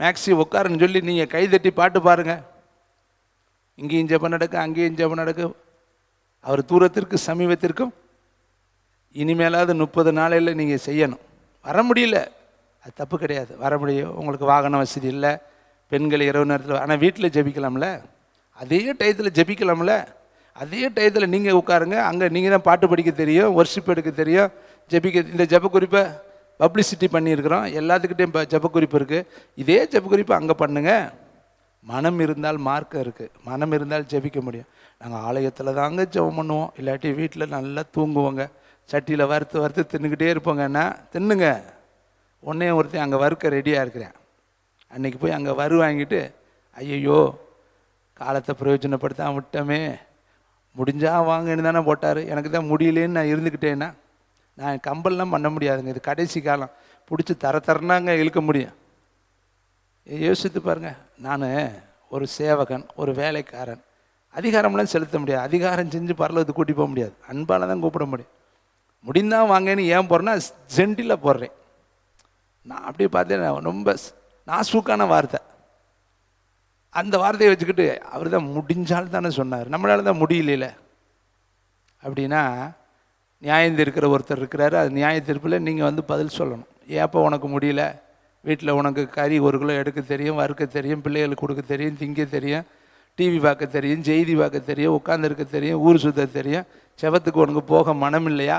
மேக்ஸி உட்காருன்னு சொல்லி நீங்கள் கைதட்டி பாட்டு பாருங்கள். இங்கேயும் ஜெபம் நடக்கு, அங்கேயும் ஜெபம் நடக்கு. அவர் தூரத்திற்கு சமீபத்திற்கும் இனிமேலாவது 30 நாளையில் நீங்கள் செய்யணும். வர முடியல, அது தப்பு கிடையாது, வர முடியும். உங்களுக்கு வாகன வசதி இல்லை, பெண்கள் இரவு நேரத்தில், ஆனால் வீட்டில் ஜெபிக்கலாம்ல, அதே டயத்தில் ஜெபிக்கலாம்ல, அதே டயத்தில் நீங்கள் உட்காருங்க. அங்கே நீங்கள் தான் பாட்டு படிக்க தெரியும், ஒர்ஷிப் எடுக்க தெரியும், ஜெபிக்க. இந்த ஜெப குறிப்பை பப்ளிசிட்டி பண்ணியிருக்கிறோம், எல்லாத்துக்கிட்டையும் ஜெப குறிப்பு இருக்குது. இதே ஜெப குறிப்பை அங்கே பண்ணுங்கள். மனம் இருந்தால் மார்க்கம் இருக்குது, மனம் இருந்தால் ஜெபிக்க முடியும். நாங்கள் ஆலயத்தில் தாங்க ஜெபம் பண்ணுவோம், இல்லாட்டி வீட்டில் நல்லா தூங்குவோங்க, சட்டியில் வறுத்து தின்னுக்கிட்டே இருப்போங்கன்னா தின்னுங்க. ஒன்றே ஒருத்தன் அங்கே வறுக்க ரெடியாக இருக்கிறேன். அன்றைக்கி போய் அங்கே வாங்கிட்டு ஐயையோ காலத்தை பிரயோஜனப்படுத்த விட்டோமே, முடிஞ்சால் வாங்கன்னு தானே போட்டார், எனக்கு தான் முடியலேன்னு நான் இருந்துக்கிட்டேன்னா நான் கம்பல்லாம் பண்ண முடியாதுங்க. இது கடைசி காலம், பிடிச்சி தரனாங்க இழுக்க முடியும். யோசித்து பாருங்கள், நான் ஒரு சேவகன், ஒரு வேலைக்காரன், அதிகாரம்லாம் செலுத்த முடியாது, அதிகாரம் செஞ்சு பரலத்துக்கு கூட்டி போக முடியாது, அன்பால் தான் கூப்பிட முடியும். முடிந்தான் வாங்கன்னு ஏன் போடுறேன்னா ஜென்டில் போடுறேன். நான் அப்படி பார்த்தேன், ரொம்ப நாசூக்கான வார்த்தை. அந்த வார்த்தையை வச்சுக்கிட்டு அவர் தான் முடிஞ்சால் தானே சொன்னார், நம்மளால தான் முடியல. அப்படின்னா நியாயம் இருக்கிற ஒருத்தர் இருக்கிறாரு, அது நியாய தீர்ப்பில் நீங்கள் வந்து பதில் சொல்லணும். ஏப்போ உனக்கு முடியல, வீட்டில் உனக்கு கறி 1 கிலோ எடுக்க தெரியும், வறுக்க தெரியும், பிள்ளைகளுக்கு கொடுக்க தெரியும், திங்க தெரியும், டிவி பார்க்க தெரியும், செய்தி பார்க்க தெரியும், உட்காந்துருக்க தெரியும், ஊர் சுத்த தெரியும், செவத்துக்கு உனக்கு போக மனம் இல்லையா?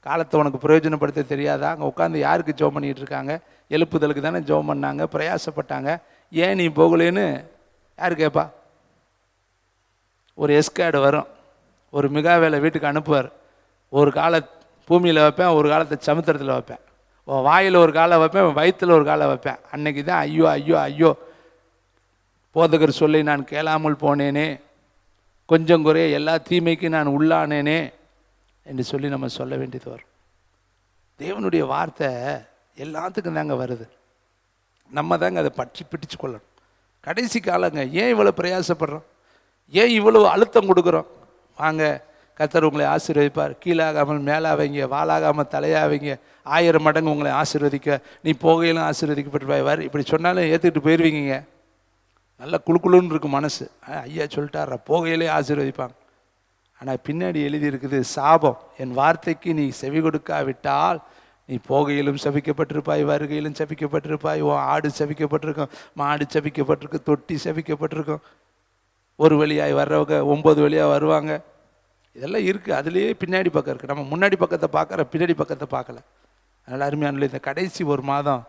காலத்தை உனக்கு பிரயோஜனப்படுத்த தெரியாதா? அங்கே உட்காந்து யாருக்கு ஜெபம் பண்ணிகிட்டு இருக்காங்க? எழுப்புதலுக்கு தானே ஜெபம் பண்ணாங்க, பிரயாசப்பட்டாங்க, ஏன் நீ போகலேன்னு யார் கேட்பா? ஒரு எஸ்கார்டு வரும், ஒரு மிகாவேலை வீட்டுக்கு அனுப்புவார். ஒரு காலை பூமியில் வைப்பேன், ஒரு காலத்தை சமுத்திரத்தில் வைப்பேன், வாயில் ஒரு காலை வைப்பேன், வயிற்றில் ஒரு காலை வைப்பேன். அன்னைக்கு தான் ஐயோ ஐயோ ஐயோ போதகர் சொல்லி நான் கேளாமல் போனேனே, கொஞ்சம் குறைய எல்லா தீமைக்கும் நான் உள்ளானேனே என்று சொல்லி நம்ம சொல்ல வேண்டியது வரும். தேவனுடைய வார்த்தை எல்லாத்துக்கும் தாங்க வருது, நம்ம தாங்க அதை பற்றி பிடிச்சு கொள்ளணும். கடைசி காலங்க, ஏன் இவ்வளோ பிரயாசப்படுறோம், ஏன் இவ்வளோ அழுத்தம் கொடுக்குறோம்? வாங்க, கர்த்தர் உங்களை ஆசீர்வதிப்பார். கீழாகாமல் மேலாவீங்க, வாளாகாமல் தலையாவீங்க, 1000 மடங்கு உங்களை ஆசீர்வதிக்க, நீ போகையிலும் ஆசீர்வதிக்கப்பட்டு இப்படி சொன்னாலும் ஏற்றுக்கிட்டு போயிடுவீங்க. நல்லா குழுக்குழுன்னு இருக்கும் மனசு. ஐயா சொல்லிட்டாரா, போகையிலே ஆசீர்வதிப்பாங்க. ஆனால் பின்னாடி எழுதி இருக்குது சாபம், என் வார்த்தைக்கு நீ செவி கொடுக்காவிட்டால் நீ போகையிலும் சபிக்கப்பட்டிருப்பாய், வருகையிலும் சபிக்கப்பட்டிருப்பாய், உன் ஆடு சபிக்கப்பட்டிருக்கும், மாடு சபிக்கப்பட்டிருக்கு, தொட்டி சபிக்கப்பட்டிருக்கும், ஒரு வழியாய் வர்றவங்க 9 வழியாக வருவாங்க. இதெல்லாம் இருக்குது, அதுலேயே பின்னாடி பக்கம் இருக்குது. நம்ம முன்னாடி பக்கத்தை பார்க்குற, பின்னாடி பக்கத்தை பார்க்கல. அதனால் அருமையான இந்த கடைசி 1 மாதம்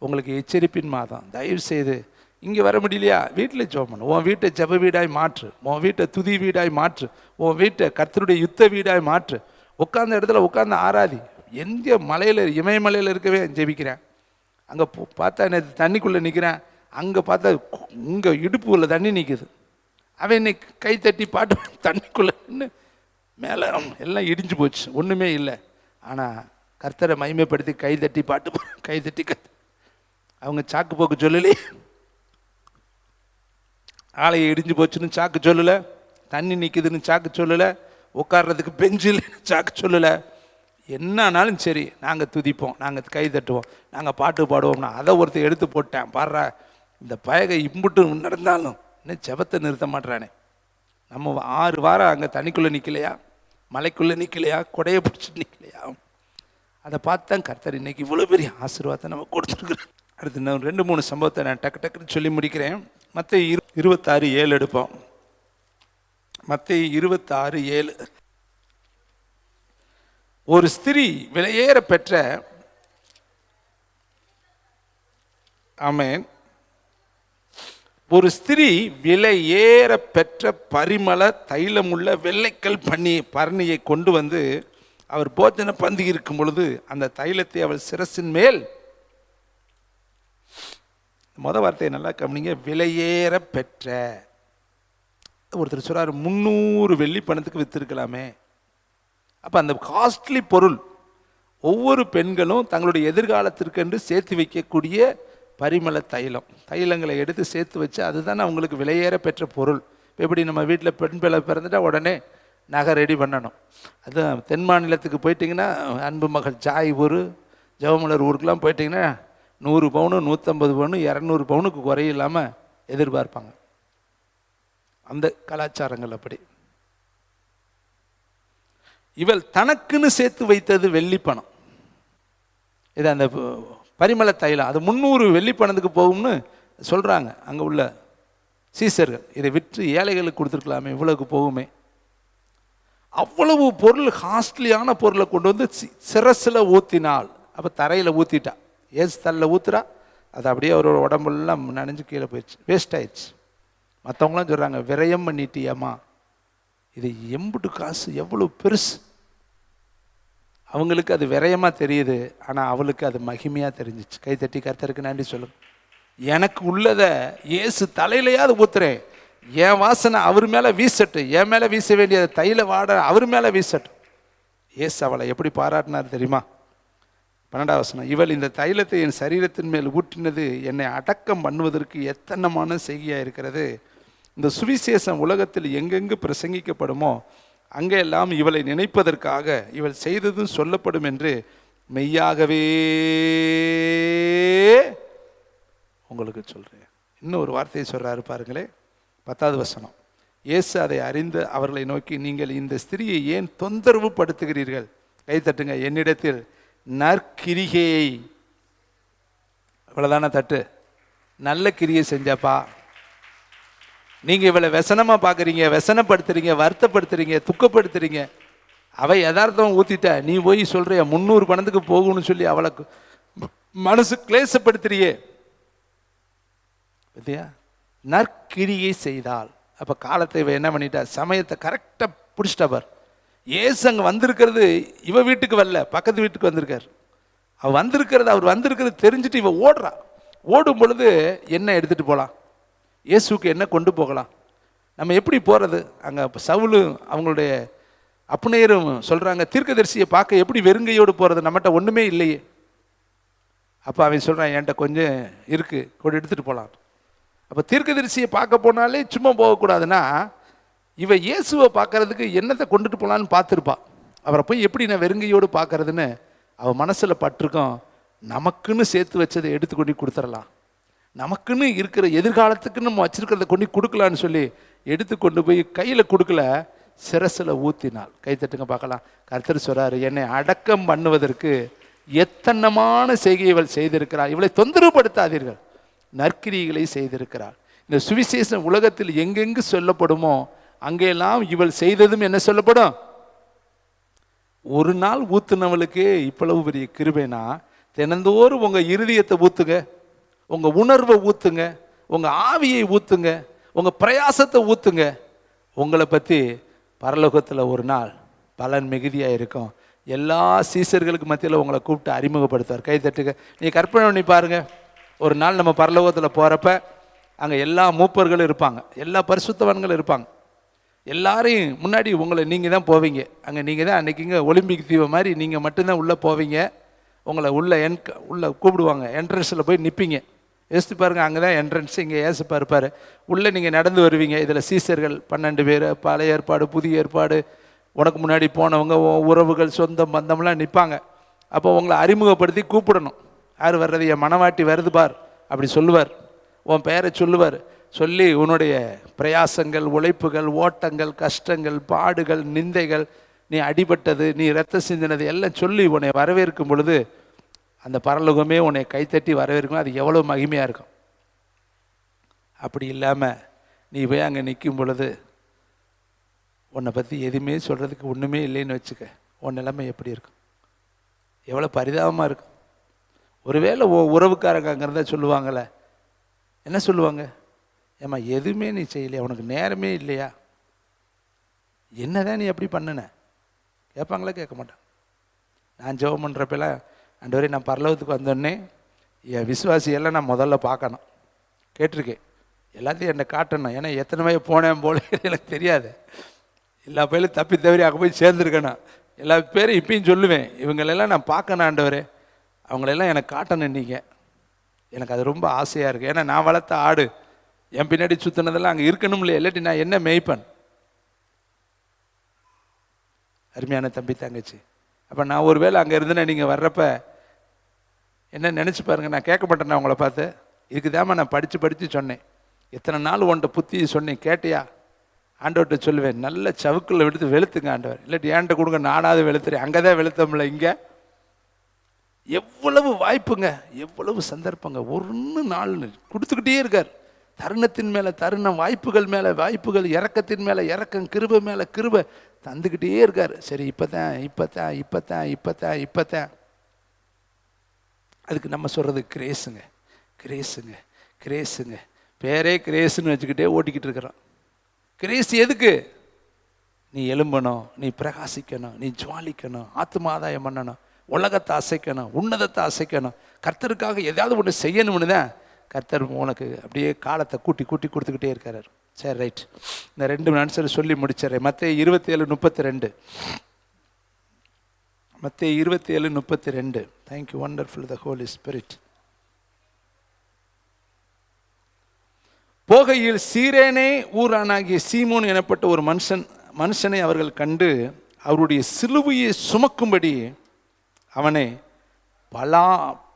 உங்களுக்கு எச்சரிப்பின் மாதம். தயவு செய்து இங்கே வர முடியலையா, வீட்டில் ஜெபம் பண்ணு. உன் வீட்டை ஜெப வீடாய் மாற்று, உன் வீட்டை துதி வீடாய் மாற்று, உன் வீட்டை கர்த்தருடைய யுத்த வீடாய் மாற்று. உட்கார்ந்த இடத்துல உட்காந்து ஆராதி. எந்த மலையில், இமயமலையில் இருக்கவே ஜெபிக்கிறேன். அங்கே பார்த்தா நேற்று தண்ணிக்குள்ளே நிற்கிறேன், அங்கே பார்த்தா இங்கே இடுப்புக்குள்ளே தண்ணி நிற்குது. அவன் இன்னைக்கு கை தட்டி பாட்டு தண்ணிக்குள்ளே நின்று மேலே எல்லாம் இடிஞ்சு போச்சு, ஒன்றுமே இல்லை. ஆனால் கர்த்தரை மகிமைப்படுத்தி கை தட்டி பாட்டு அவங்க சாக்கு போக்கு சொல்லலையே, ஆலையை இடிஞ்சு போச்சுன்னு சாக்கு சொல்லலை, தண்ணி நிற்குதுன்னு சாக்கு சொல்லலை, உட்கார்றதுக்கு பெஞ்சில் சாக்கு சொல்லலை. என்னன்னாலும் சரி, நாங்கள் துதிப்போம், நாங்கள் கை தட்டுவோம், நாங்கள் பாட்டு பாடுவோம்னா அதை ஒருத்தர் எடுத்து போட்டேன். பாடுறா, இந்த பயகை இம்புட்டு நடந்தாலும் இன்னும் செபத்தை நிறுத்த மாட்டுறானே. நம்ம 6 வாரம் அங்கே தண்ணிக்குள்ளே நிற்கலையா, மலைக்குள்ளே நிற்கலையா, கொடையை பிடிச்சிட்டு நிற்கலையா? அதை பார்த்து தான் கர்த்தர் இன்னைக்கு இவ்வளோ பெரிய ஆசீர்வாதத்தை நம்ம கொடுத்துருக்குறேன். அடுத்து நான் 2-3 சம்பவத்தை நான் டக்குன்னு சொல்லி முடிக்கிறேன். மத்தேயு 26:7 எடுப்போம். மத்தேயு 26:7. ஒரு ஸ்திரீ விலையேற பெற்ற ஆமென் ஒரு ஸ்திரீ விலையேற பெற்ற பரிமள தைலமுள்ள வெள்ளைக்கல் பரணியை கொண்டு வந்து அவர் போஜன பந்தி இருக்கும் பொழுது அந்த தைலத்தை அவள் சிரசின் மேல், வார்த்தையை நல்லா கவனிங்க, விலையேற பெற்ற. ஒருத்தர் சொல்றாரு 300 வெள்ளி பணத்துக்கு வித்திருக்கலாமே. அப்ப அந்த காஸ்ட்லி பொருள் ஒவ்வொரு பெண்களும் தங்களுடைய எதிர்காலத்திற்கு என்று சேர்த்து வைக்கக்கூடிய பரிமள தைலங்களை எடுத்து சேர்த்து வச்சு அதுதான் அவங்களுக்கு விலையேற பெற்ற பொருள். எப்படி நம்ம வீட்டில் பெண் பிள்ளை பிறந்துட்டா உடனே நகை ரெடி பண்ணணும். அதுவும் தென் மாநிலத்துக்கு போயிட்டிங்கன்னா, அன்பு மகள் ஜாய் ஊர், ஜவமலர் ஊருக்கெலாம் போயிட்டிங்கன்னா 100 பவுனு 150 பவுனு 200 பவுனுக்கு குறையில்லாமல் எதிர்பார்ப்பாங்க. அந்த கலாச்சாரங்கள் அப்படி. இவள் தனக்குன்னு சேர்த்து வைத்தது வெள்ளி பணம். இது அந்த பரிமள தைலம், அது 300 வெள்ளி பணத்துக்கு போகும்னு சொல்கிறாங்க அங்கே உள்ள சீசர்கள். இதை விற்று ஏழைகளுக்கு கொடுத்துருக்கலாமே, இவ்வளவுக்கு போகுமே. அவ்வளவு பொருள், காஸ்ட்லியான பொருளை கொண்டு வந்து சிரசில் ஊற்றினாள். அப்போ தரையில் ஊற்றிட்டா, ஏசு தல்லில் ஊற்றுறா, அது அப்படியே அவரோட உடம்புலாம் நனைஞ்சு கீழே போயிடுச்சு, வேஸ்ட் ஆயிடுச்சு. மற்றவங்களாம் சொல்கிறாங்க, விரயம் பண்ணிட்டியம்மா, இது எம்புட்டு காசு, எவ்வளோ பெருசு. அவங்களுக்கு அது விரயமாக தெரியுது, ஆனால் அவளுக்கு அது மகிமையாக தெரிஞ்சிச்சு. கைத்தட்டி கர்த்தருக்கு நன்றி சொல்லுங்க. எனக்கு உள்ளதை ஏசு தலையிலையாவது ஊத்துறேன், என் வாசனை அவர் மேலே வீசட்டு, என் மேலே வீச வேண்டிய தைல வாட அவர் மேலே வீசட்டும். ஏசு அவளை எப்படி பாராட்டினார் தெரியுமா? 12ஆம் வசனம், இவள் இந்த தைலத்தை என் சரீரத்தின் மேல் ஊற்றினது என்னை அடக்கம் பண்ணுவதற்கு எத்தனமான செய்கையாக இருக்கிறது. இந்த சுவிசேஷம் உலகத்தில் எங்கெங்கு பிரசங்கிக்கப்படுமோ அங்கெல்லாம் இவளை நினைப்பதற்காக இவள் செய்ததும் சொல்லப்படும் என்று மெய்யாகவே உங்களுக்கு சொல்கிறேன். இன்னும் ஒரு வார்த்தையை சொல்கிறாரு பாருங்களே, 10வது வசனம். இயேசு அதை அறிந்த அவர்களை நோக்கி, நீங்கள் இந்த ஸ்திரியை ஏன் தொந்தரவு படுத்துகிறீர்கள்? கை தட்டுங்க. என்னிடத்தில் நற்கிரிகையை, இவ்வளோதானே தட்டு, நல்ல கிரியை செஞ்சாப்பா. நீங்கள் இவளை व्यசனமாக பார்க்குறீங்க, व्यசனப்படுத்துறீங்க, வருத்தப்படுத்துறீங்க, துக்கப்படுத்துறீங்க. அவள் யதார்த்தம் ஊற்றிட்ட, நீ போய் சொல்கிறிய 300 பணத்துக்கு போகணும்னு சொல்லி அவளை மனசு கிளேசப்படுத்துறியே. இல்லையா? நற்கிரியை செய்தால். அப்போ காலத்தை இவ என்ன பண்ணிட்டா, சமயத்தை கரெக்டாக பிடிச்சிட்டாப்பார். ஏசு அங்கே வந்திருக்கிறது இவ வீட்டுக்கு வரல, பக்கத்து வீட்டுக்கு வந்திருக்கார். அவர் வந்திருக்கிறது தெரிஞ்சுட்டு இவ ஓடுறா. ஓடும் பொழுது என்ன எடுத்துகிட்டு போகலாம், இயேசுக்கு என்ன கொண்டு போகலாம், நம்ம எப்படி போகிறது? அங்கே சவுலு அவங்களுடைய அப்புநேயரும் சொல்கிறாங்க, தீர்க்கதரிசியை பார்க்க எப்படி வெறுங்கையோடு போகிறது, நம்மகிட்ட ஒன்றுமே இல்லையே. அப்போ அவன் சொல்கிறான், என்கிட்ட கொஞ்சம் இருக்குது, கூட எடுத்துகிட்டு போகலாம். அப்போ தீர்க்கதரிசியை பார்க்க போனாலே சும்மா போகக்கூடாதுன்னா, இவ இயேசுவை பார்க்கறதுக்கு என்னத்தை கொண்டுட்டு போகலான்னு பார்த்துருப்பா. அவரை போய் எப்படி நான் வெறுங்கையோடு பார்க்கறதுன்னு அவள் மனசில் பட்டிருக்கோம். நமக்குன்னு சேர்த்து வச்சதை எடுத்து கொண்டு கொடுத்துடலாம், நமக்குன்னு இருக்கிற எதிர்காலத்துக்கு நம்ம வச்சிருக்கிறத கொண்டு கொடுக்கலான்னு சொல்லி எடுத்து கொண்டு போய் கையில் கொடுக்கல, சிரசில் ஊற்றினாள். கைத்தட்டுங்க பார்க்கலாம். கர்த்தர் சொல்றாரு, என்னை அடக்கம் பண்ணுவதற்கு எத்தனமான செய்கை இவள் செய்திருக்கிறாள், இவளை தொந்தரவுப்படுத்தாதீர்கள், நற்கிரிகளை செய்திருக்கிறாள். இந்த சுவிசேஷம் உலகத்தில் எங்கெங்கு சொல்லப்படுமோ அங்கெல்லாம் இவள் செய்ததும் என்ன சொல்லப்படும்? ஒரு நாள் ஊத்துனவளுக்கு இவ்வளவு பெரிய கிருபைனா, தினந்தோறும் உங்க இருதயத்தை ஊத்துங்க, உங்க உணர்வை ஊத்துங்க, உங்க ஆவியை ஊத்துங்க, உங்க பிரயாசத்தை ஊத்துங்க. உங்களை பற்றி பரலோகத்தில் ஒரு நாள் பலன் மிகுதியாக இருக்கும். எல்லா சீசர்களுக்கு மத்தியில் உங்களை கூப்பிட்டு அறிமுகப்படுத்துவார். கை தட்டுங்க. நீ கற்பனை பண்ணி பாருங்க, ஒரு நாள் நம்ம பரலோகத்தில் போகிறப்ப அங்கே எல்லா மூப்பர்களும் இருப்பாங்க, எல்லா பரிசுத்தவான்களும் இருப்பாங்க. எல்லாரையும் முன்னாடி உங்களை நீங்கள் தான் போவீங்க. அங்கே நீங்கள் தான் அன்றைக்கிங்க ஒலிம்பிக் தீவை மாதிரி நீங்கள் மட்டும்தான் உள்ளே போவீங்க. உங்களை உள்ளே கூப்பிடுவாங்க, என்ட்ரன்ஸில் போய் நிற்பீங்க. யோசித்து பாருங்கள், அங்கே தான் என்ட்ரன்ஸ், இங்கே ஏசப்பா இருப்பார். உள்ளே நீங்கள் நடந்து வருவீங்க. இதில் சீசர்கள் 12 பேர், பழைய ஏற்பாடு புதிய ஏற்பாடு, உனக்கு முன்னாடி போனவங்க, உறவுகள், சொந்தம் பந்தம்லாம் நிற்பாங்க. அப்போ உங்களை அறிமுகப்படுத்தி கூப்பிடணும். யார் வர்றது? என் மனவாட்டி வருது பார் அப்படி சொல்லுவார். உன் பெயரை சொல்லுவார். சொல்லி உன்னுடைய பிரயாசங்கள், உழைப்புகள், ஓட்டங்கள், கஷ்டங்கள், பாடுகள், நிந்தைகள், நீ அடிபட்டது, நீ ரத்த சிந்தினது எல்லாம் சொல்லி உன்னை வரவேற்கும் பொழுது அந்த பரலோகமே உன்னை கைத்தட்டி வரவேற்கும். அது எவ்வளோ மகிமையாக இருக்கும். அப்படி இல்லாமல் நீ போய் அங்கே நிற்கும் பொழுது உன்னை பற்றி எதுவுமே சொல்கிறதுக்கு ஒன்றுமே இல்லைன்னு வச்சுக்க, உன் நிலைமை எப்படி இருக்கும்? எவ்வளோ பரிதாபமாக இருக்கும். ஒருவேளை உறவுக்காரங்க அங்கே இருந்தால் சொல்லுவாங்களே, என்ன சொல்லுவாங்க? ஏம்மா எதுவுமே நீ செய்யலையா, உனக்கு நேரமே இல்லையா, என்னதான் நீ அப்படி பண்ணுன கேட்பாங்களா? கேட்க மாட்டான். நான் ஜெபம் பண்ணுறப்பெல்லாம், ஆண்டவரே நான் பரலோகத்துக்கு வந்தோடனே என் விசுவாசியெல்லாம் நான் முதல்ல பார்க்கணும். கேட்டிருக்கேன், எல்லாத்தையும் என்னை காட்டணும். ஏன்னா எத்தனை வயது போனேன் போல எனக்கு தெரியாது. எல்லா பேரும் தப்பி தவறி அங்கே போய் சேர்ந்துருக்கணும். எல்லா பேரும் இப்பயும் சொல்லுவேன், இவங்களெல்லாம் நான் பார்க்கணும் ஆண்டவரே, அவங்களெல்லாம் எனக்கு காட்டணும். நீங்கள் எனக்கு அது ரொம்ப ஆசையாக இருக்குது. ஏன்னா நான் வளர்த்த ஆடு என் பின்னாடி சுற்றினதெல்லாம் அங்கே இருக்கணும் இல்லையா, இல்லாட்டி நான் என்ன மேய்ப்பேன்? அருமையான தம்பி தங்கச்சி, அப்போ நான் ஒரு வேளை அங்கே இருந்தேன்னா நீங்கள் வர்றப்ப என்ன நினச்சி பாருங்கள். நான் கேட்க மாட்டேன் அவங்கள பார்த்து, இதுக்கு தாம்மா நான் படித்து சொன்னேன். எத்தனை நாள் உன்ட்ட புத்தி சொன்னேன், கேட்டியா? ஆண்டவர்கிட்ட சொல்லுவேன், நல்ல சவுக்கில் எடுத்து வெளுத்துங்க ஆண்டவர், இல்லாட்டி ஏன்ட்ட கொடுங்க, நானாவது வெளுத்துறேன். அங்கே தான் வெளுத்தமில்ல, இங்கே எவ்வளவு வாய்ப்புங்க, எவ்வளவு சந்தர்ப்பங்க, ஒன்று நாள் கொடுத்துக்கிட்டே இருக்கார். தருணத்தின் மேலே தருணம், வாய்ப்புகள் மேலே வாய்ப்புகள், இறக்கத்தின் மேலே இறக்கம், கிருபை மேலே கிருபை தந்துக்கிட்டே இருக்கார். சரி இப்போத்தான் அதுக்கு நம்ம சொல்கிறது கிரேஸுங்க, கிரேஸுங்க, கிரேஸுங்க. பேரே கிரேஸுன்னு வச்சுக்கிட்டே ஓட்டிக்கிட்டு இருக்கிறோம். கிரேஸ் எதுக்கு? நீ எழும்பணும், நீ பிரகாசிக்கணும், நீ ஜுவாலிக்கணும், ஆத்மாதாயம் பண்ணணும், உலகத்தை அசைக்கணும், உன்னதத்தை அசைக்கணும், கர்த்தருக்காக எதாவது ஒன்று செய்யணும்னு தான் கர்த்தர் உனக்கு அப்படியே காலத்தை கூட்டி கொடுத்துக்கிட்டே இருக்கார். சரி, ரைட், இந்த 2 ஆன்சர் சொல்லி முடிச்சிடறேன். மத்தேயு 27:32. மத்தேயு 27:32. தேங்க்யூ, வண்டர்ஃபுல் த ஹோலி ஸ்பிரிட். போகையில் சீரேனே ஊரானாகிய சீமோன் எனப்பட்ட ஒரு மனுஷனை அவர்கள் கண்டு அவருடைய சிலுவையை சுமக்கும்படி அவனை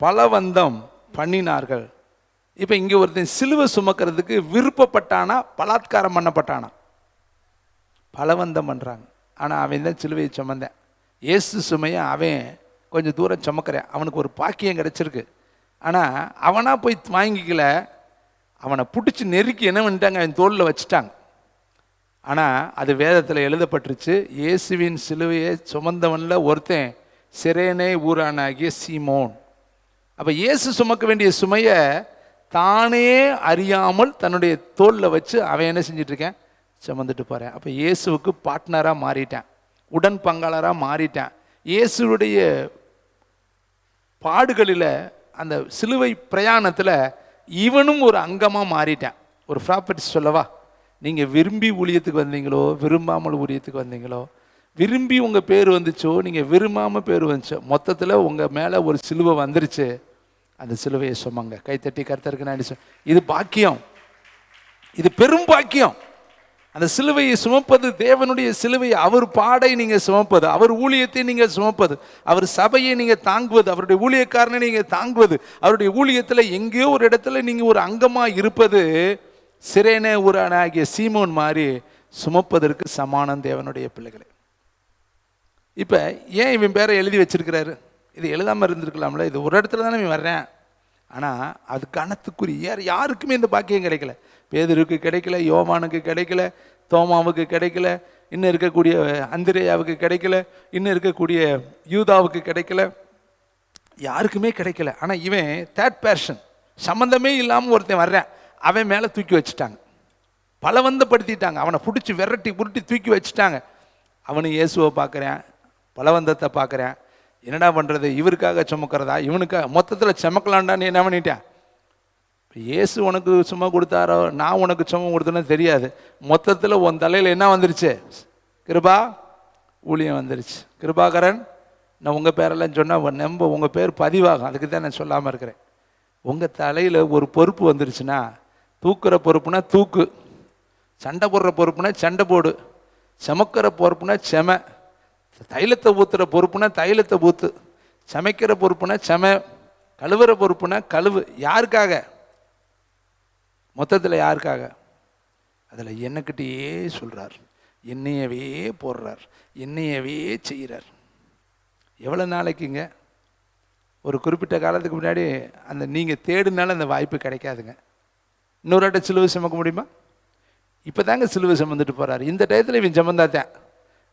பலவந்தம் பண்ணினார்கள். இப்போ இங்கே ஒருத்தன் சிலுவை சுமக்கிறதுக்கு விருப்பப்பட்டானா, பலாத்காரம் பண்ணப்பட்டானா? பலவந்தம் பண்ணுறாங்க. ஆனால் அவன் தான் சிலுவையை சுமந்தேன். இயேசு சுமையை அவன் கொஞ்சம் தூரம் சுமக்கிறேன். அவனுக்கு ஒரு பாக்கியம் கிடச்சிருக்கு. ஆனால் அவனாக போய் வாங்கிக்கல, அவனை பிடிச்சி நெருக்கி என்ன பண்ணிட்டாங்க, அவன் தோளில் வச்சுட்டாங்க. ஆனால் அது வேதத்தில் எழுதப்பட்டுருச்சு, இயேசுவின் சிலுவையை சுமந்தவனில் ஒருத்தன் சிரேனே ஊரானாகிய சீமோன். அப்போ இயேசு சுமக்க வேண்டிய சுமையை தானே அறியாமல் தன்னுடைய தோளில் வச்சு அவன் என்ன செஞ்சிட்ருக்கேன், சுமந்துட்டு போகிறேன். அப்போ இயேசுவுக்கு பார்ட்னராக மாறிட்டேன், உடன் பங்காளராக மாறிட்டேன். இயேசுடைய பாடுகளில், அந்த சிலுவை பிரயாணத்தில் இவனும் ஒரு அங்கமாக மாறிட்டேன். ஒரு ப்ராப்பர்ட்டி சொல்லவா, நீங்கள் விரும்பி ஊழியத்துக்கு வந்தீங்களோ, விரும்பாமல் ஊழியத்துக்கு வந்தீங்களோ, விரும்பி உங்கள் பேர் வந்துச்சோ, நீங்கள் விரும்பாமல் பேர் வந்துச்சோ, மொத்தத்தில் உங்கள் மேலே ஒரு சிலுவை வந்துருச்சு. அந்த சிலுவையை சுமங்க. கைத்தட்டி கர்த்தருக்கு நான் இது பாக்கியம், இது பெரும் பாக்கியம். அந்த சிலுவையை சுமப்பது, தேவனுடைய சிலுவையை, அவர் பாடை நீங்கள் சுமப்பது, அவர் ஊழியத்தை நீங்கள் சுமப்பது, அவர் சபையை நீங்கள் தாங்குவது, அவருடைய ஊழியக்காரனை நீங்கள் தாங்குவது, அவருடைய ஊழியத்தில் எங்கேயோ ஒரு இடத்துல நீங்கள் ஒரு அங்கமாக இருப்பது, சிரேனே ஊரானாகிய சீமோன் மாதிரி சுமப்பதற்கு சமானம் தேவனுடைய பிள்ளைகளை. இப்போ ஏன் இவன் பேரை எழுதி வச்சிருக்கிறாரு? இது எழுதாமல் இருந்திருக்கலாம்ல. இது ஒரு இடத்துல தானே இவன் வர்றேன். ஆனால் அது கணத்துக்குரிய யாருக்குமே இந்த பாக்கியம் கிடைக்கல. பேதுருக்கு கிடைக்கல, யோவானுக்கு கிடைக்கல, தோமாவுக்கு கிடைக்கல, இன்னும் இருக்கக்கூடிய அந்திரேயாவுக்கு கிடைக்கல, இன்னும் இருக்கக்கூடிய யூதாவுக்கு கிடைக்கல, யாருக்குமே கிடைக்கல. ஆனால் இவன் தேர்ட் பர்சன், சம்மந்தமே இல்லாமல் ஒருத்தன் வர்றேன், அவன் மேலே தூக்கி வச்சுட்டாங்க, பலவந்தப்படுத்திட்டாங்க, அவனை பிடிச்சி விரட்டி புருட்டி தூக்கி வச்சுட்டாங்க. அவனு இயேசுவை பார்க்குறேன், பலவந்தத்தை பார்க்குறேன், என்னடா பண்ணுறது, இவருக்காக சுமக்கிறதா, இவனுக்காக மொத்தத்தில் சுமக்கலான்டான்னு என்ன பண்ணிட்டேன். இயேசு உனக்கு சும்மா கொடுத்தாரோ, நான் உனக்கு சும்மா கொடுத்தேன்னு தெரியாது, மொத்தத்தில் உன் தலையில் என்ன வந்துருச்சு, கிருபா ஊழியம் வந்துருச்சு. கிருபாகரன், நான் உங்கள் பேரெல்லாம் சொன்னால் நம்ப உங்கள் பேர் பதிவாகும், அதுக்கு தான் நான் சொல்லாமல் இருக்கிறேன். உங்கள் தலையில் ஒரு பொறுப்பு வந்துருச்சுன்னா, தூக்குற பொறுப்புனா தூக்கு, சண்டை போடுற பொறுப்புனா சண்டை போடு, சமக்கிற பொறுப்புனா செம, தைலத்தை ஊற்றுற பொறுப்புனா தைலத்தை ஊற்று, சமைக்கிற பொறுப்புனா செம, கழுவுற பொறுப்புனா கழுவு. யாருக்காக? மொத்தத்தில் யாருக்காக? அதில் என்னக்கிட்டேயே சொல்கிறார், என்னையவே போடுறார், என்னையவே செய்கிறார். எவ்வளோ நாளைக்குங்க? ஒரு குறிப்பிட்ட காலத்துக்கு முன்னாடி அந்த நீங்கள் தேடினாலும் அந்த வாய்ப்பு கிடைக்காதுங்க. இன்னொரு ஆட்ட சிலுவை சுமக்க முடியுமா? இப்போ தாங்க சிலுவை சுமந்துட்டு போகிறார். இந்த டயத்தில் இவன் சுமந்தாத்தான்.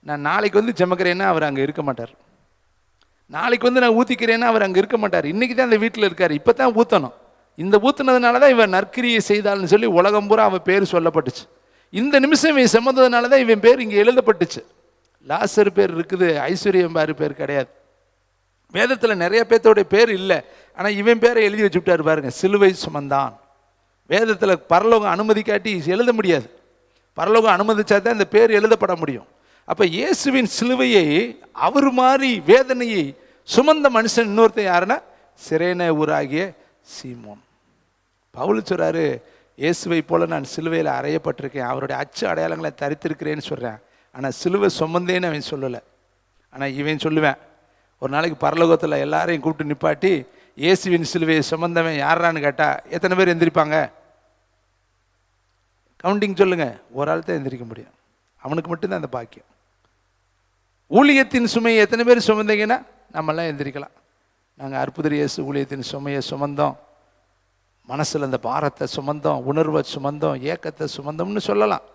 நான் நாளைக்கு வந்து சுமக்கிறேன்னா அவர் அங்கே இருக்க மாட்டார். நாளைக்கு வந்து நான் ஊற்றிக்கிறேன்னா அவர் அங்கே இருக்க மாட்டார். இன்றைக்கி தான் அந்த வீட்டில் இருக்கார், இப்போ தான் ஊற்றணும். இந்த ஊற்றுனதுனால தான் இவன் நற்கிரியை செய்தாள்னு சொல்லி உலகம் பூரா அவன் பேர் சொல்லப்பட்டுச்சு. இந்த நிமிஷம் இவன் சுமந்ததுனால தான் இவன் பேர் இங்கே எழுதப்பட்டுச்சு. லாசர் பேர் இருக்குது, ஐஸ்வர்யம் பாரு பேர் கிடையாது. வேதத்தில் நிறைய பேர்த்தோடைய பேர் இல்லை, ஆனால் இவன் பேரை எழுதி வச்சு விட்டார் பாருங்க, சிலுவை சுமந்தான். வேதத்தில் பரலோகம் அனுமதிக்காட்டி எழுத முடியாது, பரலோகம் அனுமதிச்சா தான் இந்த பேர் எழுதப்பட முடியும். அப்போ இயேசுவின் சிலுவையை, அவர் மாதிரி வேதனையை சுமந்த மனுஷன் இன்னொருத்தன் யாருன்னா சிரேன ஊராகிய சீமோன். பவுல் சொல்றாரு, இயேசுவை போல நான் சிலுவையில் அறையப்பட்டிருக்கேன், அவருடைய அச்சு அடையாளங்களை தரித்திருக்கிறேன்னு சொல்கிறேன். ஆனால் சிலுவை சுமந்தேன்னு அவன் சொல்லலை. ஆனால் இவன் சொல்லுவேன், ஒரு நாளைக்கு பரலோகத்தில் எல்லாரையும் கூப்பிட்டு நிப்பாட்டி இயேசுவின் சிலுவையை சுமந்தவன் யாரான்னு கேட்டால் எத்தனை பேர் எந்திரிப்பாங்க? கவுண்டிங் சொல்லுங்க. ஒரு ஆள் தான் எந்திரிக்க முடியும், அவனுக்கு மட்டும்தான் அந்த பாக்கியம். ஊழியத்தின் சுமையை எத்தனை பேர் சுமந்தீங்கன்னா நம்மெல்லாம் எந்திரிக்கலாம். நாங்கள் அற்புதர் இயேசு ஊழியத்தின் சுமையை சுமந்தோம், மனசில் அந்த பாரத்தை சுமந்தோம், உணர்வை சுமந்தோம், ஏக்கத்தை சுமந்தோம்னு சொல்லலாம்.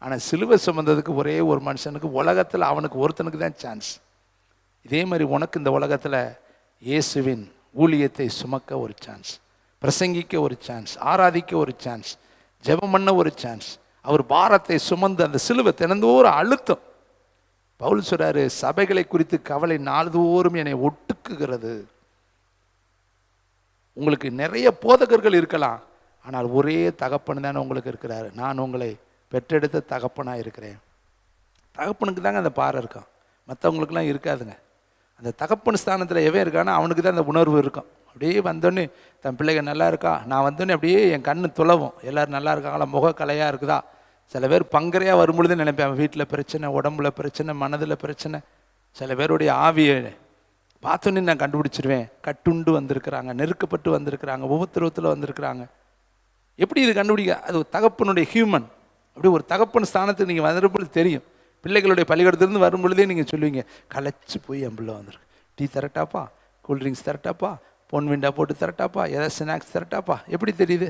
ஆனால் சிலுவை சுமந்ததுக்கு ஒரே ஒரு மனுஷனுக்கு உலகத்தில் அவனுக்கு ஒருத்தனுக்கு தான் சான்ஸ். இதே மாதிரி உனக்கு இந்த உலகத்தில் இயேசுவின் ஊழியத்தை சுமக்க ஒரு சான்ஸ், பிரசங்கிக்க ஒரு சான்ஸ், ஆராதிக்க ஒரு சான்ஸ், ஜெபம் பண்ண ஒரு சான்ஸ். அவர் பாரத்தை சுமந்து அந்த சிலுவை தினந்தோறும் அழுத்தம். பவுல் சொல்றாரு, சபைகளை குறித்து கவலை நாள்தோறும் என்னை ஒட்டுக்குகிறது. உங்களுக்கு நிறைய போதகர்கள் இருக்கலாம், ஆனால் ஒரே தகப்பன் தானே உங்களுக்கு இருக்கிறாரு. நான் உங்களை பெற்றெடுத்த தகப்பனாக இருக்கிறேன். தகப்பனுக்கு தாங்க அந்த பாறை இருக்கும், மற்றவங்களுக்குலாம் இருக்காதுங்க. அந்த தகப்பன் ஸ்தானத்தில் எவன் இருக்கானோ அவனுக்கு தான் அந்த உணர்வு இருக்கும். அப்படியே வந்தோடனே தன் பிள்ளைங்க நல்லா இருக்கா, நான் வந்தோடனே அப்படியே என் கண்ணு துளவும், எல்லோரும் நல்லா இருக்காங்களா, முக கலையாக இருக்குதா. சில பேர் பங்கரையாக வரும்பொழுது நினைப்பேன், அவன் வீட்டில் பிரச்சனை, உடம்புல பிரச்சனை, மனதில் பிரச்சனை. சில பேருடைய ஆவியை பார்த்தோன்னே நான் கண்டுபிடிச்சிருவேன். கட்டுண்டு வந்திருக்கிறாங்க, நெருக்கப்பட்டு வந்திருக்கிறாங்க, உபத்திரவத்தில் வந்திருக்கிறாங்க. எப்படி இது கண்டுபிடிக்க? அது ஒரு தகப்பனுடைய ஹியூமன். அப்படி ஒரு தகப்பன் ஸ்தானத்துக்கு நீங்கள் வரும்பொழுது தெரியும். பிள்ளைகளுடைய பள்ளிக்கூடத்துலேருந்து வரும்பொழுதே நீங்கள் சொல்லுவீங்க, களைச்சி போய் என் பிள்ளை வந்துருக்கு, டீ தரட்டாப்பா, கூல்ட்ரிங்க்ஸ் தரட்டாப்பா, பொன் விண்டா போட்டு தரட்டாப்பா, ஏதாவது ஸ்நாக்ஸ் தரட்டாப்பா. எப்படி தெரியுது?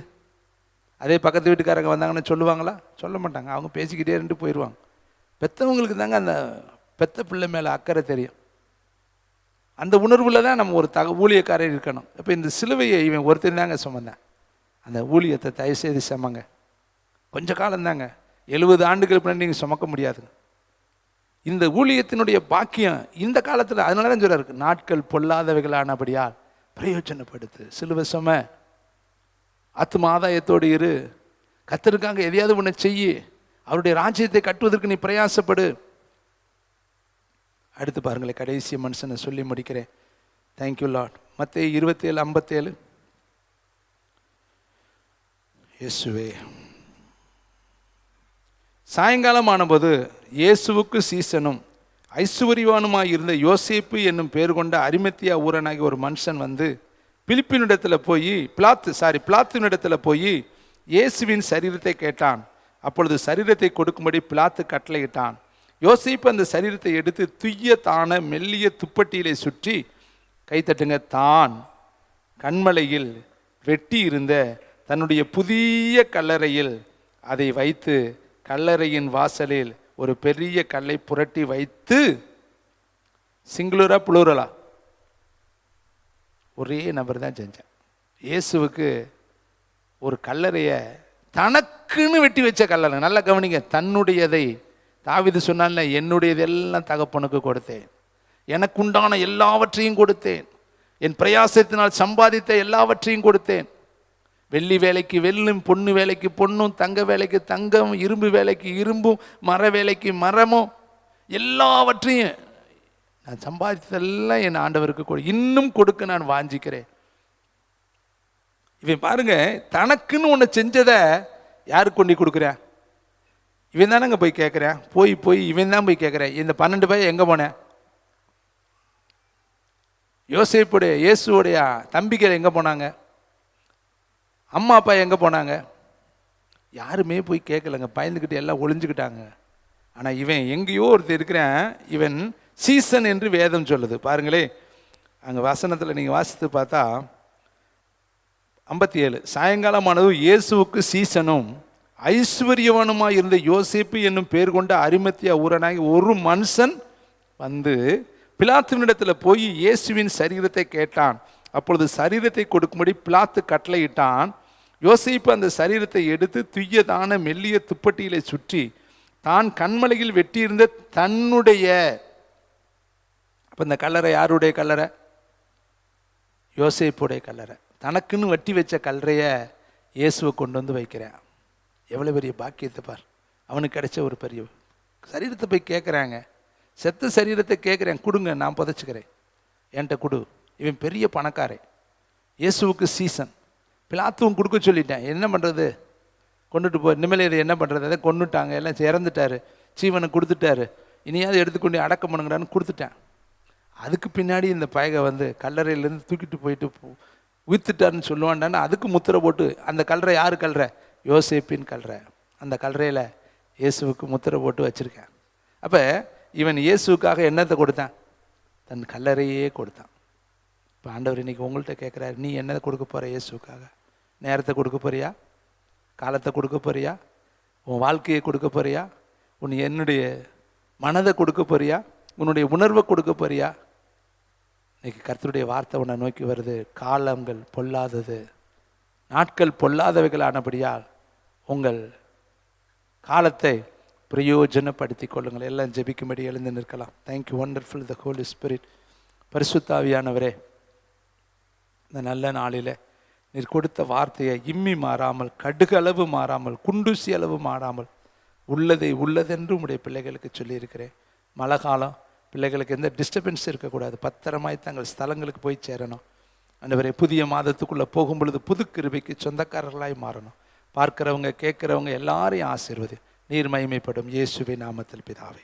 அதே பக்கத்து வீட்டுக்காரங்க வந்தாங்கன்னு சொல்லுவாங்களா? சொல்ல மாட்டாங்க, அவங்க பேசிக்கிட்டே இருந்து போயிடுவாங்க. பெற்றவங்களுக்கு தாங்க அந்த பெத்த பிள்ளை மேலே அக்கறை தெரியும். அந்த உணர்வில் தான் நம்ம ஒரு ஊழியக்காரர் இருக்கணும். இப்போ இந்த சிலுவையை இவன் ஒருத்தர் தாங்க சுமந்தேன். அந்த ஊழியத்தை தயவுசெய்து சுமங்க. கொஞ்சம் காலம்தாங்க, 70 ஆண்டுகள் பின்னாடி நீங்கள் சுமக்க முடியாதுங்க. இந்த ஊழியத்தினுடைய பாக்கியம் இந்த காலத்தில், அதனால தான் சொல்றாரு, நாட்கள் பொல்லாதவைகளானபடியால் பிரயோஜனப்படுத்து. சிலுவை சும, ஆத்தும ஆதாயத்தோடு இரு, கர்த்தருக்காக எதையாவது ஒன்று செய்யி, அவருடைய ராஜ்யத்தை கட்டுவதற்கு நீ பிரயாசப்படு. அடுத்து பாருங்களேன், கடைசி மனுஷனை சொல்லி முடிக்கிறேன். Thank you Lord. மத்தேயு 27:57. இயேசுவே. சாயங்காலம் ஆனபோது இயேசுவுக்கு சீசனும் ஐஸ்வர்யவானுமாய் இருந்த யோசேப்பு என்னும் பேர் கொண்ட அரிமத்தியா ஊரனாகி ஒரு மனுஷன் வந்து பிலாத்துவினிடத்தில் போய் இயேசுவின் சரீரத்தை கேட்டான். அப்பொழுது சரீரத்தை கொடுக்கும்படி பிலாத்து கட்டளையிட்டான். யோசேப்பு அந்த சரீரத்தை எடுத்து துய்ய தான மெல்லிய துப்பட்டியிலே சுற்றி, கைத்தட்டுங்க, தான் கண்மலையில் வெட்டி இருந்த தன்னுடைய புதிய கல்லறையில் அதை வைத்து, கல்லறையின் வாசலில் ஒரு பெரிய கல்லை புரட்டி வைத்து, சிங்குலரா புளூரலா? ஒரே நபர் தான் செஞ்சேன். இயேசுவுக்கு ஒரு கல்லறையை தனக்குன்னு வெட்டி வச்ச கல்லறை. நல்லா கவனிங்க, தன்னுடையதை. தாவீது சொன்னான்ல, என்னுடையதெல்லாம் தகப்பனுக்கு கொடுத்தேன், எனக்குண்டான எல்லாவற்றையும் கொடுத்தேன், என் பிரயாசத்தினால் சம்பாதித்த எல்லாவற்றையும் கொடுத்தேன். வெள்ளி வேலைக்கு வெள்ளும், பொண்ணு வேலைக்கு பொண்ணும், தங்க வேலைக்கு தங்கம், இரும்பு வேலைக்கு இரும்பும், மர வேலைக்கு மரமும், எல்லாவற்றையும் நான் சம்பாதித்ததெல்லாம் என் ஆண்டவருக்கு இன்னும் கொடுக்க நான் வாஞ்சிக்கிறேன். இவன் பாருங்க, தனக்குன்னு ஒன்று செஞ்சதை யாருக்கு கொண்டு கொடுக்குறேன்? இவன் தானங்க போய் கேட்குறேன். போய் இவன் தான் போய் கேட்குறேன். இந்த 12 பேர் எங்கே போனேன்? யோசேப்புடைய இயேசுவோடைய தம்பிகள் எங்கே போனாங்க? அம்மா அப்பா எங்கே போனாங்க? யாருமே போய் கேட்கலங்க, பயந்துக்கிட்டு எல்லாம் ஒளிஞ்சுக்கிட்டாங்க. ஆனால் இவன் எங்கேயோ ஒருத்தர் இருக்கிறான். இவன் சீசன் என்று வேதம் சொல்லுது. பாருங்களே, அங்கே வசனத்தில் நீங்கள் வாசித்து பார்த்தா 57, சாயங்காலமானது இயேசுவுக்கு சீசனும் ஐஸ்வர்யவானுமாய் இருந்த யோசேப்பு என்னும் பேர் கொண்ட அரிமத்தியா ஊரனாகி ஒரு மனுஷன் வந்து பிலாத்துவினிடத்தில் போய் இயேசுவின் சரீரத்தை கேட்டான். அப்பொழுது சரீரத்தை கொடுக்கும்படி பிலாத்து கட்டளையிட்டான். யோசேப்பு அந்த சரீரத்தை எடுத்து துய்யதான மெல்லிய துப்பட்டியிலே சுற்றி தான் கண்மலையில் வெட்டியிருந்த தன்னுடைய, அப்போ இந்த கல்லறை யாருடைய கல்லறை? யோசேப்புடைய கல்லறை. தனக்குன்னு வெட்டி வச்ச கல்லறைய இயேசுவை கொண்டு வந்து வைக்கிறேன். எவ்வளோ பெரிய பாக்கியத்தை பார். அவனுக்கு கிடைச்ச ஒரு பெரிய சரீரத்தை போய் கேட்குறாங்க. செத்த சரீரத்தை கேட்குறேன், கொடுங்க, நான் புதைச்சிக்கிறேன், என்கிட்ட கொடு. இவன் பெரிய பணக்காரன், இயேசுவுக்கு சீசன். பிலாத்துவும் கொடுக்க சொல்லிட்டேன், என்ன பண்ணுறது, கொண்டுட்டு போ, இனிமேல் இதை என்ன பண்ணுறது, அதை கொண்டுட்டாங்க, எல்லாம் இறந்துட்டாரு, ஜீவனை கொடுத்துட்டாரு, இனியாவது எடுத்துக்கொண்டு அடக்கம் பண்ணுங்கடான்னு கொடுத்துட்டேன். அதுக்கு பின்னாடி இந்த பயகை வந்து கல்லறையிலேருந்து தூக்கிட்டு போயிட்டு உயிர்த்துட்டாருன்னு சொல்லுவான்டான்னு அதுக்கு முத்திரை போட்டு, அந்த கல்லறை யார் கல்லறை? யோசேப்பின் கல்லறை. அந்த கல்லறையில் இயேசுவுக்கு முத்திரை போட்டு வச்சுருக்கேன். அப்போ இவன் இயேசுவுக்காக என்னத்தை கொடுத்தான்? தன் கல்லறையே கொடுத்தான். இப்போ ஆண்டவர் இன்னைக்கு உங்கள்கிட்ட கேட்குறாரு, நீ என்னதை கொடுக்க போகிற இயேசுக்காக? நேரத்தை கொடுக்க போறியா? காலத்தை கொடுக்க போறியா? உன் வாழ்க்கையை கொடுக்க போறியா? என்னுடைய மனதை கொடுக்க போறியா? உன்னுடைய உணர்வை கொடுக்க போறியா? இன்னைக்கு கர்த்தருடைய வார்த்தை உன்னை நோக்கி வருது. காலங்கள் பொல்லாதது, நாட்கள் பொல்லாதவைகள் ஆனபடியால் உங்கள் காலத்தை பிரயோஜனப்படுத்தி கொள்ளுங்கள். எல்லாம் ஜெபிக்கும்படி எழுந்து நிற்கலாம். தேங்க்யூ வண்டர்ஃபுல் த ஹோலி ஸ்பிரிட். பரிசுத்தாவியானவரே, இந்த நல்ல நாளில் நீர் கொடுத்த வார்த்தையை இம்மி மாறாமல், கடுகளவு மாறாமல், குண்டூசி அளவு மாறாமல் உள்ளதை உள்ளதென்று உடைய பிள்ளைகளுக்கு சொல்லியிருக்கிறேன். மழை காலம், பிள்ளைகளுக்கு எந்த டிஸ்டர்பன்ஸ் இருக்கக்கூடாது, பத்திரமாய் தங்கள் ஸ்தலங்களுக்கு போய் சேரணும். ஆண்டவரே, புதிய மாதத்துக்குள்ளே போகும் பொழுது புது கிருபைக்கு சொந்தக்காரர்களாய் மாறணும். பார்க்கிறவங்க கேட்குறவங்க எல்லாரையும் ஆசீர்வதி. நீர் மகிமைப்படும். இயேசுவின் நாமத்தில் பிதாவே.